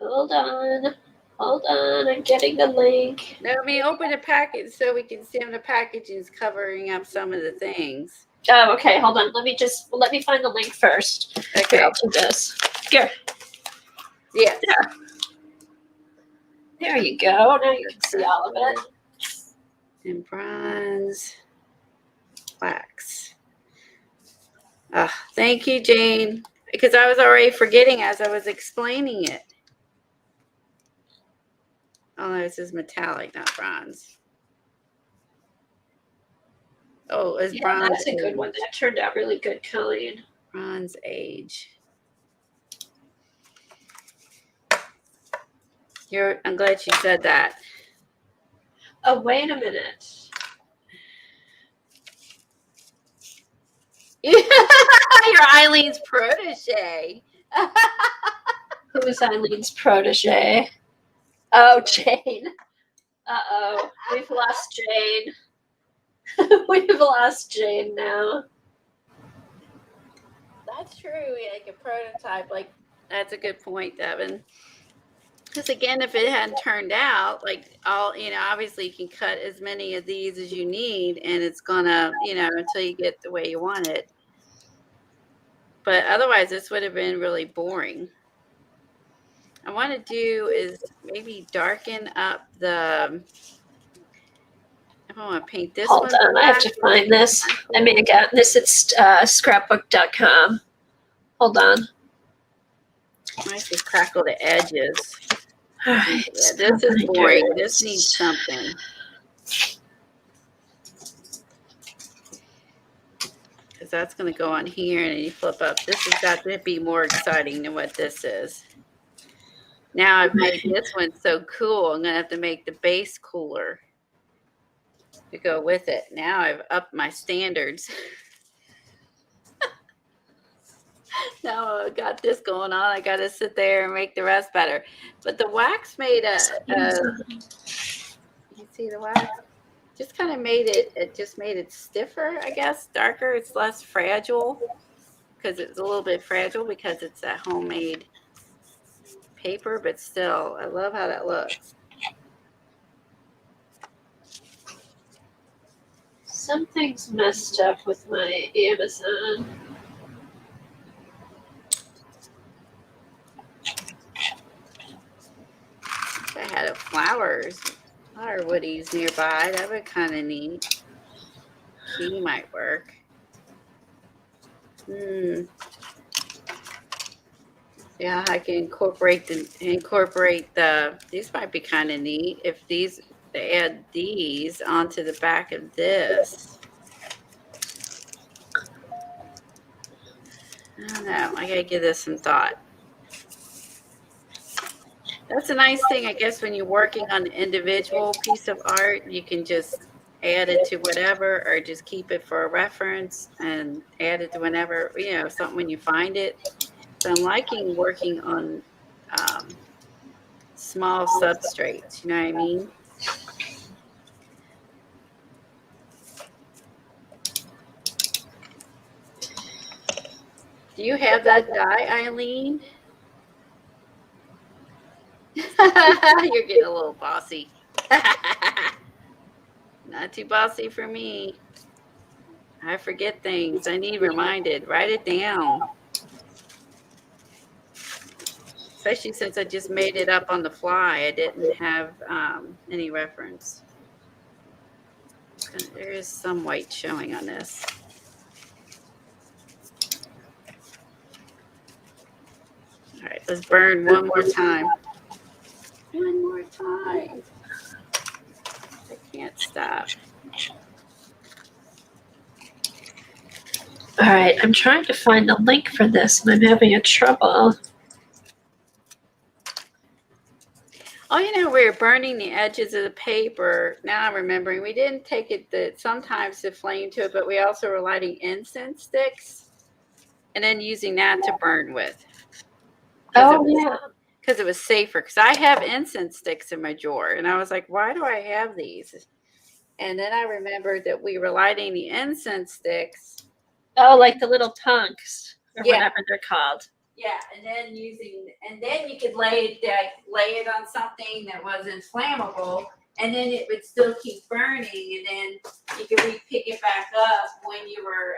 Hold on. I'm getting the link. Let me open the package so we can see how the packaging is covering up some of the things. Oh, okay. Hold on. Let me find the link first. Okay. Here, I'll do this. Here. Yeah. There you go. Now you can see all of it. And bronze wax. Thank you, Jane. Because I was already forgetting as I was explaining it. Oh, no, this is metallic, not bronze. Oh, it's bronze. That's a good one. That turned out really good, Colleen. Bronze age. I'm glad she said that. Oh, wait a minute. You're Eileen's protege. Who's Eileen's protege? Oh, Jane. Uh-oh. We've lost Jane. We've lost Jane now. That's true. Like a prototype. Like, that's a good point, Devin. Because again, if it hadn't turned out, like obviously you can cut as many of these as you need, and it's gonna, until you get the way you want it. But otherwise, this would have been really boring. I want to do is maybe darken up the. If I want to paint this Hold on, I have to find this. I may have gotten this at scrapbook.com. Hold on. I might just crackle the edges. All right. Yeah, this is boring. This needs something. Because that's going to go on here, and then you flip up. This has got to be more exciting than what this is. Now I've made this one so cool, I'm going to have to make the base cooler to go with it. Now I've upped my standards. Now I got this going on. I got to sit there and make the rest better. But the wax made you see the wax? Just kind of made it stiffer, I guess, darker. It's less fragile because it's a little bit fragile because it's a homemade paper, but still, I love how that looks. Something's messed up with my Amazon. If I had a flower woodies nearby, that would kind of neat. Key might work. Yeah, I can incorporate the. These might be kind of neat if they add these onto the back of this. I don't know. I gotta give this some thought. That's a nice thing, I guess, when you're working on an individual piece of art, you can just add it to whatever, or just keep it for a reference and add it to whenever, something when you find it. So I'm liking working on small substrates, you know what I mean? Do you have that dye, Eileen? You're getting a little bossy. Not too bossy for me. I forget things. I need reminded. Write it down. Especially since I just made it up on the fly. I didn't have any reference. There is some white showing on this. All right, let's burn one more time. One more time. I can't stop. All right, I'm trying to find the link for this and I'm having a trouble. Oh, we were burning the edges of the paper. Now I'm remembering we didn't take it sometimes the flame to it, but we also were lighting incense sticks and then using that to burn with. Because it was safer. Because I have incense sticks in my drawer, and I was like, why do I have these? And then I remembered that we were lighting the incense sticks. Oh, like the little tonks or whatever they're called. Yeah, and then you could lay it on something that wasn't flammable, and then it would still keep burning, and then you could pick it back up when you were.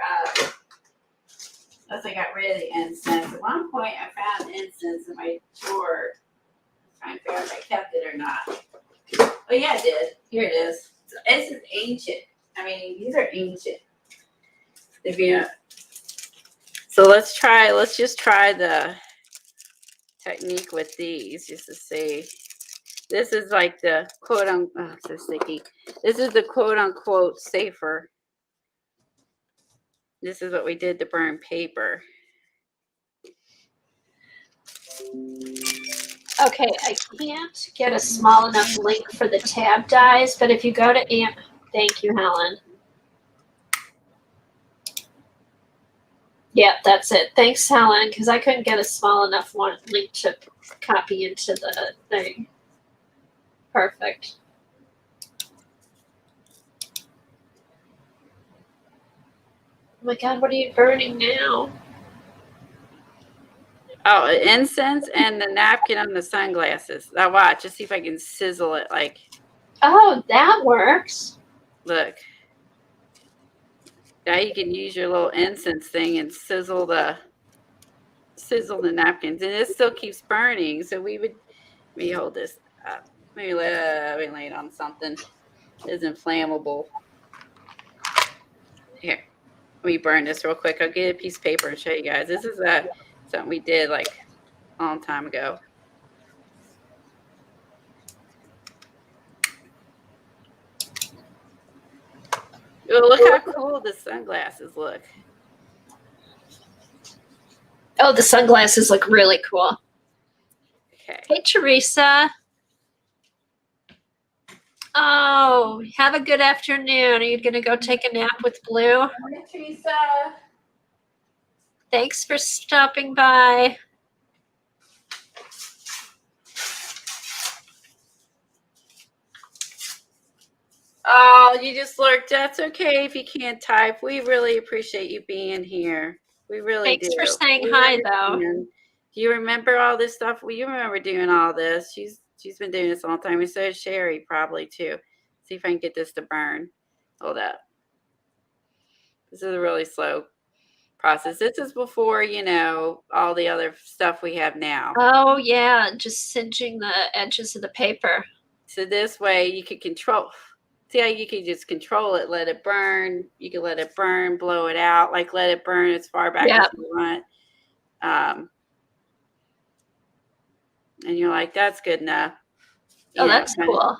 Unless I got rid of the incense. At one point, I found incense in my drawer. Trying to figure out if I kept it or not. Oh yeah, I did. Here it is. This is ancient. I mean, these are ancient. So let's just try the technique with these just to see. This is like the quote unquote, oh, it's so sticky. This is the quote unquote safer. This is what we did to burn paper. Okay, I can't get a small enough link for the tab dies, but if you go to thank you, Helen. Yeah, that's it. Thanks, Helen, because I couldn't get a small enough link to copy into the thing. Perfect. Oh my God, what are you burning now? Oh, incense and the napkin on the sunglasses. Now watch, just see if I can sizzle it like. Oh, that works. Look. Now you can use your little incense thing and sizzle the napkins, and it still keeps burning. So let me hold this up. Maybe let me lay it on something that isn't flammable. Here, let me burn this real quick. I'll get a piece of paper and show you guys. This is something we did like a long time ago. Oh, look how cool the sunglasses look. Oh, the sunglasses look really cool. Okay. Hey, Teresa. Oh, have a good afternoon. Are you going to go take a nap with Blue? Hi, Teresa. Thanks for stopping by. Oh, you just lurked. That's okay if you can't type. We really appreciate you being here. We really do. Thanks for saying hi, though. Do you remember all this stuff? Well, you remember doing all this. She's been doing this a long time, and so is Sherry probably too. See if I can get this to burn. Hold up. This is a really slow process. This is before, all the other stuff we have now. Oh yeah, just singeing the edges of the paper. So this way you can control. See how you can just control it, let it burn. You can let it burn, blow it out, like let it burn as far back as you want. And you're like, that's good enough. That's cool.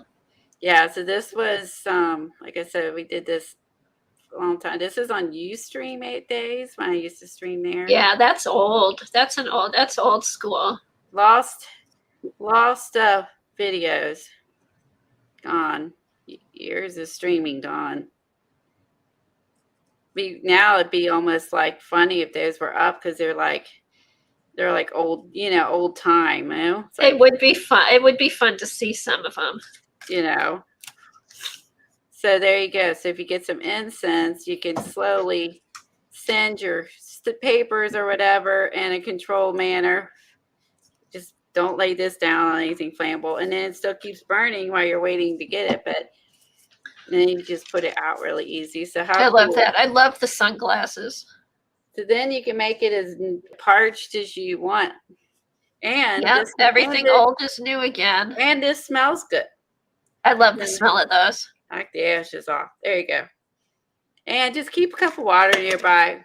Yeah, so this was, like I said, we did this a long time. This is on Ustream 8 days when I used to stream there. Yeah, that's old. That's old school. Lost videos. Gone. Years of streaming gone. Now it'd be almost like funny if those were up because they're like old, old time, It would be fun. It would be fun to see some of them. So there you go. So if you get some incense, you can slowly send your papers or whatever in a controlled manner. Just don't lay this down on anything flammable. And then it still keeps burning while you're waiting to get it. But then you just put it out really easy. So I love that. I love the sunglasses. So then you can make it as parched as you want. And everything old is new again. And this smells good. I love the smell of those. Knock the ashes off. There you go. And just keep a cup of water nearby.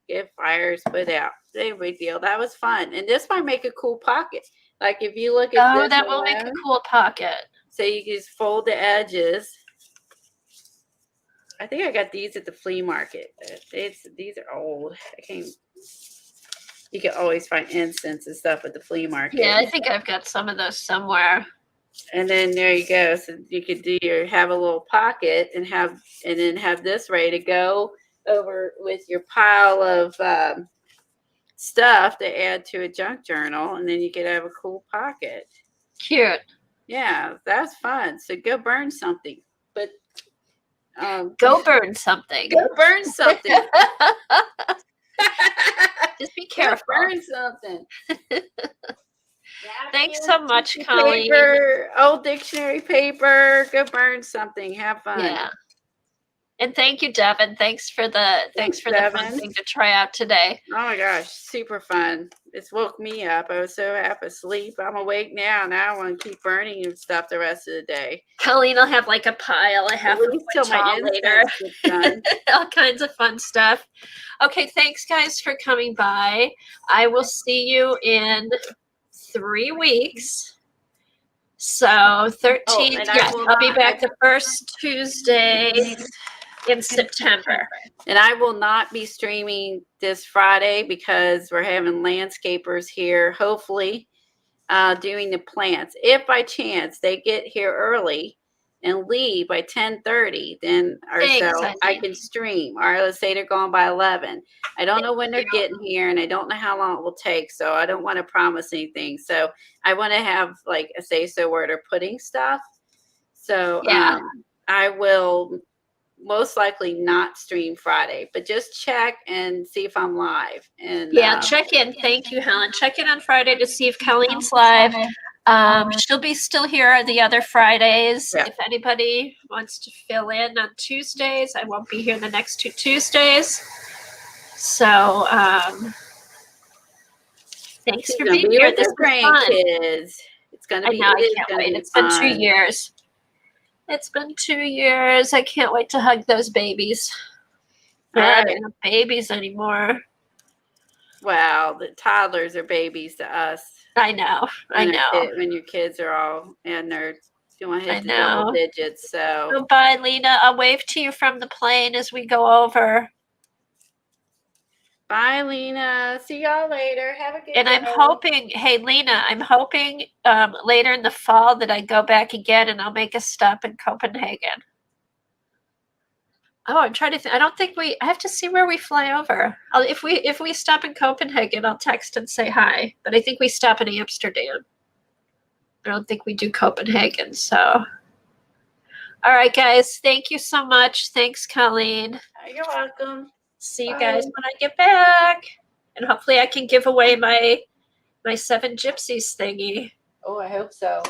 Get fires, put out. No big deal. That was fun. And this might make a cool pocket. Like if you look at this. That will make a cool pocket. So you can just fold the edges. I think I got these at the flea market. These are old. You can always find incense and stuff at the flea market. Yeah, I think I've got some of those somewhere. And then there you go. So you could have a little pocket and then have this ready to go over with your pile of stuff to add to a junk journal, and then you could have a cool pocket. Cute. Yeah, that's fun. So go burn something. But go burn something. Go burn something. Just be careful. Go burn something. Thanks so much, Colleen. Old dictionary paper. Go burn something. Have fun. Yeah. And thank you, Devin. Thanks for the fun thing to try out today. Oh my gosh, super fun. It's woke me up. I was so half asleep. I'm awake now. Now I want to keep burning and stuff the rest of the day. Colleen will have like a pile. I have till my later. Done. All kinds of fun stuff. Okay, thanks guys for coming by. I will see you in 3 weeks. So 13th, I'll be back the first Tuesday in September. And I will not be streaming this Friday because we're having landscapers here, hopefully, doing the plants. If by chance they get here early and leave by 10:30, then I can stream. Or let's say they're gone by 11. I don't know when they're getting here, and I don't know how long it will take, so I don't want to promise anything. So I want to have like a say-so where they're putting stuff. So I will most likely not stream Friday, but just check and see if I'm live. And check in. Thank you, Helen. Check in on Friday to see if Colleen's live. She'll be still here the other Fridays. Yeah. If anybody wants to fill in on Tuesdays, I won't be here the next 2 Tuesdays. So thanks for being here. This grandkids. It's gonna be. I can't wait. It's been 2 years. It's been 2 years. I can't wait to hug those babies. I don't have babies anymore. Wow, the toddlers are babies to us. I know. When your kids are all in their doing hit the double digits. So bye, Lena. I'll wave to you from the plane as we go over. Bye, Lena. See y'all later. Have a good day. And I'm hoping, hey, Lena, later in the fall that I go back again and I'll make a stop in Copenhagen. Oh, I'm trying to think. I have to see where we fly over. If we stop in Copenhagen, I'll text and say hi. But I think we stop in Amsterdam. I don't think we do Copenhagen. So, all right, guys. Thank you so much. Thanks, Colleen. You're welcome. See you guys when I get back. And hopefully I can give away my my Seven Gypsies thingy. Oh, I hope so.